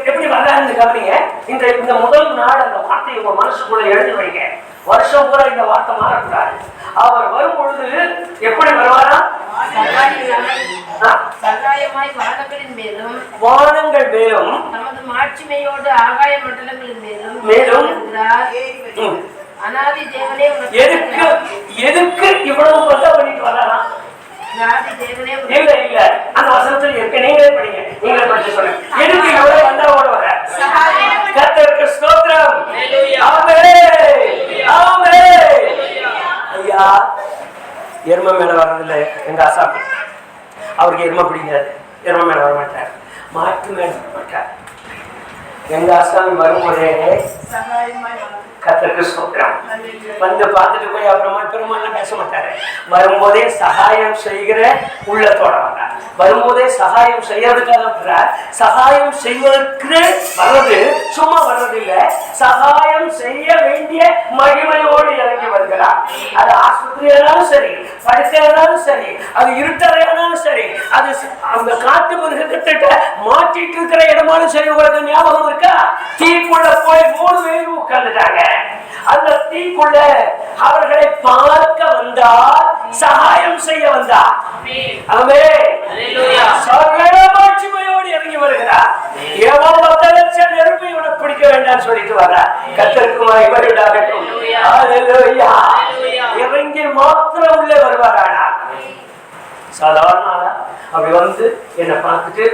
எப்படி வர்றாருன்னு கவனிங்க. இந்த முதல் நாள் அந்த வார்த்தையை உங்க மனசுக்குள்ள எழுதி வைங்க. வருஷம் பூரா இந்த வார்த்தை மாறக்கூடாது. அவர் வரும் பொழுது எப்படி வருவாரா? வானங்கள் மேலும் தமது மாட்சிமையோடு ஆகாய மண்டலங்களின் மேலும் மேலும் அநாதி தேவனே எதுக்கு இவ்வளவு பதம் பண்ணிட்டு வராரா? இல்ல இல்ல அந்த வசனத்தில் இருக்கு. நீங்களே படிங்க, நீங்களே படிச்சு சொல்லுங்க. எதுக்கு இவ்வளவு வந்தா ஓட வர? கர்த்தருக்கு ஸ்தோத்திரம். ஆமென் ஆமென். ஐயா எருமை மேல வர்றதில்ல எங்க ஆசாமி. அவருக்கு எருமை பிடிக்காது. எருமை மேல வர மாட்டார், மாட்டு மேல வர மாட்டார். எங்க ஆசாமி வரும்போதே கர்த்தருக்கு ஸ்தோத்திரம். வந்து பார்த்துட்டு போய் அப்புறமா பேச மாட்டாரு. வரும்போதே சகாயம் செய்கிற உள்ளத்தோட வர்றார். வரும்போதே சகாயம் செய்யறதுக்காக வர்றார். சகாயம் செய்வதற்கு வர்றது சும்மா வர்றதில்ல, சகாயம் செய்ய வேண்டிய மகிமையோடு இறங்கி வருகிறார். அது ஆஸ்பத்திரியானாலும் சரி, படுக்கையானாலும் சரி, அது இருட்டறையானாலும் சரி, அது அந்த காட்டு மிருகத்திட்ட மாட்டிட்டு இருக்கிற இடமாலும் சரி. உங்களுக்கு ஞாபகம் இருக்கா? தீக்குள்ள போய் 3 பேர் உட்கார்ந்துட்டாங்க. அந்த தீக்குள்ள அவர்களை பார்க்க வந்தார், சகாயம் செய்ய வந்தார். மாட்சிமையோடு இறங்கி வருகிறார். எவன் 10 லட்சம் நெருப்பை இவனை பிடிக்க வேண்டாம் சொல்லிட்டு வர. கர்த்தருக்கு மகிமை உண்டாகட்டும். ஹல்லேலூயா. இறங்கி மாத்திரம் உள்ளே வருவாரானா? சாதாரண ஆளா அப்படி வந்து என்னை பார்த்துட்டு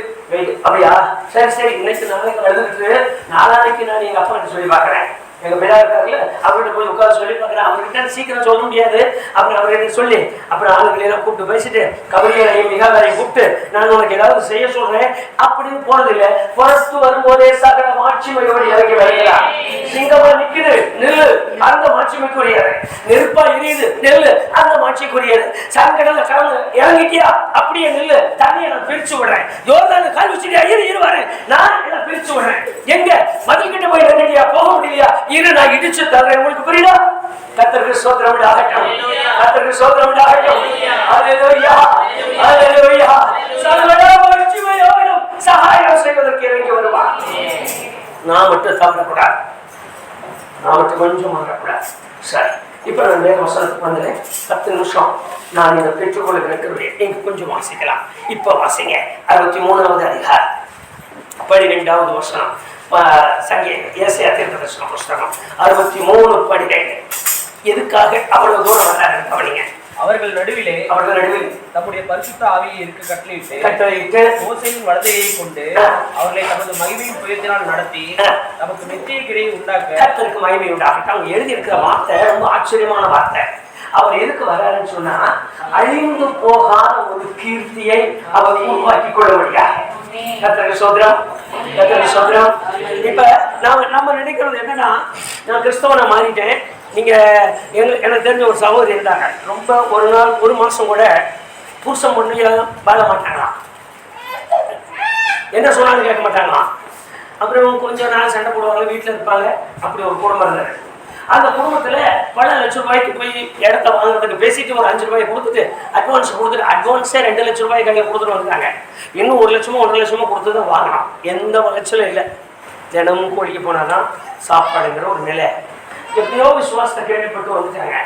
அப்படியா சரி சரி இன்னைக்கு நாளைக்கு எழுதுட்டு நாளானைக்கு நான் எங்க அப்பா கிட்ட சொல்லி பாக்குறேன். எங்க பிள்ளை இருக்காருல்ல, அவர்கிட்ட போய் உட்காந்து சொல்லி பார்க்குறேன். அவர்கிட்ட சீக்கிரம் சொல்ல முடியாது. அப்புறம் அவர்கிட்ட சொல்லி அப்புறம் ஆளுங்களையெல்லாம் கூப்பிட்டு பேசிட்டு கபடியாரையும் மிகாதாரையும் கூப்பிட்டு நான் உனக்கு ஏதாவது செய்ய சொல்றேன் அப்படின்னு போனதில்லை. புறத்து வரும்போதே சகல மாட்சிமையோடு இறங்கி வருகிறார். சிங்கமா நிக்குது, நெல்லு, அந்த மாட்சிமைக்குரியது. நெருப்பா எரியுது, நெல்லு, அந்த மாட்சிக்குரியது. சங்கடல கலந்து இறங்கிட்டியா, அப்படியே நெல்லு, தண்ணியை நான் பிரிச்சு விடுறேன். யோர்தான கால் வச்சுட்டியா, இருவாரு, நான் இதை பிரிச்சு விடுறேன். எங்க மதில் கிட்ட போய் இறங்கிட்டியா, போக முடியலையா, இரு நான் இடிச்சு தர்றேன். உங்களுக்கு புரியுதா? கர்த்தருக்கு ஸ்தோத்திரம் உண்டாகட்டும். கர்த்தருக்கு ஸ்தோத்திரம் உண்டாகட்டும். ஹல்லேலூயா ஹல்லேலூயா. சகல மாட்சிமையோடும் சகாயம் செய்வதற்கு இறங்கி வருவார். நான் மட்டும் தவறக்கூடாது, நான் மட்டும் கொஞ்சம் மாறக்கூடாது. சரி, இப்ப நான் வேற வசனத்துக்கு வந்துடுறேன். 10 நிமிஷம் நான் இதை பெற்றுக்கொள்ள நினைக்கிறேன். நீங்க கொஞ்சம் வாசிக்கலாம். இப்ப வாசிங்க 63வது அதிகாரம் 12வது வசனம். ஏசாயா தீர்க்கதரிசன புஸ்தகம் 63:12. எதுக்காக அவ்வளவு தூரம் வர்றாரு கவனிங்க. அவர்கள் நடுவிலே தம்முடைய பரிசுத்த ஆவியை இருக்க கட்டளையிட்டு மோசேயின் வலதையை கொண்டு அவர்களை தமது மகிமையின் புயத்தினால் நடத்தி நமக்கு நித்திய கிரியை உண்டாக்க கர்த்தருக்கு மகிமை உண்டாகட்டும். அவங்க எழுதி இருக்கிற வார்த்தை ரொம்ப ஆச்சரியமான வார்த்தை. அவர் எதுக்கு வர்றாருன்னு சொன்னா அழிந்து போகாத ஒரு கீர்த்தியை அவர் உருவாக்கி கொள்ள முடியாது. கர்த்தருக்கு ஸ்தோத்திரம், கர்த்தருக்கு ஸ்தோத்திரம். இப்ப நம்ம நினைக்கிறது என்னன்னா, நான் கிறிஸ்தவனை மாறிட்டேன். நீங்க எனக்கு தெரிஞ்ச ஒரு சகோதரி இருந்தாங்க. ரொம்ப ஒரு மாசம் கூட புருஷன் பொண்ணு வாழ மாட்டாங்களாம். என்ன சொன்னாலும் கேட்க மாட்டாங்களாம். அப்புறம் கொஞ்சம் நாள் சண்டை போடுவாங்க, வீட்டுல இருப்பாங்க. அப்படி ஒரு குடும்பம் இருந்தது. அந்த குடும்பத்துல பல லட்சம் ரூபாய்க்கு போய் இடத்த வாங்குறதுக்கு பேசிட்டு ஒரு 5 ரூபாய் கொடுத்துட்டு அட்வான்ஸ் கொடுத்துட்டு அட்வான்ஸே 2 லட்சம் ரூபாய் கையில கொடுத்துட்டு வந்துட்டாங்க. இன்னும் 1 லட்சமோ 1.5 லட்சமோ கொடுத்துதான் வாங்கலாம். எந்த வளர்ச்சியும் இல்லை. தினமும் கோழிக்கு போனாதான் சாப்பாடுங்கிற ஒரு நிலை. எப்படியோ விசுவாசத்தை கேள்விப்பட்டு வந்துட்டாங்க.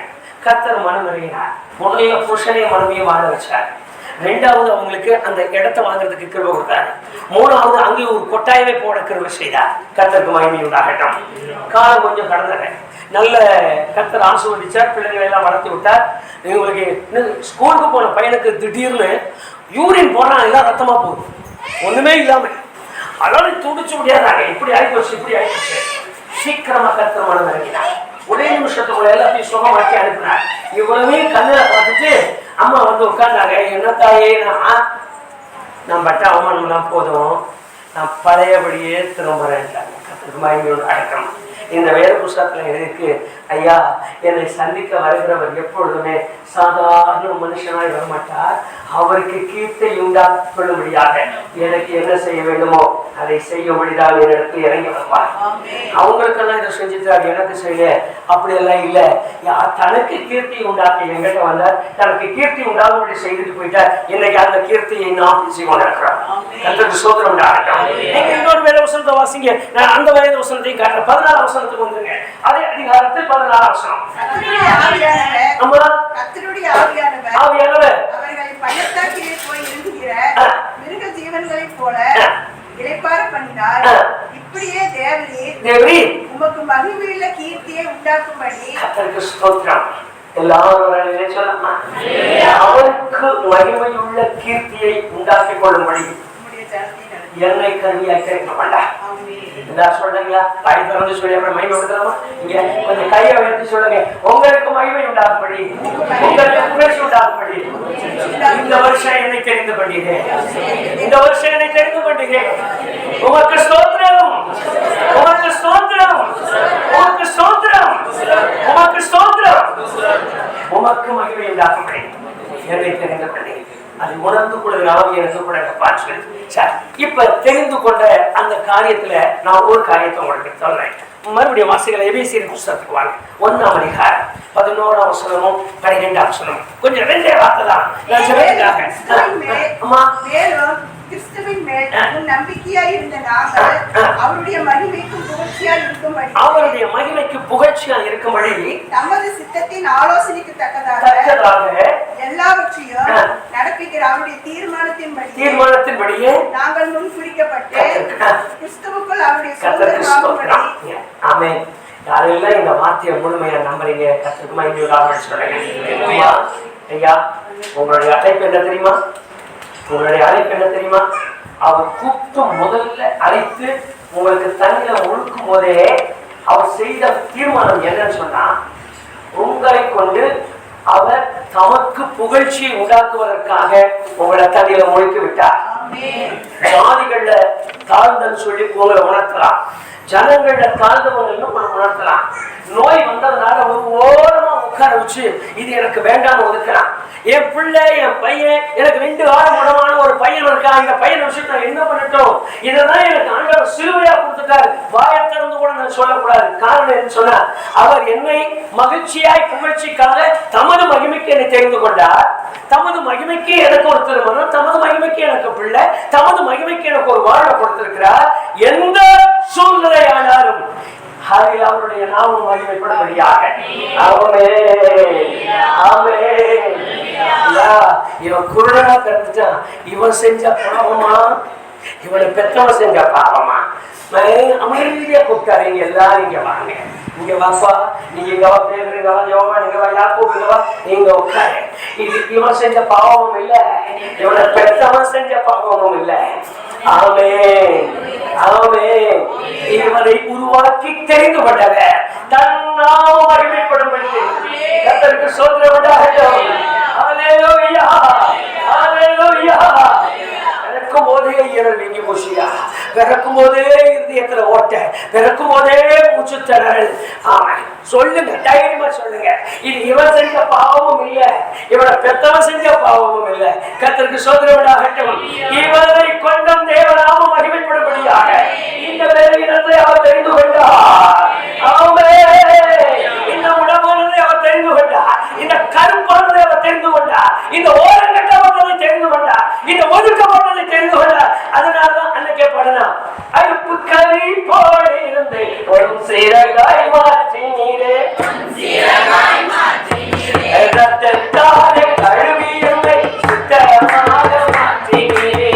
கர்த்தர் மனம் இறங்கினார். முதல்ல புருஷனையும் மனைவியும் வாழ வச்சார். ரெண்டாவது அவங்களுக்கு அந்த இடத்தை வாங்குறதுக்கு கிருபை கொடுத்தாரு. மூணாவது அங்கேயும் ஒரு கொட்டாயமே போட கிருபை செய்தார். கர்த்தருக்கு மகிமை உண்டாகட்டும். காலம் கொஞ்சம் கடந்தது. நல்ல கர்த்தர் ஆசீர்வதிச்சார். பிள்ளைங்களை எல்லாம் வளர்த்து விட்டார். இவங்களுக்கு ஸ்கூலுக்கு போன பையனுக்கு திடீர்னு யூரின் போனா எல்லாம் ரத்தமா போகுது, ஒண்ணுமே இல்லாம. அதனால துடிச்சு முடியாதாங்க. இப்படி ஆயிப்போச்சு, இப்படி ஆயிப்போச்சு. சீக்கிரமா கர்த்தர் மனம் இறங்கினார். ஒரே நிமிஷத்துக்குள்ள எல்லாத்தையும் சுகமாக்கி அனுப்பினார். இவ்வளவே கண்ணுல பார்த்துட்டு அம்மா வந்து உட்கார்ந்தாங்க. என்ன தாயே, நான் பட்ட அவமானம்லாம் போதும், நான் பழையபடியே திரும்புறேன். கர்த்தருக்கு மகிமை அடக்கம். இந்த வேத புஸ்தகத்துல இருக்கு, ஐயா என்னை சந்திக்க வருகிறவர் எப்பொழுதுமே சாதாரண மனுஷனாய் வரமாட்டார், அவருக்கு கீர்த்தை உண்டாக்கொள்ளும்படியாக எனக்கு என்ன செய்ய வேண்டுமோ அதை செய்யும்படிதான் என்னிடத்தில் இறங்கி வருவார். அவங்களுக்கெல்லாம் இதை செஞ்சுட்டார், எனக்கு செய்ய அப்படியெல்லாம் இல்லை. தனக்கு கீர்த்தி உண்டாக்கி என்கிட்ட வந்தார், தனக்கு கீர்த்தி உண்டாகும்படி செய்துட்டு போயிட்டார். இன்னைக்கு அந்த கீர்த்தியை நாம் பேசி கொண்டிருக்கிறோம். கர்த்தருக்கு ஸ்தோத்திரம் உண்டாகட்டும். நீங்க இன்னொரு வேத வசனத்தை வாசிங்க. நான் அந்த வேத வசனத்தையும் காட்டுறேன். 14 வசனத்துக்கு வந்துருங்க. அதே அதிகாரத்தில் 14 வசனம். கர்த்தருடைய ஆவியானவர் அவர்களை பள்ளத்தாக்கிலே போய் இறங்குகிற மிருக ஜீவன்களைப் போல இளைப்பாற பண்ணினார். இப்படியே தேவரீர் உமக்கு மகிமையுள்ள கீர்த்தியை உண்டாக்கும்படி. கர்த்தருக்கு ஸ்தோத்திரம். எல்லாரும் சொல்லமா, அவருக்கு மகிமையுள்ள கீர்த்தியை உண்டாக்கி கொள்ளும்படி என்னை கருவியாய் கேட்க வேண்டாம். சொல்றீங்களா? கை திறந்து சொல்லி அப்புறம் மகிமை கொடுக்கலாமா? இங்க கொஞ்சம் கையை உயர்த்தி சொல்லுங்க. உங்களுக்கு மகிமை உண்டாகும்படி, உங்களுக்கு புகழ்ச்சி உண்டாகும்படி இந்த வருஷம் என்னை தெரிந்து கொண்டீங்க. இந்த வருஷம் என்னை தெரிந்து கொண்டீங்க. உமக்கு ஸ்தோத்திரம், உமக்கு ஸ்தோத்திரம், உமக்கு ஸ்தோத்திரம், உமக்கு ஸ்தோத்திரம். உமக்கு மகிமை உண்டாகும்படி என்னை தெரிந்து கொண்டீங்க. அது உணர்ந்து கொள்கிற ஆவி எனக்கு கூட பாச்சு. சரி, இப்ப தெரிந்து கொண்ட அந்த காரியத்துல நான் ஒரு காரியத்தை உங்களுக்கு சொல்றேன். மறுபடியும் வாசிகளை எபேசியர் புஸ்தகத்துக்கு வாங்க. 1ஆம் அதிகாரம் 11ஆம் வசனமும் 12ஆம் வசனமும். கொஞ்சம் 2 வார்த்தை தான். கிறிஸ்துவின் மேல் நம்பிக்கையாய் இருந்த நாங்கள் அவருடைய மகிமைக்கு புகழ்ச்சியாய் இருக்கும்படி, அவருடைய மகிமைக்கு புகழ்ச்சியாய் இருக்கும்படி நமது சித்தத்தின் ஆலோசனைக்கு தக்கதாக எல்லாவற்றையும் நடப்பிக்கிற அவருடைய தீர்மானத்தின்படியே நாங்கள் முன் குறிக்கப்பட்டு கிறிஸ்துவுக்குள் அவருடைய சொந்தமாகும்படி. ஆமென். யாரெல்லாம் இந்த வார்த்தையை முழுமையா நம்புறீங்க, கர்த்தருக்கு மகிமை உண்டாகட்டும் சொல்லுங்க. ஐயா, உங்களுடைய அழைப்பு என்ன தெரியுமா? உங்களுடைய அழைப்பு என்ன தெரியுமா? அவர் கூப்பிட்டு முதல்ல அழைத்து உங்களுக்கு தண்ணியில முழுக்கும் போதே அவர் செய்த தீர்மானம் என்னன்னு சொன்னா, உங்களை கொண்டு அவர் தமக்கு புகழ்ச்சியை உண்டாக்குவதற்காக உங்களை தண்ணியில முழுக்க விட்டார். ஜாதிகள்ல தாழ்ந்தன்னு சொல்லி உங்களை உணர்த்தலாம், ஜனங்கள்ல தாழ்ந்தவங்க உணர்த்தலாம். நோய் வந்ததுனால ஒரு ஓரமா உட்கார வச்சு இது எனக்கு வேண்டாம்னு ஒதுக்கலாம். என் பிள்ளை, என் பையன், எனக்கு 2 ஆரம்பமான ஒரு பையன் இருக்கா, இந்த பையன் விஷயத்த நான் என்ன பண்ணட்டும், இதெல்லாம் எனக்கு ஆண்டவர் சிலுவையா கொடுத்துட்டார், வாயை திறந்து கூட நான் சொல்லக்கூடாது. காரணம் என்ன சொன்னா, அவர் என்னை மகிழ்ச்சியாய் புகழ்ச்சிக்காக தமது மகிமைக்கு என்னை தெரிந்து கொண்டார். தமது மகிமைக்கு எனக்கு ஒரு திருமணம், தமது மகிமைக்கு எனக்கு பிள்ளை, தமது மகிமைக்கு எனக்கு ஒரு வாழ்வை கொடுத்திருக்கிறார். எந்த சூழ்நிலையானாலும் அவருடைய நாமம் மகிமைப்படும்படியாக. இவன் குருடனா பிறந்துட்டான், இவன் செஞ்ச பாவமா, இவனை பெற்றவன் செஞ்ச பாவமா? அமைதியா கூப்பிட்டாரு, இங்க எல்லாரும் இங்க வாங்க, இங்க வாப்பா, நீங்க இங்க வா, பேருங்க வா, யோகா நீங்க வா, யாக்கோபு வா, நீங்க உட்காரு. இது இவன் செஞ்ச பாவமும் இல்ல, இவனை பெற்றவன் செஞ்ச பாவமும் இல்ல. இவரை உருவாக்கி தெரிந்து கொண்டவர் தன்னாம மகிமைப்படும் கர்த்தருக்கு ஸ்தோத்திரம் உண்டாகட்டும். ஹல்லேலூயா, ஹல்லேலூயா. பிறக்கும் போதே இரல் நீங்கி போச்சியா, பிறக்கும் போதே இதயத்துல ஓட்ட, பிறக்கும் போதே மூச்சு திணறல். ஆமா, சொல்லுங்க, தைரியமா சொல்லுங்க. இது இவன் செஞ்ச பாவமும் இல்ல, இவனை பெற்றவன் செஞ்ச பாவமும் இல்ல. கர்த்தருக்கு ஸ்தோத்திரம் உண்டாகட்டும். இவரை கொண்டும் தேவநாம மகிமைப்படும்படியாக இந்த வேலையினத்தை அவர் தெரிந்து கொண்டார். இந்த உடம்பானதை அவர் தெரிந்து கொண்டார், இந்த கருப்பானதை அவர் தெரிந்து கொண்டார், இந்த ஓரங்கட்டப்பட்டதை தெரிந்து கொண்டார், இந்த ஒதுக்கப்பட்டதை தெரிந்து கொண்டார். அதனாலதான் அன்னைக்கே பாடலாம், அழுப்பு கறி போல ஒரு சீரகாய் மாற்றினீரே ரத்தத்தாலே கழுவி என்னை சுத்தமாக மாற்றினீரே.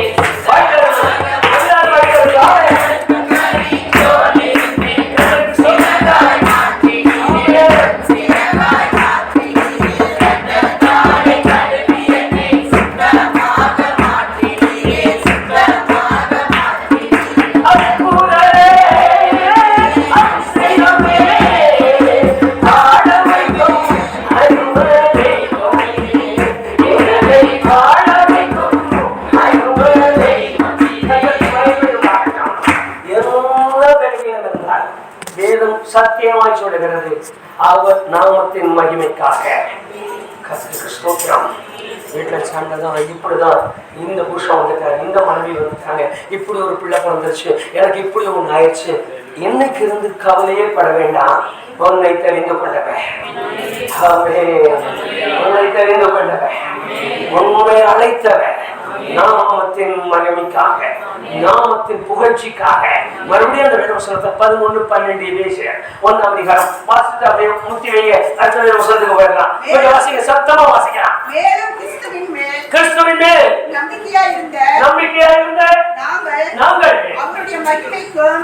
சத்தியமாய் சொல்லுகிறது, அவர் நாமத்தின் மகிமைக்காக. கர்த்தருக்கு ஸ்தோத்திரம். வீட்டுல சண்டைதான், இப்படிதான் இந்த புருஷன் வந்துட்டாங்க, இந்த மனைவி வந்துட்டாங்க, இப்படி ஒரு பிள்ளை பிறந்துருச்சு, எனக்கு இப்படி ஒண்ணு ஆயிடுச்சு. என்னைக்கு இருந்து கவலையே பட வேண்டாம், உன்னை தெரிந்து கொண்டவன், உன்னை தெரிந்து கொண்டவன், உன்னை அழைத்தவன், நாமத்தின் மகிமைக்காக, நாமத்தின் புகழ்ச்சிக்காக. மறுபடியும் அந்த வேதவசனத்தை 11-12 பேசு. 1ஆம் அதிகாரம் வாசித்து அப்படியே முத்தி வைங்க. அடுத்த வேதவசனத்துக்கு போயிடலாம். கொஞ்சம் வாசிங்க, சத்தமா வாசிக்கலாம். மேலும் கிறிஸ்துவின் மேல் நம்பிக்கையா இருந்த நாங்கள் அவருடைய மகிமைக்கும்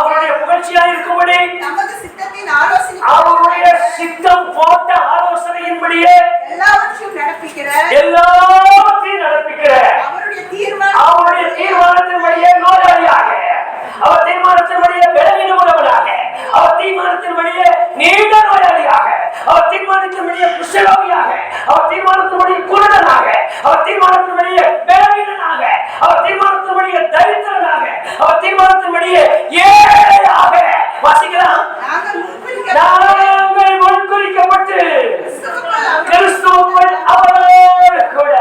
அவருடைய புகழ்ச்சியா இருக்கும்படி நமது சித்தத்தின் ஆலோசனை அவருடைய சித்தம் போட்ட ஆலோசனையின்படியே எல்லாவற்றையும் நடப்பிக்கிற அவருடைய தீர்மானத்தின்படியே நோயாளியாக, அவர் தீர்மானத்தின்படியே பலவீனமுள்ளவனாக, அவர் தீர்மானத்தின்படியே நீண்ட நோயாளியாக, அவர் தீர்மானத்தின்படியே குஷ்டரோகியாக, அவர் தீர்மானத்தின்படியே குருடனாக, அவர் தீர்மானத்தின்படியே பலவீனனாக, அவர் தீர்மானத்தின்படியே தரித்திரனாக, அவர் தீர்மானத்தின்படியே ஏழையாக. வாசிக்கலாம். நாங்கள் முன்குறிக்கப்பட்டு கிறிஸ்துவுக்குள் அவரோடு கூட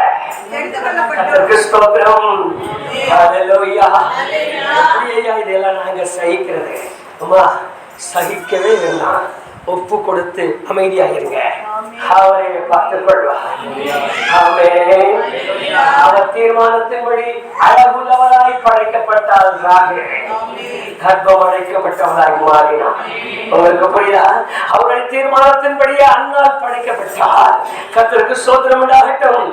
இதெல்லாம் நாங்க சகிக்கிறது. அம்மா சகிக்கவே வேண்டாம், ஒப்பு கொடுத்து அமைதியாயிருங்க. அவரை பார்த்துக் கொள்வார். அவர் தீர்மானத்தின்படி அழகுள்ளவராய் படைக்கப்பட்டால் கர்ப்பம் அடைக்கப்பட்டவராய் மாறினார். உங்களுக்கு புரியுதா? அவருடைய தீர்மானத்தின்படியே அன்னால் படைக்கப்பட்டார். கர்த்தருக்கு ஸ்தோத்திரம் உண்டாகட்டும்.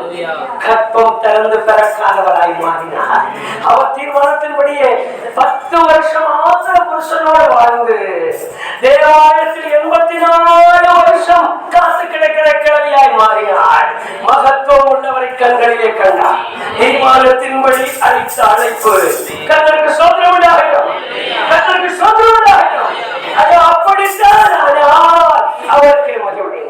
கர்ப்பம் திறந்து பிறக்காதவராய் மாறினார். அவர் தீர்மானத்தின்படியே 10 வருஷம் மாத்திர புருஷனோடு வாழ்ந்து தேவாலயத்தில் 84 வருஷம் காத்து கிடக்கிற கிழவியாய் மாறினார். மகத்துவம் உள்ளவரை கண்களிலே கண்டார். தீர்மானத்தின்படி அளித்த அழைப்பு. கர்த்தருக்கு ஸ்தோத்திரம் உண்டாகட்டும். கர்த்தருக்கு ஸ்தோத்திரம் உண்டாகட்டும். அது அப்படித்தான் அவருக்கு மகிமை.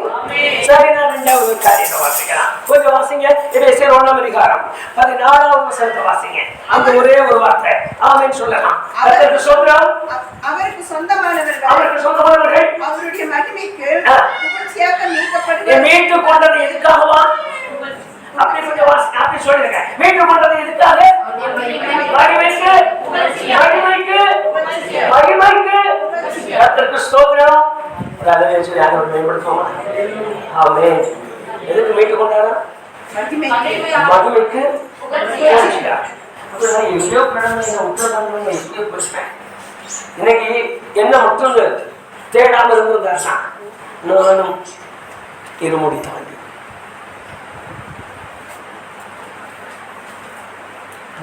சரி, நான் 2வது காரியத்தை வாசிக்கலாம். கொஞ்சம் வாசிங்க. எபேசியர் 1ஆம் அதிகாரம் 14வது வசனத்தை வாசிங்க. அந்த ஒரே ஒரு வார்த்தை ஆமென் சொல்லலாம். கர்த்தருக்கு ஸ்தோத்திரம். அவருக்கு சொந்தமானவர்கள் அவருடைய மகிமைக்கு புகழ்ச்சியாக மீட்டு கொண்டது எதுக்காகவா? அப்படி கொஞ்சம் வாசிங்க, அப்படி சொல்லுங்க. மீட்டு கொண்டது எதுக்காக? மகிமைக்கு. கர்த்தருக்கு ஸ்தோத்திரம். மேம்படுத்துவோமா? ஆமென். எதுக்கு மீட்டு கொண்டாரா? மகிமைக்கு. இன்னைக்கு என்ன மட்டும் தேடாம இருந்திருந்தா நானும் இருமுடி தாண்டி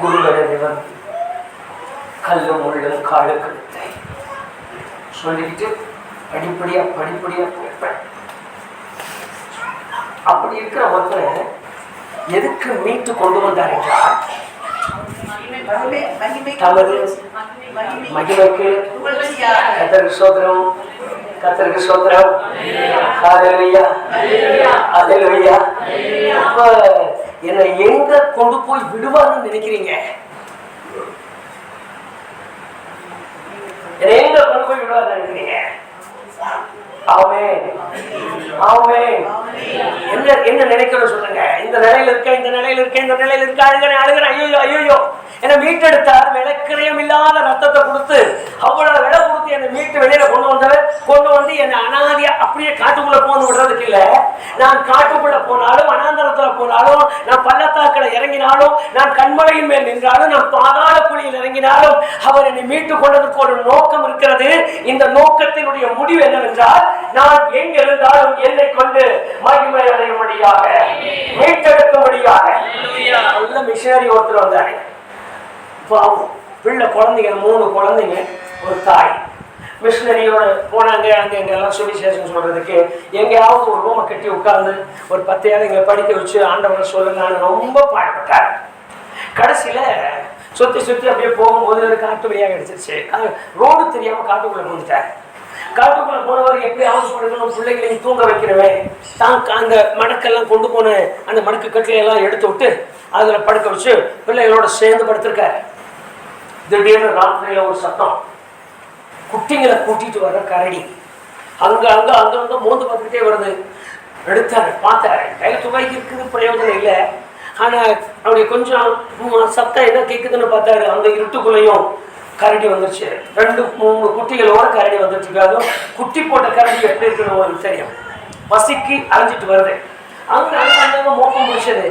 குருவரை வந்து கல்லும் முள்ளும் காடு கழுத்தை சொல்லிக்கிட்டு படிப்படியா போயிருப்பேன். அப்படி இருக்கிற ஒருத்தரை எதுக்கு மீட்டு கொண்டு வந்தார் என்றால் தமது மகிமைக்கு. கர்த்தருக்கு ஸ்தோத்திரம். கர்த்தருக்கு ஸ்தோத்திரம். ஹல்லேலூயா, ஹல்லேலூயா. அப்ப என்னை எங்க கொண்டு போய் விடுவார்னு நினைக்கிறீங்க? எங்க கொண்டு போய் விடுவார்னு நினைக்கிறீங்க? ஆமென், ஆமென். என்ன நினைக்கணும் சொல்லுங்க. இந்த நிலையில இருக்க அழுகிறேன். ஐயோ என்ன மீட்டெடுத்தார். விலைக்கிரயம் இல்லாத ரத்தத்தை கொடுத்து, அவ்வளவு விலை கொடுத்து என்னை மீட்டு வெளியில கொண்டு வந்து என்னை அனாதையா அப்படியே காட்டுக்குள்ள போந்து விடுறதுக்கு இல்ல. நான் காட்டுக்குள்ள போனாலும், வனாந்தரத்துல போனாலும், நான் பள்ளத்தாக்களை இறங்கினாலும், நான் கண்மலையின் மேல் நின்றாலும், நான் பாதாள குழியில் இறங்கினாலும் அவர் என்னை மீட்டு கொண்டதற்கு ஒரு நோக்கம் இருக்கிறது. இந்த நோக்கத்தினுடைய முடிவு என்னவென்றால், நான் எங்க இருந்தாலும் என்னை கொண்டு மகிமை அடையும்படியாக, மீட்டெடுக்கும்படியாக. நல்ல மிஷனரி ஒருத்தர் வந்தாரு. பாவம், பிள்ளை குழந்தைங்க, 3 குழந்தைங்க, ஒரு தாய். மிஷினரியோட போனாங்க. அங்கே எங்கெல்லாம் சுவிசேஷம் சொல்றதுக்கு எங்கேயாவது ஒரு ரூமை கட்டி உட்கார்ந்து ஒரு 10 ஏழைங்க படிக்க வச்சு ஆண்டவரை சொல்லுங்கன்னு ரொம்ப பாடுபட்டார். கடைசியில சுத்தி சுத்தி அப்படியே போகும்போது ஒரு காட்டு வழியாக அடிச்சிருச்சு. ரோடு தெரியாம காட்டுக்குள்ள போந்துட்டார். காட்டுக்குள்ள போனவர் எப்படி ஹவுஸ் பண்ணணும், பிள்ளைகளையும் தூங்க வைக்கிறவன் தான் அந்த மடக்கெல்லாம் கொண்டு போன அந்த மடக்கு கட்டிலையெல்லாம் எடுத்து விட்டு அதுல படுக்க வச்சு பிள்ளைகளோட சேர்ந்து படுத்திருக்காரு. திடீர்னு ராத்திரியில ஒரு சத்தம், குட்டிங்களை கூட்டிட்டு வர கரடி அங்க மோந்து பார்த்துக்கிட்டே வருது. எடுத்தாரு, பார்த்தாரு. கையில் துப்பாக்கி இருக்குது, பிரயோஜனம் இல்லை. ஆனா அப்படி கொஞ்சம் சத்தம் என்ன கேட்குதுன்னு பார்த்தாரு. அந்த இருட்டுக்குள்ளையும் கரடி வந்துருச்சு. 2-3 குட்டிகளோட கரடி வந்துட்டு இருக்காது. குட்டி போட்ட கரடி எப்படி இருக்கணும் உங்களுக்கு தெரியும். பசிக்கு அரைஞ்சிட்டு வருது. அங்க மோப்பம் முடிச்சது.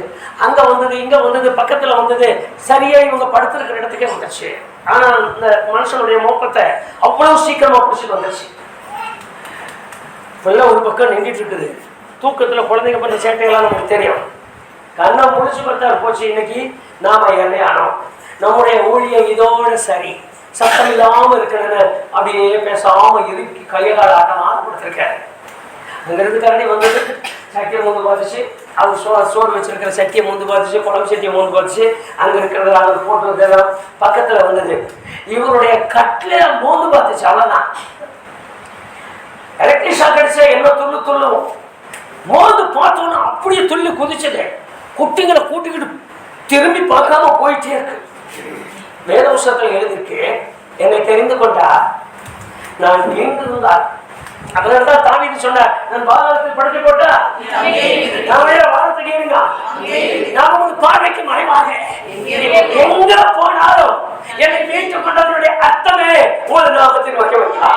அங்க வந்தது, இங்க வந்தது, பக்கத்துல வந்தது. சரியா இவங்க படுத்திருக்கிற இடத்துக்கே வந்துருச்சு. ஆனா இந்த மனுஷனுடைய மோப்பத்தை அவ்வளவு சீக்கிரமா பிடிச்சிட்டு வந்துருச்சு. இப்பெல்லாம் ஒரு பக்கம் நின்றுட்டு இருக்குது. தூக்கத்துல குழந்தைங்க பண்ண சேட்டைகள்லாம் நமக்கு தெரியும். கண்ணை முடிச்சு பார்த்தாரு, போச்சு இன்னைக்கு நாம இறையானோம். நம்முடைய ஊழியம் இதோட சரி, சத்தம் இல்லாம இருக்கணும்னு அப்படியே பேசாம இறுக்கி கையகால ஆட்டம் ஆரம்பித்திருக்காரு. அங்க இருந்து கரடி வந்தது, சட்டியை மூந்து பார்த்துச்சு. அவர் சோறு வச்சிருக்கிற சட்டியை மூந்து பார்த்துச்சு, குழம்பு சட்டியை மூந்து பார்த்துச்சு. அங்க இருக்கிறது அவர் போட்டுறதெல்லாம் பக்கத்துல வந்தது. இவருடைய கட்டில மூந்து பார்த்துச்சு. அவ்வளவுதான். எலக்ட்ரிக் ஷாக் அடிச்சா என்ன துள்ளும். மோந்து பார்த்தோன்னா அப்படியே துள்ளி குதிச்சது. குட்டிங்களை கூட்டிக்கிட்டு திரும்பி பார்க்காம போயிட்டே இருக்கு. வேதவசத்தில் எழுதிருக்கு, என்னை தெரிந்து கொண்டா நான் எங்கிருந்தார். அதனால்தான் தாவீது சொன்னார், நான் பாதாளத்தில் படுக்கை போட்டா வாரத்துக்கு இருங்க, நான் உங்களுக்கு பார்வைக்கு மறைவாக எங்க போனாலும் என்னை மீட்டுக் கொண்டவனுடைய அர்த்தமே ஒரு நாமத்தின் வகை வைக்கா.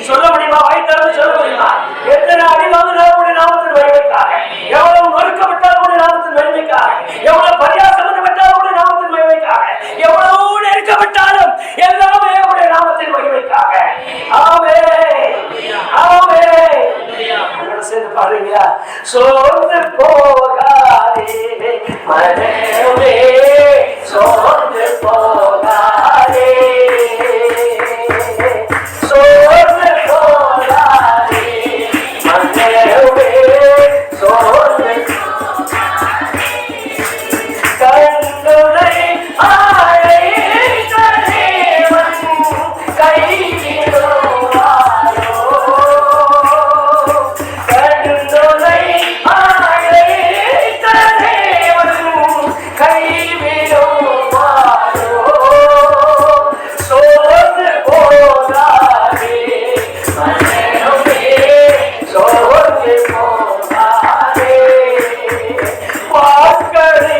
சொல்ல முடியுமா? வாய்த்தாலும் சொல்ல முடியுமா? எத்தனை அடிவாங்கினாலும் உடைய நாமத்தின் வகைக்காக, எவ்வளவு மறுக்கப்பட்டாலும் உடைய நாமத்தின் மகிமைக்காக, எவ்வளவு பரியாசம் பண்ணப்பட்டாலும் உடைய நாமத்தின் மகிமைக்காக, எவ்வளவு நெருக்கப்பட்டாலும் எல்லாமே உடைய நாமத்தின் மகிமைக்காக. ஆமே ஆமே. சேர்ந்து பாருங்களா? சோர்ந்து போகாதே மனமே, சோர்ந்து போகாதே, சோர்ந்து போகாதே மனமே, சோர்ந்து கண்ணுரை ஆழைத்த தேவன் கைவிடுவாரோ, கண்ணுரை ஆழைத்த தேவன் கைவிடுவாரோ, சோர்ந்து போகாதே மனமே, சோர்ந்து போகாதே. வாக்களித்தே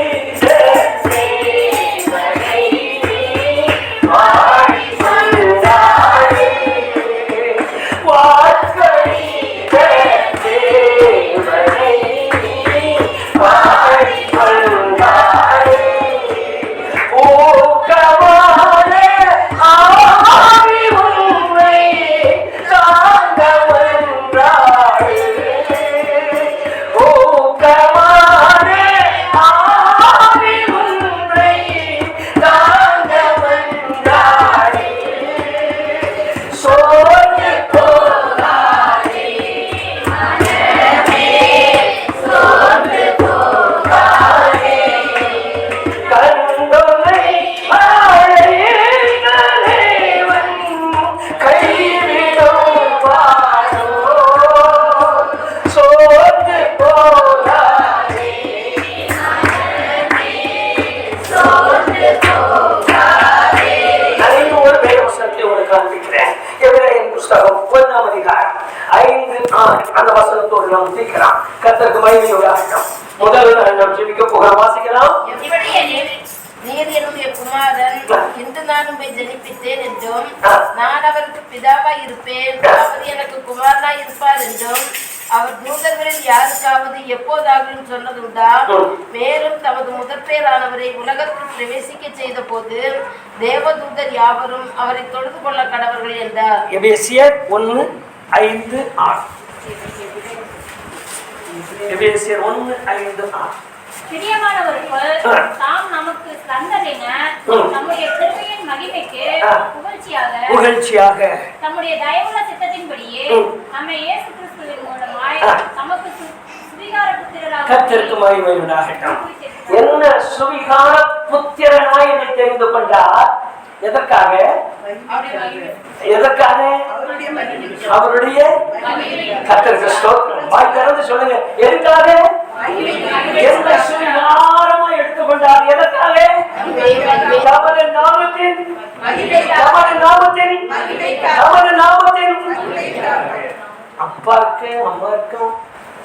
அந்த வசனத்தோடு நாம் சீக்கலாம். கர்த்தருக்கு மகிமையோடு ஆகட்டும். முதல்ல நாம் ஜெபிக்க போகிறோம். வாசிக்கலாம். நீர் என்னுடைய குமாரன், இன்று நான் உம்மை ஜெனிப்பித்தேன் என்றும் நான் அவருக்கு பிதாவாய் இருப்பேன், அவர் எனக்கு குமாரனாய் இருப்பார் என்றும் அவர் தூதர்களில் யாருக்காவது எப்போதாகவும் சொன்னதுண்டா? மேலும் தமது முதற்பேரானவரை உலகத்தில் பிரவேசிக்க செய்த போது தேவதூதர் யாவரும் அவரை தொழுது கொள்ள கடவர்கள் என்றார். எபேசியர் 1:5-6. எபேசியர் 1:5-6. பிரியமானவர்கள், தாம் நமக்கு தந்ததென நம்முடைய கிருபையின் மகிமைக்கு புகழ்ச்சியாக தம்முடைய தயவுள்ள சித்தத்தின்படியே நம்மை இயேசு கிறிஸ்துவின் மூலமாய் நமக்கு சுவிகார புத்திரராக கர்த்தருக்கு மகிமை உண்டாகட்டும். என்ன சுவிகார புத்திரனாய் என்னை தெரிந்து கொண்டார்? எதற்காக? எதற்காக? அவருடைய கர்த்தருக்கு ஸ்தோத்திரம். வாய் திறந்து சொல்லுங்க, எதற்காக? என்ன சுவிகாரமா எடுத்துக்கொண்டார்? எதற்காக? தமது நாமத்தின் அப்பாவுக்கு அம்மாவுக்கும்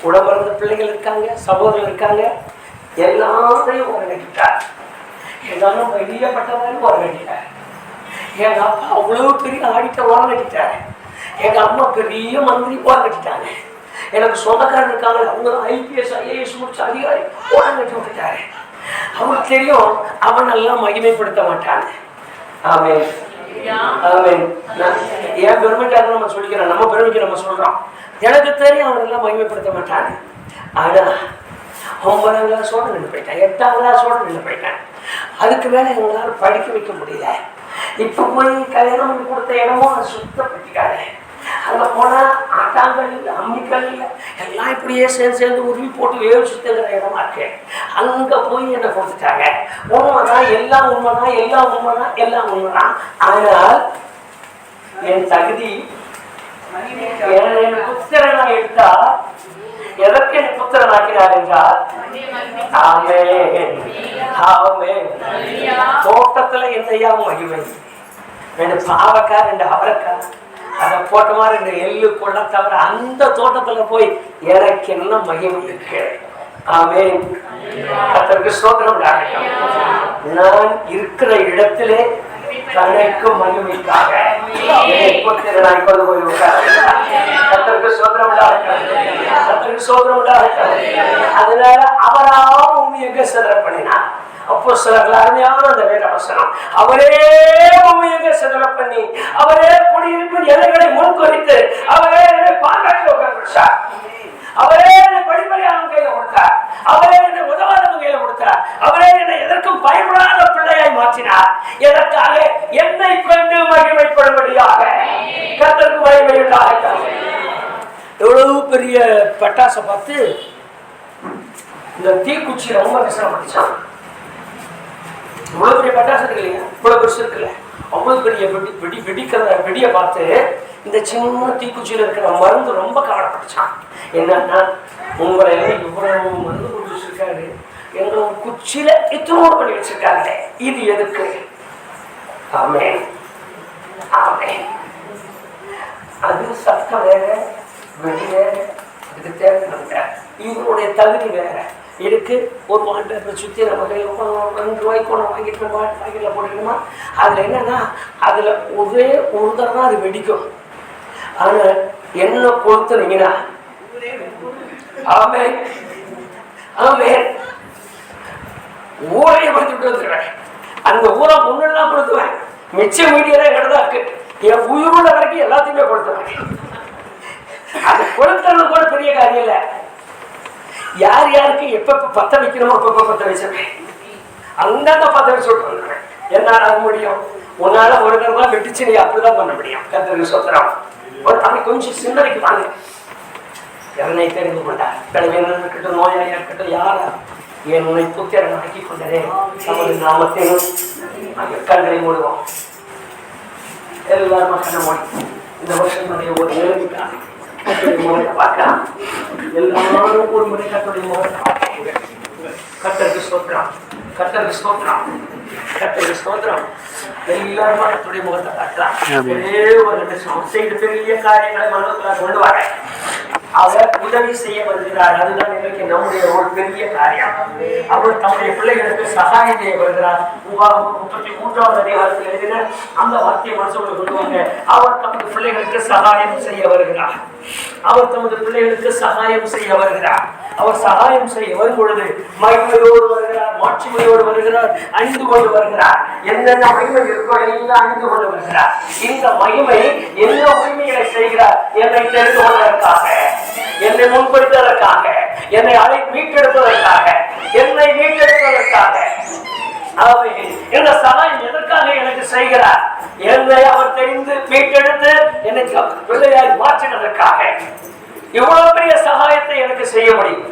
உடம்பிறந்த பிள்ளைகள் இருக்காங்க, சகோதரர்கள் இருக்காங்க, எல்லாத்தையும் உரகட்டிட்டார். எல்லாரும் வெளியப்பட்டவர்கள் உரகட்டிட்டார். எங்க அப்பா அவ்வளவு பெரிய ஆடிட்ட உரகட்டிட்டாரு. எங்க அம்மா பெரிய மந்திரி உரகட்டிட்டாங்க. எனக்கு சொந்தக்காரன் இருக்காங்க, அவங்க IPS IAS முடிச்ச அதிகாரி உரகட்டி விட்டுட்டாரு. அவனுக்கு தெரியும் அவனெல்லாம் மகிமைப்படுத்த மாட்டான். ஆமென் ஆமென். என் பெருமைக்காக நம்ம சொல்லிக்கிறோம், நம்ம பெருமைக்கு நம்ம சொல்றோம். எனக்கு தெரியும் அவனெல்லாம் மகிமைப்படுத்த மாட்டான். ஆனா 9ஆம் கிளாஸோட நின்று போயிட்டேன், 8ஆம் கிளாஸோட நின்று போயிட்டேன். அதுக்கு மேல எங்களால படிக்க வைக்க முடியல. இப்ப போய் கல்யாணம் பண்ணி கொடுத்த இடமும் அது சுத்தப்பட்டிக்காரு. அங்க போனா ஆட்டாங்கல் இல்லை, அம்மிக்கல் இல்லை, எல்லாம் இப்படியே சேர்ந்து உருவி போட்டு வேவு சுத்தங்கிற இடமா இருக்கு. அங்க போய் என்ன கொடுத்துட்டாங்க. உண்மைதான், எல்லாம் உண்மைதான், எல்லாம் உண்மைதான், எல்லாம் உண்மைதான். ஆனால் என் தகுதி என் புத்திரனா எடுத்தா எதற்கு என் புத்திரன் ஆக்கினார் என்றால், தோட்டத்துல என்னையா மகிமை, 2 பாவக்காய் 2 அவரைக்காய் அதை போட்டமா 2 எள்ளு கொள்ள தவிர அந்த தோட்டத்துல போய் எனக்கு என்ன மகிமை இருக்கு. ஆமென். கர்த்தருக்கு ஸ்தோத்திரம். நான் இருக்கிற இடத்திலே தனக்கு மகிமைக்காக புத்திரனாய் கொண்டு போய் கர்த்தருக்கு ஸ்தோத்திரம். கர்த்தருக்கு ஸ்தோத்திரம். அதனால அவரா பூமி எங்க சிதற பண்ணினார். அப்போ சிலர்கள் அருமையான அந்த வேத வசனம், அவரே பூமியை சிதற பண்ணி, அவரே குடியிருப்பின் எல்லைகளை முன்குறித்து, அவரே என்னை பாராட்டி உட்கார்ந்தார், அவரே என்னை படிப்படியாக கையில கொடுத்தார், அவரே என்னை உதவாதவங்க கையில கொடுத்தார், அவரே என்னை எதற்கும் பயப்படாத பிள்ளையாய் மாற்றினார். எதற்காக? என்னை கொண்டு மகிமைப்படும்படியாக. கர்த்தருக்கு மகிமை உண்டாகட்டும். எவ்வளவு பெரிய பட்டாசை பார்த்து இந்த தீக்குச்சி ரொம்ப கஷ்டப்பட்டுச்சான். இவ்வளவு பெரிய பட்டாசு இருக்கு இல்லையா, இவ்வளவு பெருசு இருக்குல்ல, அவ்வளவு பெரிய வெடிக்கிற வெடியை பார்த்து இந்த சின்ன தீக்குச்சியில இருக்கிற மருந்து ரொம்ப கவலைப்பட்டுச்சான். என்னன்னா, உங்களை எல்லாம் இவ்வளவு மருந்து கொண்டு வச்சிருக்காரு, எங்க குச்சியில இத்தனோடு பண்ணி வச்சிருக்காங்க, இது எதுக்கு? ஆமென் ஆமென். அது சத்தம் வேற, வெடி வேற, இதுக்கு தேவை. இவருடைய தகுதி வேற இருக்கு. ஒரு வாட்டை சுற்றி நம்ம கையில் 2 ரூபாய்க்கு ஒன்று வாங்கிட்டு நம்ம பாக்கெட்டில் போட்டுக்கணுமா? அதில் என்னன்னா, அதில் ஒரே ஒரு தடவை தான் அது வெடிக்கும். ஆனால் என்ன கொளுத்துனீங்கன்னா, ஆமே ஆமே ஊரையை படுத்திட்டு வந்துடுவேன். அந்த ஊரை முன்னெல்லாம் கொடுத்துவேன், மிச்ச மீடியெல்லாம் எங்கடதான் இருக்கு. என் உயிருள்ள வரைக்கும் எல்லாத்தையுமே கொடுத்துவேன். அது கொளுத்துறது கூட பெரிய காரியம் இல்லை. யார் யாருக்கு எப்ப பத்த வைக்கணுமோ அப்பப்ப பத்த வச்சிருக்கேன். அங்கங்க பத்த வச்சு விட்டு வந்துடுறேன். என்னால அது முடியும். உன்னால ஒரு தடவை வெட்டிச்சு நீ அப்படிதான் பண்ண முடியும். கர்த்தருக்கு ஸ்தோத்திரம். அப்படி கொஞ்சம் சிந்தனைக்கு வாங்க. என்னை தெரிந்து கொண்டார். தலைவன் இருக்கட்டும், நோயாளியா இருக்கட்டும், யாரா என்னை புத்திரன் ஆக்கி கொண்டதே நமது நாமத்தையும் கண்களை மூடுவோம். எல்லாரும் கண்ண மூடி இந்த வருஷனுடைய ஒரு நிலைமைக்காக முகத்தை பார்க்கலாம். எல்லாரும் ஒரு முறை கர்த்தருடைய முகத்தை பார்க்க. கர்த்தருக்கு ஸ்தோத்திரம், கர்த்தருக்கு ஸ்தோத்திரம், கர்த்தருக்கு ஸ்தோத்திரம். எல்லாரும் கர்த்தருடைய முகத்தை பார்க்கலாம். ஒரே ஒரு நிமிஷம் செய்து பெரிய காரியங்களை மனதில் கொண்டு வரேன். அவர் உதவி செய்ய வருகிறார். அதுதான் இன்றைக்கு நம்முடைய ஒரு பெரிய காரியம். அவர் தம்முடைய பிள்ளைகளுக்கு சகாயம் செய்ய வருகிறார். 33வது அதிகாரத்தில் எழுதின அந்த வார்த்தையை மனசுக்குள்ள கொள்வாங்க. அவர் தமது பிள்ளைகளுக்கு சகாயம் செய்ய வருகிறார். அவர் தமது பிள்ளைகளுக்கு சகாயம் செய்ய வருகிறார். அவர் சகாயம் செய்ய வரும் பொழுது மகிமையோடு வருகிறார், மாட்சிமையோடு வருகிறார், அணிந்து கொண்டு வருகிறார். என்னென்ன மகிமை இருக்கோ எல்லாம் அணிந்து கொண்டு வருகிறார். இந்த மகிமை என்ன உரிமைகளை செய்கிறார்? என்னை தெரிந்து கொள்வதற்காக, என்னை முன்படுத்துவதற்காக, என்னை மீட்டெடுப்பதற்காக, என்னை மீட்டெடுப்பதற்காக. இந்த சகாயம் எதற்காக எனக்கு செய்கிறார்? என்னை அவர் தெரிந்து மீட்டெடுத்து என்னை பிள்ளையாய் மாற்றினதற்காக. இவ்வளவு பெரிய சகாயத்தை எனக்கு செய்ய முடியும்.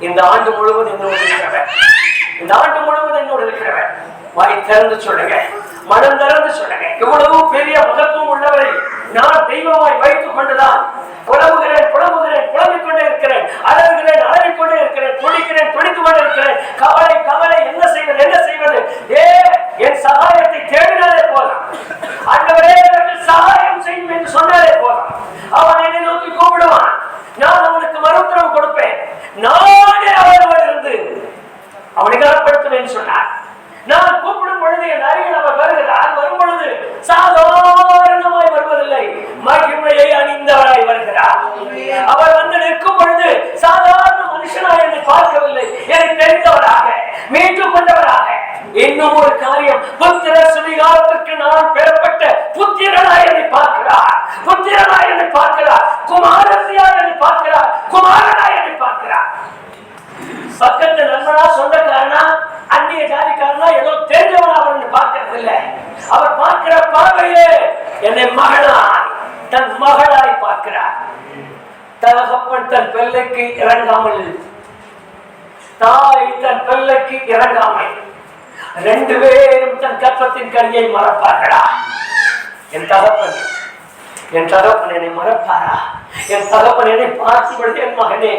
இந்த ஆண்டு முழுவதும் என்னோடு இருக்கிறவர், இந்த ஆண்டு முழுவதும் என்னோடு இருக்கிறவர். வாய் திறந்து சொல்லுங்க, மனம் திறந்து சொல்லுங்க. இவ்வளவு பெரிய மகத்துவம் உள்ளவரை நான் தெய்வமாய் வைத்துக் கொண்டுதான் புலம்புகிறேன், புலம்பிக் கொண்டே இருக்கிறேன், அழகுகிறேன், அழகிக்கொண்டே இருக்கிறேன், துடிக்கிறேன், துடித்துக் கொண்டே இருக்கிறேன். கவலை கவலை, என்ன செய்வது, என்ன செய்வது? என் சகாயத்தை தேடினாலே போதும். ஆண்டவரே எனக்கு சகாயம் செய்யும் என்று சொன்னாலே போதும். அவன் என்னை நோக்கி கூப்பிடுவான், நான் அவனுக்கு மறுத்தரவு கொடுப்பேன். நானே அவனோடு இருந்து அவனை கனப்படுத்துவேன் சொன்னார். நான் கூப்பிடும் பொழுது என் அருகில் அவர் வருகிறார். வரும் பொழுது சாதாரணமாய் வருவதில்லை, மகிமையை அணிந்தவராய் வருகிறார். அவர் வந்து நிற்கும் பொழுது சாதாரண மனுஷனாய் என்னை பார்க்கவில்லை, என்னை தெரிந்தவராக, மீட்டுக் கொண்டவராக. இன்னும் ஒரு காரியம், புத்திர சுவிகாரத்திற்கு நான் பெறப்பட்ட புத்திரனாய் என்னை பார்க்கிறார், புத்திரனாய் என்னை பார்க்கிறார், குமாரத்தியாய் என்னை பார்க்கிறார், குமாரனாய் என்னை பார்க்கிறார். பக்கத்து நண்பனா, சொந்தக்காரனா, அந்நிய ஜாதிக்காரனா, ஏதோ தெரிஞ்சவனா அவர் பார்க்கிறது இல்லை. அவர் பார்க்கிற பார்வையே என்னை மகனாய், தன் மகளாய் பார்க்கிறார். தகப்பன் தன் பிள்ளைக்கு இறங்காமல், தாய் தன் பிள்ளைக்கு இறங்காமல், ரெண்டு பேரும் தன் கற்பத்தின் கனியை மறப்பார்களா? என் தகப்பன் என்னை மறப்பாரா? என் தகப்பன் என்னை பார்க்கும் பொழுது, என் மகனே,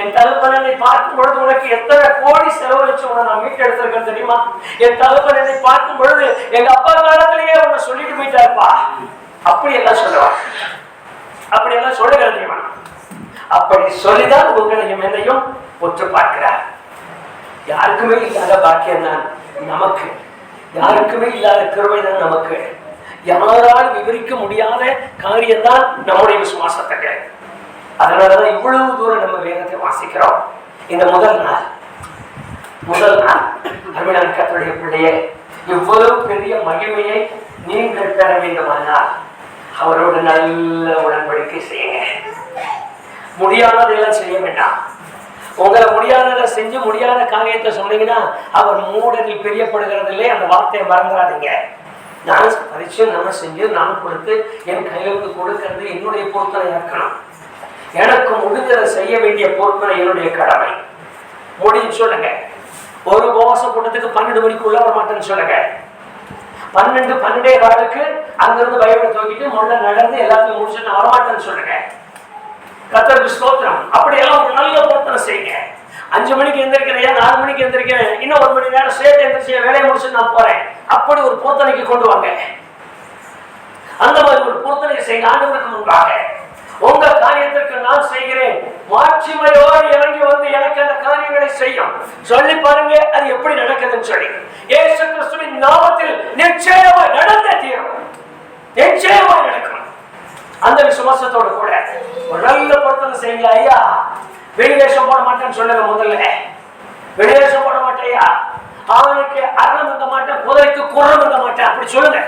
என் தகப்பன் என்னை பார்க்கும் பொழுது உனக்கு எத்தனை கோடி செலவழிச்சு உன்னை நான் மீட்டெடுத்திருக்கேன் தெரியுமா? என் தகப்பன் என்னை பார்க்கும் பொழுது எங்க அப்பா காலத்திலேயே உன்னை சொல்லிட்டு போயிட்டாருப்பா. அப்படியெல்லாம் சொல்லுவான், அப்படியெல்லாம் சொல்லுகிற தெரியுமா? அப்படி சொல்லிதான் உங்களையும் என்னையும் ஒற்று பார்க்கிறார். யாருக்குமே இல்லாத பாக்கியம் தான் நமக்கு, யாருக்குமே இல்லாத கிருபை தான் நமக்கு. யாரால் விவரிக்க முடியாத காரியம்தான் நம்முடைய விசுவாசத்துக்கு. அதனாலதான் இவ்வளவு தூரம் நம்ம வேதத்தை வாசிக்கிறோம். இந்த முதல் நாள் அருமையான கர்த்தருடைய பிள்ளையே, இவ்வளவு பெரிய மகிமையை நீங்கள் பெற வேண்டுமானால் அவரோடு நல்ல உடன்படிக்கை செய்யுங்க. முடியாததெல்லாம் செய்ய வேண்டாம். உங்களை முடியாததை செஞ்சு முடியாத காரியத்தை சொன்னீங்கன்னா அவர் மூடரில் பிரியப்படுகிறதில்லை. அந்த வார்த்தையை மறந்துடாதீங்க. நான் பரிச்சு, நான் செஞ்சு, நான் கொடுத்து என் கையிலிருந்து கொடுக்கிறது என்னுடைய பொறுத்தனை இருக்கணும். எனக்கு முடிஞ்சதை செய்ய வேண்டிய பொறுத்தனை என்னுடைய கடமை. முடியும் சொல்லுங்க. ஒரு உபவாச கூட்டத்துக்கு 12 மணிக்குள்ள வர மாட்டேன்னு சொல்லுங்க. 12:15 அங்கிருந்து பைபிளை தூக்கிட்டு முன்ன நடந்து எல்லாத்தையும் முடிச்சுட்டு நான் வரமாட்டேன்னு சொல்லுங்க. கர்த்தருக்கு ஸ்தோத்திரம். அப்படியெல்லாம் ஒரு நல்ல பொருத்தனை செய்யுங்க. 5 மணிக்கு எந்திரிக்கிறேன், 4 மணிக்கு எந்திரிக்கிறேன், இன்னும் 1 மணி நேரம் சேர்த்து எந்திரிச்சு வேலையை முடிச்சுட்டு நான் போறேன், அப்படி ஒரு பொருத்தனைக்கு கொண்டு வாங்க. அந்த மாதிரி ஒரு பொருத்தனை செய்ய ஆண்டவருக்கு முன்பாக உங்க காரியத்திற்கு நான் செய்கிறேன், மாட்சிமையோடு இறங்கி வந்து எனக்கு அந்த காரியங்களை செய்யும் சொல்லி பாருங்க. அது எப்படி நடக்குதுன்னு சொல்லி இயேசு கிறிஸ்துவின் நாமத்தில் நிச்சயமாய் நடந்தே தீரும், நிச்சயமாய் நடக்கும். அந்த விசுவாசத்தோடு கூட ஒரு நல்ல பொருத்தனை செய்யுங்க. ஐயா, வெளிவேஷம் போட மாட்டேன்னு சொல்லுங்க. முதல்ல வெளிவேஷம் போட மாட்டேயா, அவனுக்கு அறம் இருந்த மாட்டேன், குதிரைக்கு குரம் இருந்த மாட்டேன், அப்படி சொல்லுங்க.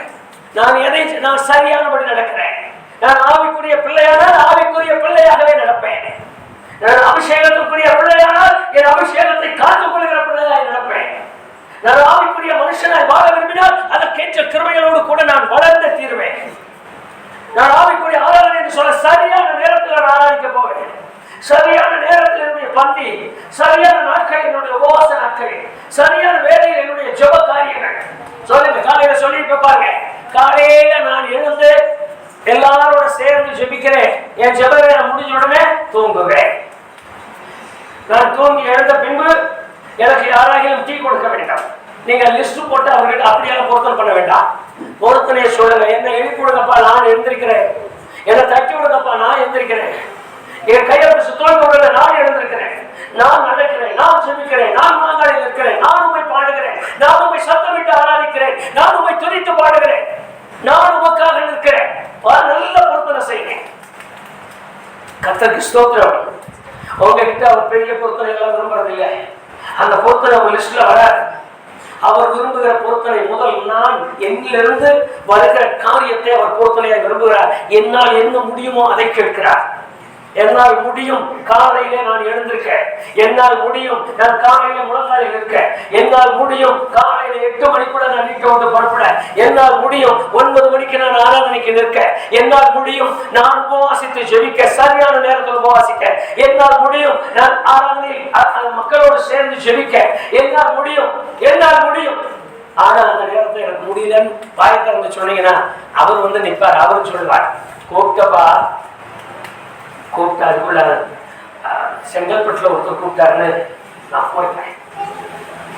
நான் சரியானபடி நடக்கிறேன். நான் ஆவிக்குரிய பிள்ளையானால் ஆவிக்குரிய பிள்ளையாகவே நடப்பேன். நான் அபிஷேகத்துக்குரிய பிள்ளையானால் என் அபிஷேகத்தை காத்துக் கொள்கிற பிள்ளையாய் நடப்பேன். நான் ஆவிக்குரிய மனுஷனாய் வாழ விரும்பினால் அதற்கேற்ற கிருபைகளோடு கூட நான் வளர்ந்து தீருவேன். நான் ஆவிக்குரிய ஆராதனை என்று சொல்ல சரியான நேரத்தில் நான் ஆராதிக்க போவேன். சரியான நேரத்தில் என்னுடைய பந்தி, சரியான நாட்கள் என்னுடைய உபவாச நாட்கள், சரியான வேலையில் என்னுடைய ஜெப காரியங்கள். சொல்லுங்க, காலையில சொல்லிட்டு பாருங்க. காலையில நான் எழுந்து எல்லாரோட சேர்ந்து ஜெபிக்கிறேன். என் ஜெப வேலை முடிஞ்ச உடனே தூங்குவேன். நான் தூங்கி எழுந்த பின்பு எனக்கு யாராகிலும் டீ கொடுக்க வேண்டாம். நீங்க லிஸ்ட் போட்டு அவர்கிட்ட அப்படியெல்லாம் பொருத்தனை பண்ண வேண்டாம். பொருத்தனையை சொல்லுங்க. என்ன எழுப்பி விடுங்கப்பா, நான் எழுந்திருக்கிறேன். என்னை தட்டி விடுங்கப்பா, நான் எழுந்திருக்கிறேன். என் கையை தோல்வி நான் எழுந்திருக்கிறேன், நான் நடக்கிறேன், நான் ஜெபிக்கிறேன், நான் மாங்காலில் இருக்கிறேன், நான் உண்மை பாடுகிறேன், நான் உண்மை சத்தமிட்டு ஆராதிக்கிறேன், நான் உண்மை துதித்து பாடுகிறேன், நான் உமக்காக நிற்கிறேன். நல்ல பொருத்தனை செய்யுங்க. கர்த்தருக்கு ஸ்தோத்திரம். உங்ககிட்ட அவர் பெரிய பொருத்தனை எல்லாம் விரும்புறதில்லை. அந்த பொருத்தனை உங்க லிஸ்ட்ல வராது. அவர் விரும்புகிற பொருத்தனை முதல் நான் என்னிலிருந்து வருகிற காரியத்தை அவர் பொருத்தனையை விரும்புகிறார். என்னால் என்ன முடியுமோ அதை கேட்கிறார். என்னால் முடியும் காலையிலே நான் எழுந்திருக்க, என்னால் முடியும் நான் காலையில முழங்காலில் இருக்க, என்னால் முடியும் காலையில 8 மணிக்குள்ள நான் வீட்டை விட்டு புறப்பட, என்னால் முடியும் 9 மணிக்கு நான் ஆராதனைக்கு நிற்க, என்னால் முடியும் நான் உபவாசித்து ஜெபிக்க, சரியான நேரத்தில் உபவாசிக்க, என்னால் முடியும் நான் ஆராதனையில் மக்களோடு சேர்ந்து ஜெபிக்க, என்னால் முடியும், என்னால் முடியும். ஆனா அந்த நேரத்தை எனக்கு முடியலன்னு வாயத்திறந்து சொன்னீங்கன்னா அவர் வந்து நிற்பார். அவரும் சொல்லுவார், கூப்பிட்டப்பா கூப்பிட்டாருக்குள்ள செங்கல்பட்டுல ஒருத்தர் கூப்பிட்டாருன்னு நான் போயிட்டேன்.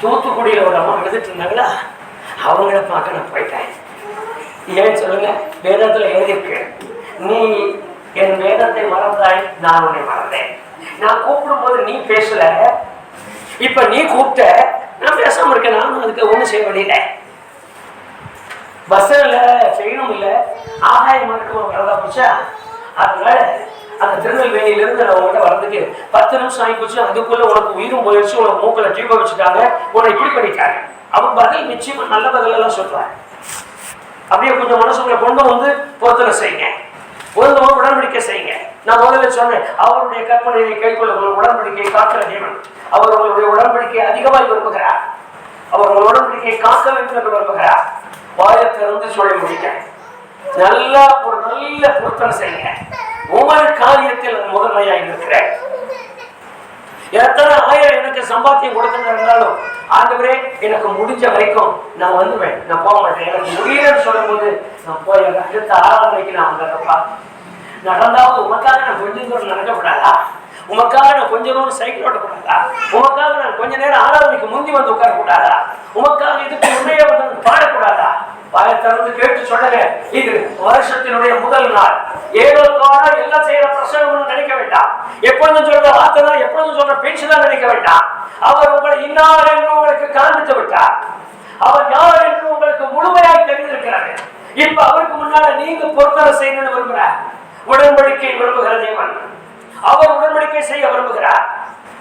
தூத்துக்குடியில ஒரு அம்மா எழுதிட்டு இருந்தாங்களா, அவங்கள பார்க்க நான் போயிட்டேன். ஏன் சொல்லுங்க? வேதத்துல எழுதியிருக்கு, நீ என் வேதத்தை மறந்தாய், நான் உன்னை மறந்தேன். நான் கூப்பிடும் போது நீ பேசல, இப்ப நீ கூப்பிட்ட, நான் பேசாம இருக்கேன். நானும் அதுக்கு ஒண்ணும் செய்ய வேண்டியல. பஸ் இல்ல, செய்யணும் இல்ல, ஆகாயம் இருக்குமா வரதா போச்சா. அதனால அந்த திருநெல்வேலியிலிருந்து நான் உங்கள்கிட்ட வரதுக்கு 10 நிமிஷம் ஆகி போச்சு. அதுக்குள்ள உனக்கு உயிரும் போயிடுச்சு, உனக்கு மூக்கில் டியூபை வச்சுட்டாங்க, உன்னை இப்படி பண்ணிட்டாங்க. அவன் பதில் நிச்சயமா நல்ல பதில் எல்லாம் சொல்றாங்க. அப்படியே கொஞ்சம் மனசுக்குள்ள கொண்டு வந்து பொருத்தனை செய்யுங்க, பொருந்தமாக உடன்படிக்கை செய்யுங்க. நான் முதல்ல சொன்னேன், அவருடைய கற்பனையை கைக்குள்ள உடன்படிக்கை காக்கிற தேவன். அவர் உங்களுடைய உடன்படிக்கையை அதிகமாக விரும்புகிறார். அவர் உங்கள் உடன்படிக்கையை காக்க வேண்டும் என்று விரும்புகிறார். வாயத்திலிருந்து சொல்லி முடிக்க நல்ல ஒரு நல்ல பொருத்தனை செய்யுங்க. ஒவ்வொரு காரியத்தில் முதன்மையாக இருக்கிறேன். எத்தனை ஆயிரம் எனக்கு சம்பாத்தியம் கொடுத்திருந்தாலும் ஆண்டவரே எனக்கு முடிஞ்ச வரைக்கும் நான் வந்துவேன், நான் போக மாட்டேன். எனக்கு முடியலன்னு சொல்லும் போது நான் போய் அடுத்த ஆராதனைக்கு நான் வந்துடுறப்பா. நடந்தாவது உமக்காக நான் கொஞ்சம் தூரம் நடக்கக்கூடாதா? உமக்காக நான் கொஞ்ச தூரம் சைக்கிள் ஓட்டக்கூடாதா? உமக்காக நான் கொஞ்ச நேரம் ஆராதனைக்கு முந்தி வந்து உட்காரக்கூடாதா? உமக்காக இதுக்கு முன்னையே வந்து பாடக்கூடாதா? வாயத்திறந்து கேட்டு சொல்லுங்க. இது வருஷத்தினுடைய முதல் நாள். ஏதோ தோற எல்லாம் செய்யற பிரசங்கம் நினைக்க வேண்டாம். எப்பொழுதும் சொல்ற வார்த்தை தான், எப்பொழுதும் சொல்ற பேச்சு தான் நினைக்க வேண்டாம். அவர் உங்களை இன்னார் என்று உங்களுக்கு காண்பித்து விட்டார். அவர் யார் என்று உங்களுக்கு முழுமையாக தெரிந்திருக்கிறார். இப்ப அவருக்கு முன்னால நீங்க பொருத்தனை செய்யணும்னு விரும்புகிறார். உடன்படிக்கை விரும்புகிற தேவன். அவர் உடன்படிக்கை செய்ய விரும்புகிறார்.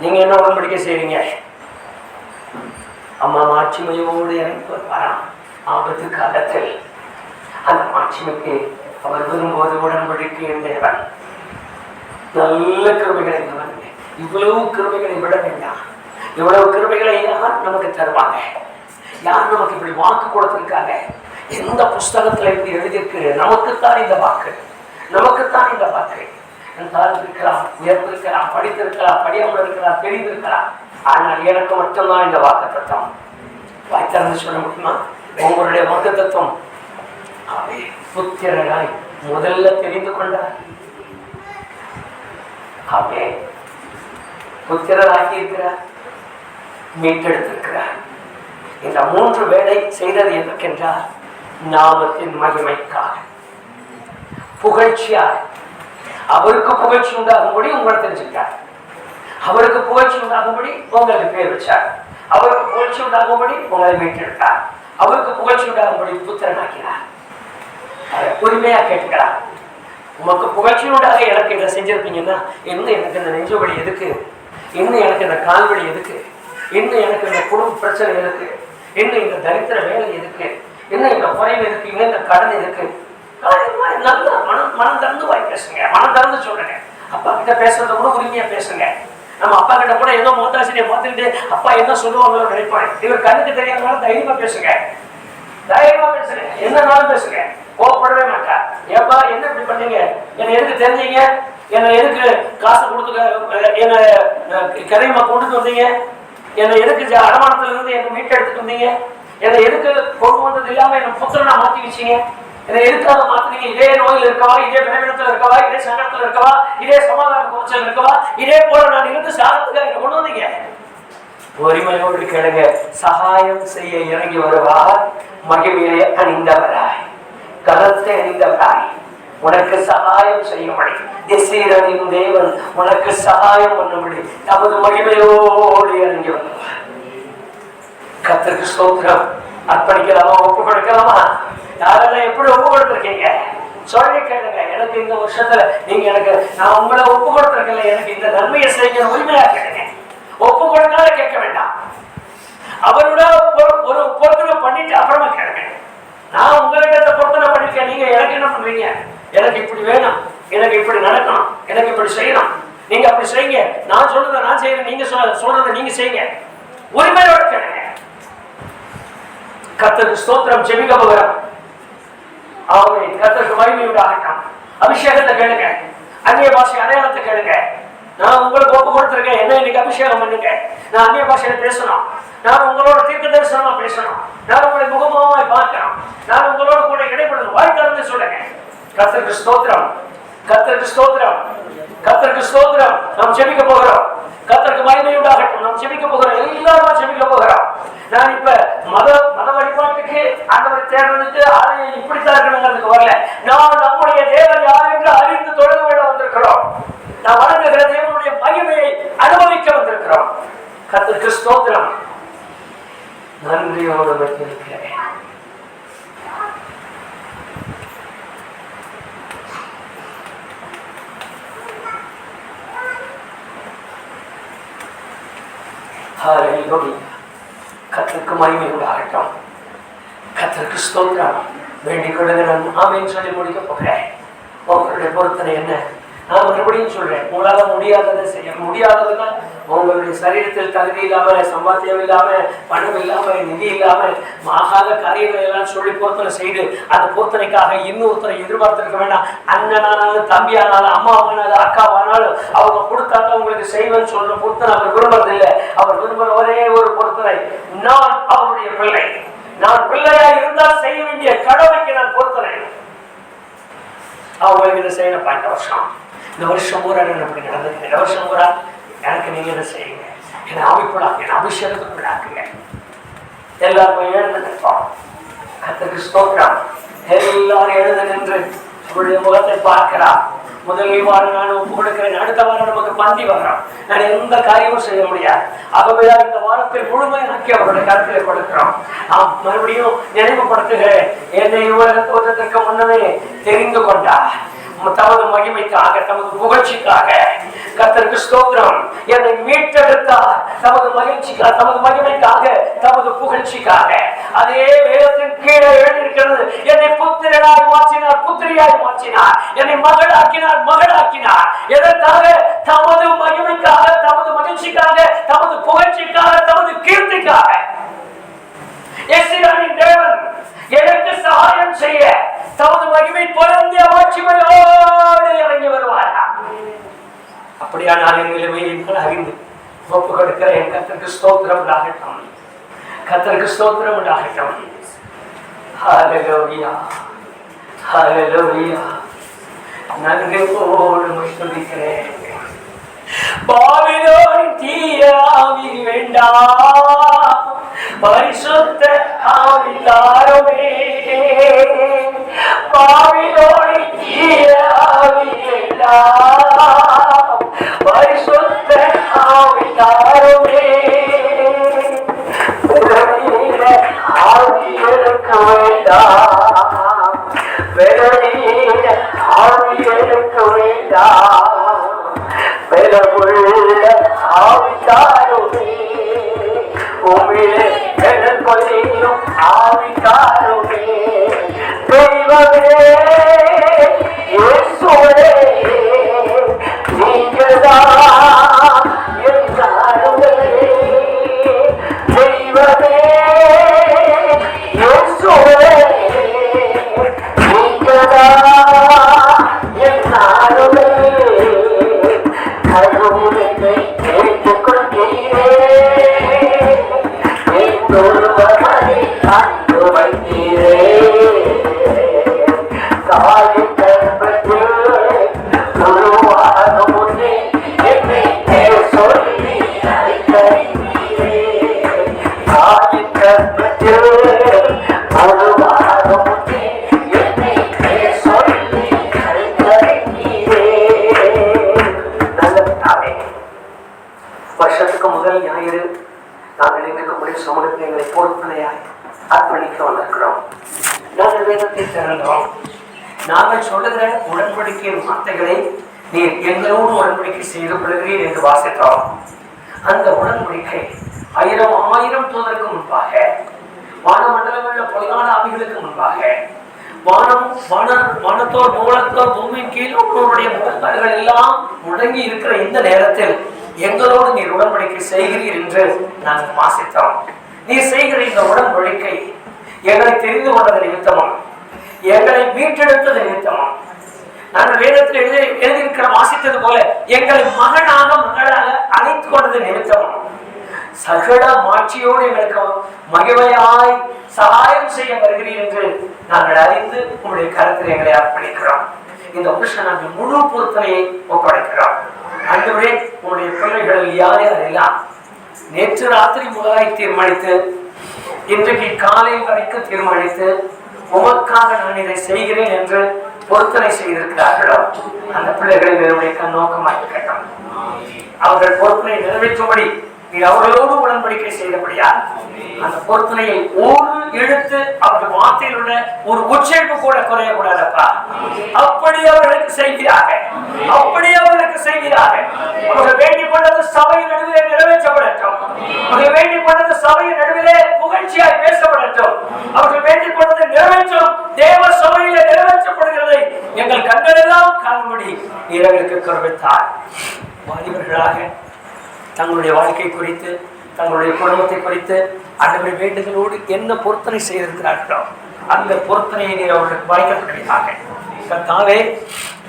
நீங்க என்ன உடன்படிக்கை செய்றீங்க? அம்மா மாட்சிமையோடு இறங்கி வருவாராம். ஆபத்து காலத்தில் அந்த மாட்சிமைக்கு அவர் விரும்புவது உடன்படிக்கை தேவன். நல்ல கிருபைகளை கவனிங்க. இவ்வளவு கிருபைகளை விட வேண்டாம். இவ்வளவு கிருபைகளை யார் நமக்கு தருவாங்க? யார் நமக்கு இப்படி வாக்கு கொடுத்திருக்காங்க? எந்த புஸ்தகத்துல இருந்து எழுதியிருக்கு? நமக்குத்தான் இந்த வாக்கு, நமக்குத்தான் இந்த வாக்கு. தாழ்ந்திருக்கலாம், உயர்ந்திருக்கலாம், படித்திருக்கலாம், படியாமல் இருக்கலாம், தெரிந்திருக்கலாம். ஆனால் எனக்கு மட்டும்தான் இந்த வாக்கு தத்துவம். வாய்த்திறந்து சொல்ல முடியுமா? உங்களுடைய வாக்கு தத்துவம் புத்திரராய் முதல்ல தெரிந்து கொண்டார். அவே புத்திரராகி இருக்கிறார், மீட்டெடுத்திருக்கிறார். இந்த 3 வேலை செய்தது எதற்கென்றால் நாமத்தின் மகிமைக்காக, புகழ்ச்சியாக. அவருக்கு புகழ்ச்சி உண்டாகும்படி உங்களை தெரிஞ்சுக்கிட்டார். அவருக்கு புகழ்ச்சி உண்டாகும்படி உங்களுக்கு பேர் வச்சார். அவருக்கு புகழ்ச்சி உண்டாகும்படி உங்களை மீட்டெடுத்தார். அவருக்கு புகழ்ச்சி உண்டாகும்படி புத்திரனாக்கிறார். உரிமையா கேட்கிறார். உமக்கு புகழ்ச்சி உண்டாக எனக்கு இதை செஞ்சிருப்பீங்கன்னா இன்னும் எனக்கு இந்த நெஞ்சு வலி எதுக்கு? இன்னும் எனக்கு இந்த கால்வழி எதுக்கு? இன்னும் எனக்கு இந்த குடும்ப பிரச்சனை எதுக்கு? இன்னும் இந்த தரித்திர வேலை எதுக்கு? இன்னும் இந்த குறைவு எதுக்கு? இன்னும் இந்த கடன் எதுக்கு? நல்ல மனம் திறந்து வாய் பேசுங்க, மனம் திறந்து சொல்லுங்க. அப்பா கிட்ட பேசுறத கூட உரிமையா பேசுங்க. நம்ம அப்பா கிட்ட கூட ஏதோ மோத்தாசிரியை பார்த்துக்கிட்டு அப்பா என்ன சொல்லுவாங்களோ நினைப்பாங்க. இவர் கண்ணுக்கு தெரியாதனால தைரியமா பேசுங்க, தைரியமா பேசுங்க, என்னன்னாலும் பேசுங்க, கோவப்படவே மாட்டா. ஏப்பா என்ன இப்படி பண்ணீங்க? என்னை எதுக்கு தெரிஞ்சீங்க? என்னை எதுக்கு காசு கொடுத்து என்ன கரையமா கொண்டுட்டு வந்தீங்க? என்னை எதுக்கு அடமானத்துல இருந்து என்னை மீட்டு எடுத்துட்டு வந்தீங்க? என்னை எதுக்கு கொண்டு வந்தது இல்லாம என்னை புத்திரனா மாத்தி வச்சீங்க? என்னை எதுக்காக மாத்தினீங்க? இதே நோயில் இருக்கவா, இதே விளைவிடத்துல இருக்கவா, இதே சங்கடத்துல இருக்கவா, இதே சமாதான குறைச்சல் இருக்கவா, இதே போல நான் இருந்து சாகத்துக்காக கொண்டு வந்தீங்க. உரிமையோடு கேளுங்க. சகாயம் செய்ய இறங்கி வருவார், மகிமையை அணிந்தவராய், கரத்தை அணிந்தவராய், உனக்கு சகாயம் செய்யும்படி இஸ்ரவேலின் தேவன் உனக்கு சகாயம் பண்ணும்படி தமது மகிமையோடு இறங்கி வந்தார். கர்த்தருக்கு ஸ்தோத்திரம். அர்ப்பணிக்கலாமா? ஒப்பு கொடுக்கலாமா? யாரெல்லாம் எப்படி ஒப்பு கொடுத்துருக்கீங்க சொல்லி கேளுங்க. எனக்கு இந்த வருஷத்துல நீங்க எனக்கு நான் உங்களை ஒப்பு கொடுத்துருக்கல, எனக்கு இந்த நன்மையை செய்ய உரிமையா கேளுங்க. ஒப்பு கொடுக்காத கேட்க வேண்டாம். அவரோட ஒரு பொருத்தனை பண்ணிட்டு அப்புறமா கேளுங்க. நான் உங்ககிட்ட பொருத்தனை பண்ணிருக்கேன், நீங்க எனக்கு என்ன பண்றீங்க? எனக்கு இப்படி வேணும், எனக்கு இப்படி நடக்கணும், எனக்கு இப்படி செய்யணும், நீங்க அப்படி செய்யுங்க. நான் சொல்றதை நான் செய்யறேன், நீங்க சொல்றதை நீங்க செய்யுங்க. உரிமையோட கேளுங்க. கர்த்தருக்கு ஸ்தோத்திரம். ஜெபிக்க போகிறோம். ஆமென். கர்த்தருக்கு மகிமை உண்டாகட்டும். அபிஷேகத்தை கேளுங்க. அந்நிய பாஷை அடையாளத்தை கேளுங்க. நான் உங்களுக்கு ஒப்பு கொடுத்திருக்கேன், என்ன இன்னைக்கு அபிஷேகம் பண்ணுங்க. நான் அந்நிய பாஷையில பேசணும், நான் உங்களோட தீர்க்க தரிசனமா பேசணும், நான் உங்களை முகமுகமாய் பார்க்கணும், நான் உங்களோட கூட இடைப்படணும். வாய் திறந்து சொல்லுங்க. கர்த்தருக்கு ஸ்தோத்திரம். கர்த்தருக்கு ஸ்தோத்திரம். கர்த்தருக்கு ஸ்தோத்திரம். நாம் ஜெபிக்க போகிறோம். கர்த்தருக்கு மகிமை உண்டாகட்டும். நாம் ஜெபிக்க போகிறோம். எல்லாரும் ஜெபிக்க போகிறோம். நான் இப்ப மத வழிபாட்டுக்கு ஆண்டவரை தேடுறதுக்கு ஆலயம் இப்படித்தான் இருக்கணுங்கிறதுக்கு வரல. நான் நம்முடைய தேவன் யார் என்று அறிந்து தொடர்பு கொள்ள வந்திருக்கிறோம். நான் வணங்குகிற தேவனுடைய மகிமையை அனுபவிக்க வந்திருக்கிறோம். கர்த்தருக்கு ஸ்தோத்திரம். நன்றியோடு வைத்திருக்கிறேன். கர்த்தருக்கு மகிமை உண்டாகட்டும். கர்த்தருக்கு ஸ்தோத்திரம். வேண்டிக் கொள்ளுங்க. நான் ஆமென் சொல்லி முடிக்க போகிறேன். உங்களுடைய பொருத்தனை என்ன? நான் மறுபடியும் சொல்றேன், உங்களால முடியாததை செய்ய முடியாததுன்னா உங்களுடைய சரீரத்தில் தகுதி இல்லாம, சம்பாத்தியம் இல்லாம, பணம் இல்லாம, நிதி இல்லாம, ஆகாத காரியங்களை எல்லாம் சொல்லி பொருத்தனை செய்து அந்த பொருத்தனைக்காக இன்னொருத்தரை எதிர்பார்த்திருக்க வேண்டாம். அண்ணனானாலும், தம்பியானாலும், அம்மாவானாலும், அக்காவானாலும் அவங்க கொடுத்தாக்க உங்களுக்கு செய்வேன்னு சொல்ற பொருத்தனை அவர் விரும்புறது இல்லை. அவர் விரும்புற ஒரே ஒரு பொருத்தனை, நான் அவருடைய பிள்ளை, நான் பிள்ளையா இருந்தால் செய்ய வேண்டிய கடமைக்கு நான் பொருத்தனை. அவங்களுக்கு இதை செய்யணும்ப்பா. இந்த வருஷம் பூரா அப்படி நடந்தது. இந்த வருஷம் பூரா எனக்கு நீங்க என்ன செய்யுங்க, என்னை அமைப்புடாக்கு, என் அபிஷேகத்துக்குள்ளாக்குங்க. எல்லாருமே எழுந்து நிற்போம். கர்த்தருக்கு ஸ்தோத்திரம். எல்லாரும் எழுந்து நின்று உங்களுடைய முகத்தை பார்க்கிறார். முதல் வாரம் நான் ஒப்பு கொடுக்கிறேன். அடுத்த வாரம் நமக்கு பந்தி வர்றோம். நான் எந்த காரியமும் செய்ய முடியாது. ஆகவே இந்த வாரத்தை முழுமையாக்கி அவருடைய கருத்திலே கொடுக்கிறோம். நாம் மறுபடியும் நினைவுபடுத்துகிறேன், என்னை உலக தோற்றத்திற்கு முன்னமே தெரிந்து கொண்டார். தமது மகிமைக்காக, தமது புகழ்ச்சிக்காக. கர்த்தருக்கு ஸ்தோத்திரம். என்னை மீட்டெடுத்தார் தமது மகிழ்ச்சிக்காக, தமது மகிமைக்காக, தமது புகழ்ச்சிக்காக. அதே வேதத்தின் கீழே எழுதியிருக்கிறது, என்னை புத்திரனாய் மாற்றினார், புத்திரியாய் மாற்றினார், என்னை மகளாக்கினார், மகளாக்கினார். எதற்காக? தமது மகிமைக்காக, தமது மகிழ்ச்சிக்காக, தமது புகழ்ச்சிக்காக, தமது கீர்த்திக்காக. இஸ்ரவேலின் தேவன் எனக்கு சகாயம் செய்ய தமது மகிமை பொருந்திய மாட்சிமையோடு இறங்கி வருவாரா? அப்படியானால் என் நிலைமையை அறிந்து ஒப்பு கொடுக்கிற என் கர்த்தருக்கு ஸ்தோத்திரம் உண்டாகட்டும். கர்த்தருக்கு ஸ்தோத்திரம் உண்டாகட்டும். ஹல்லேலூயா, ஹல்லேலூயா. நன்றியோடு துதிக்கிறேன். பாபிலோனின் தீய ஆவி வேண்டாம், பரிசுத்த ஆவி தாருமே. பாபிலோனின் தீய ஆவி வேண்டாம், பரிசுத்த ஆவி தாருமே. ஆவி எடுக்க வேண்டாம், வெறுநீர ஆவி எடுக்க வேண்டாம், வெறுவுள்ள ஆவி தாருமே. உமிழே கொள்ளையும் ஆவி தாருமே. தெய்வமே சொல்லுகிற உடன்படிக்கையின் வார்த்தைகளை நீர் எங்களோடு உடன்படிக்கை செய்து கொள்கிறீர் என்று வாசித்தோம். அந்த உடன்படிக்கை 1000 தூதருக்கு முன்பாக, வானமண்டலங்களில் பொல்லாத ஆவிகளுக்கு முன்பாக, வானத்தோர் மூலத்தோர் பூமியின் கீழ் உங்களுடைய முகங்கள் எல்லாம் முடங்கி இருக்கிற இந்த நேரத்தில் எங்களோடு நீர் உடன்படிக்கை செய்கிறீர் என்று நாங்கள் வாசித்தோம். நீர் செய்கிற இந்த உடன்படிக்கை எங்களை தெரிந்து கொண்டது நிமித்தமும், எங்களை மீட்டெடுத்தது நிமித்தமும், நாங்கள் வேதத்தில் எழுதியிருக்கிற வாசித்தது போல எங்களை மகனாக மகளாக அழைத்து கொண்டது நிமித்தமும், சகல மாட்சியோடு எங்களுக்கு மகிமையாய் சகாயம் செய்ய வருகிறீர் என்று நாங்கள் அறிந்து உங்களுடைய கருத்தில் எங்களை அர்ப்பணிக்கிறோம். இந்த வருஷம் நாங்கள் முழு பொறுத்தனையை ஒப்படைக்கிறோம். ஆண்டவரே, உங்களுடைய பிள்ளைகளில் யார் யாரெல்லாம் நேற்று ராத்திரி முதலாய் தீர்மானித்து இன்றைக்கு காலை வரைக்கும் தீர்மானித்து உமக்காக நான் இதை செய்கிறேன் என்று பொருத்தனை செய்திருக்கிறார்களோ அந்த பிள்ளைகளில் என்னுடைய கண்ணோக்கமாக இருக்கட்டும். அவர்கள் பொருத்தனை நிறைவேற்றும்படி நீ அவர்களோடு உடன்படிக்கை செய்தபடியா அந்த பொருத்தனையை ஒரு எழுத்து அவர்கள் வார்த்தையில் உள்ள ஒரு உச்சரிப்பு கூட குறையக்கூடாதப்பா. அப்படி அவர்களுக்கு செய்கிறார்கள், அப்படி அவர்களுக்கு செய்கிறார்கள். அவர்கள் வேண்டிக் கொண்டது சபையின் நடுவிலே நிறைவேற்றப்படட்டும். அவர்கள் வேண்டிக் கொண்டது சபையின் நடுவிலே புகழ்ச்சியாய் பேசப்படட்டும். அவர்கள் வேண்டிக் கொண்டது நிறைவேற்றும் தேவ சபையிலே நிறைவேற்றப்படுகிறதை எங்கள் கண்களெல்லாம் காணும்படி நீரர்களுக்கு கருவித்தார். வாலிபர்களாக தங்களுடைய வாழ்க்கை குறித்து, தங்களுடைய குடும்பத்தை குறித்து ஆண்டவருடைய வேண்டுதலோடு என்ன பொருத்தனை செய்திருக்கிறார்களோ அந்த பொருத்தனையை நீர் அவர்களுக்கு வாய்க்கப்படுவீராக. கர்த்தாவே,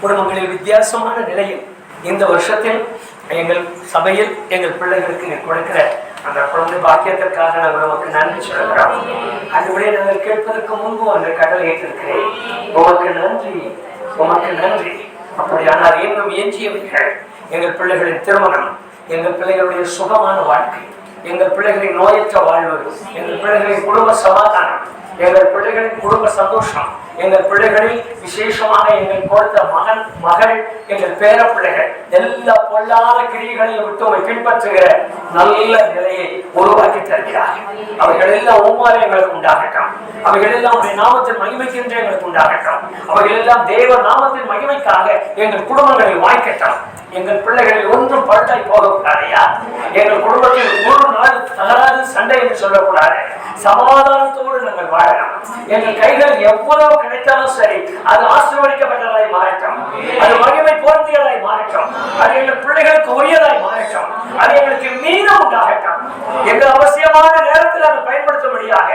குடும்பங்களில் வித்தியாசமான நிலையில் இந்த வருஷத்தில் எங்கள் சபையில் எங்கள் பிள்ளைகளுக்கு நீர் கொடுக்கிற அந்த குழந்தை பாக்கியத்திற்காக நாங்கள் உமக்கு நன்றி சொல்கிறோம். அதுபடியே நாங்கள் கேட்பதற்கு முன்பு அந்த கடலை ஏற்றிருக்கிறேன். உமக்கு நன்றி, உமக்கு நன்றி. அப்படியானால் இன்னும் எஞ்சியவர்கள் எங்கள் பிள்ளைகளின் திருமணம், எங்கள் பிள்ளைகளுடைய சுகமான வாழ்க்கை, எங்கள் பிள்ளைகளின் நோயற்ற வாழ்வு, எங்கள் பிள்ளைகளின் குடும்ப சமாதானம், எங்கள் பிள்ளைகளின் குடும்ப சந்தோஷம், எங்கள் பிள்ளைகளில் விசேஷமாக எங்கள் கொடுத்த மகன் மகள், எங்கள் பேர பிள்ளைகள் எல்லா பொல்லாத கிரியைகளையும் விட்டு பின்பற்றுகிற நல்ல நிலையை உருவாக்கி தருகிறார். அவைகள் எல்லாம் ஒவ்வாறு எங்களுக்கு உண்டாகட்டும். அவைகள் எல்லாம் உடைய நாமத்தின் மகிமைக்கென்று எங்களுக்கு உண்டாகட்டும். அவைகள் எல்லாம் தேவ நாமத்தின் மகிமைக்காக எங்கள் குடும்பங்களில் வாய்க்கட்டும். எங்கள் பிள்ளைகளில் ஒன்றும் பழுதாய் போகக்கூடாதையா. எங்கள் குடும்பத்தில் ஒரு நாள் தகராறு சண்டை என்று சொல்லக்கூடாது. சமாதானத்தோடு நாங்கள் வாழலாம். எங்கள் கைகள் எவ்வளவு கிடைத்தாலும் சரி, அது ஆசீர்வதிக்கப்பட்டதாய் மாறட்டும், அது மகிமை பொருந்தியதாய் மாறட்டும், அது எங்கள் பிள்ளைகளுக்கு உரியதாய் மாறட்டும், அது எங்களுக்கு மீதம் உண்டாகட்டும். எங்கள் அவசியமான நேரத்தில் அதை பயன்படுத்தும்படியாக,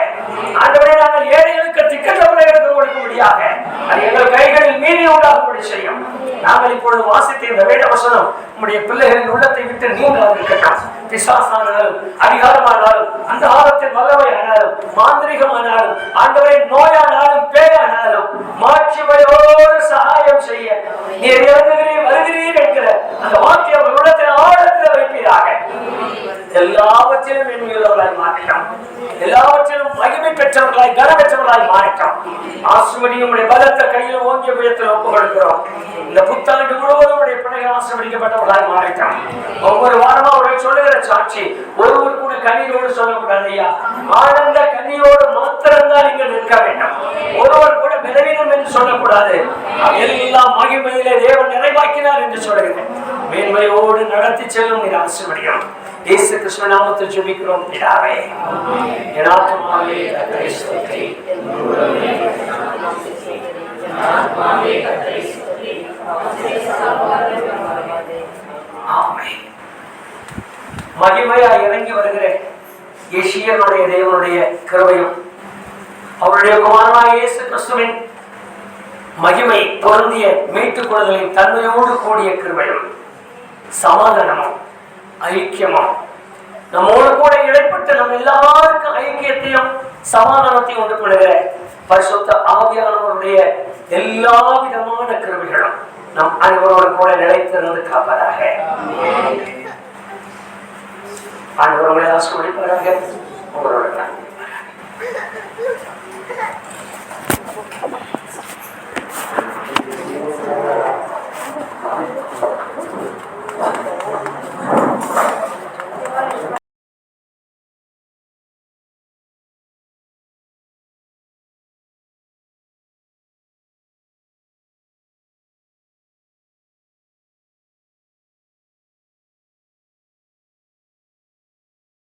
ஆண்டவரே, நாங்கள் ஏழைகளுக்கு திக்கற்ற பிள்ளைகளுக்கு கொடுக்கும்படியாக அது எங்கள் கைகளில் மீறி உண்டாகும்படி செய்யும். நாங்கள் இப்பொழுது வாசித்த இந்த வேத வசனம் உம்முடைய பிள்ளைகளின் உள்ளத்தை விட்டு நீங்களாக இருக்கட்டும். பிசாசானாலும், அதிகாரமானாலும், அந்த காலத்தின் வல்லமை ஆனாலும், மாந்திரிகமானாலும், ஆண்டவரை நோயானாலும், பேயானாலும் மாட்சிமையோடு சகாயம் செய்ய நீர் இறங்குகிறீர் வருகிறீர் என்கிற அந்த வாக்கியம் அவர்கள் உள்ளத்தின் ஆழத்தில் வைப்பீராக. எல்லாவற்றிலும் எண்மையுள்ளவர்களாய் மாற்றட்டும். எல்லாவற்றிலும் மகிமை பெற்றவர்களாய் கன பெற்றவர்களாய் மாறட்டும். ஆசிர்வதியும் பலத்த கையில் ஓங்கிய புயத்தில் ஒப்புக் கொடுக்கிறோம். இந்த புத்தாண்டு முழுவதும் உடைய பிள்ளைகள் ஆசீர்வதிக்கப்பட்டவர்களாய் மாறட்டும். ஒவ்வொரு வாரமும் அவர்கள் சொல்லுகிற சாட்சி ஒருவர் கூட கண்ணீரோடு சொல்லக்கூடாது ஐயா. ஆனந்த கண்ணீரோடு மாத்திரம்தான் நீங்கள் நிற்க வேண்டும். ஒருவர் கூட பலவீனம் என்று சொல்லக்கூடாது. எல்லாம் மகிமையிலே தேவன் நிறைவாக்கினார் என்று சொல்லுகிறேன். மேன்மையோடு நடத்தி செல்லும் நீர் ஆசீர்வதியும். இயேசு கிறிஸ்து நாமத்தில் ஜெபிக்கிறோம் பிதாவே. என் ஆத்துமாவே கர்த்தரை ஸ்தோத்திரி. ஆமென். மகிமையா இறங்கி வருகிற யெஷியனுடைய தேவனுடைய கிருபையும் அவருடைய குமாரனாகிய இயேசு கிறிஸ்துவின் மகிமை பொருந்திய மீட்டுக் கொள்ளுதலின் தன்மையோடு கூடிய கிருபையும் சமாதானமும் ஐக்கியமும் நம்மோடு கூட இடைப்பட்டு நம்ம எல்லாருக்கும் ஐக்கியத்தையும் சமாதானத்தையும் உண்டு பண்ணுகிற பரிசுத்த ஆவியானவருடைய எல்லா விதமான கிருபைகளும் நம் அனைவரோடு கூட நிலைத்திருந்து காப்பதாக. ஆண்டவர்களை ஆசீர்வதிப்பாராக. உங்களோட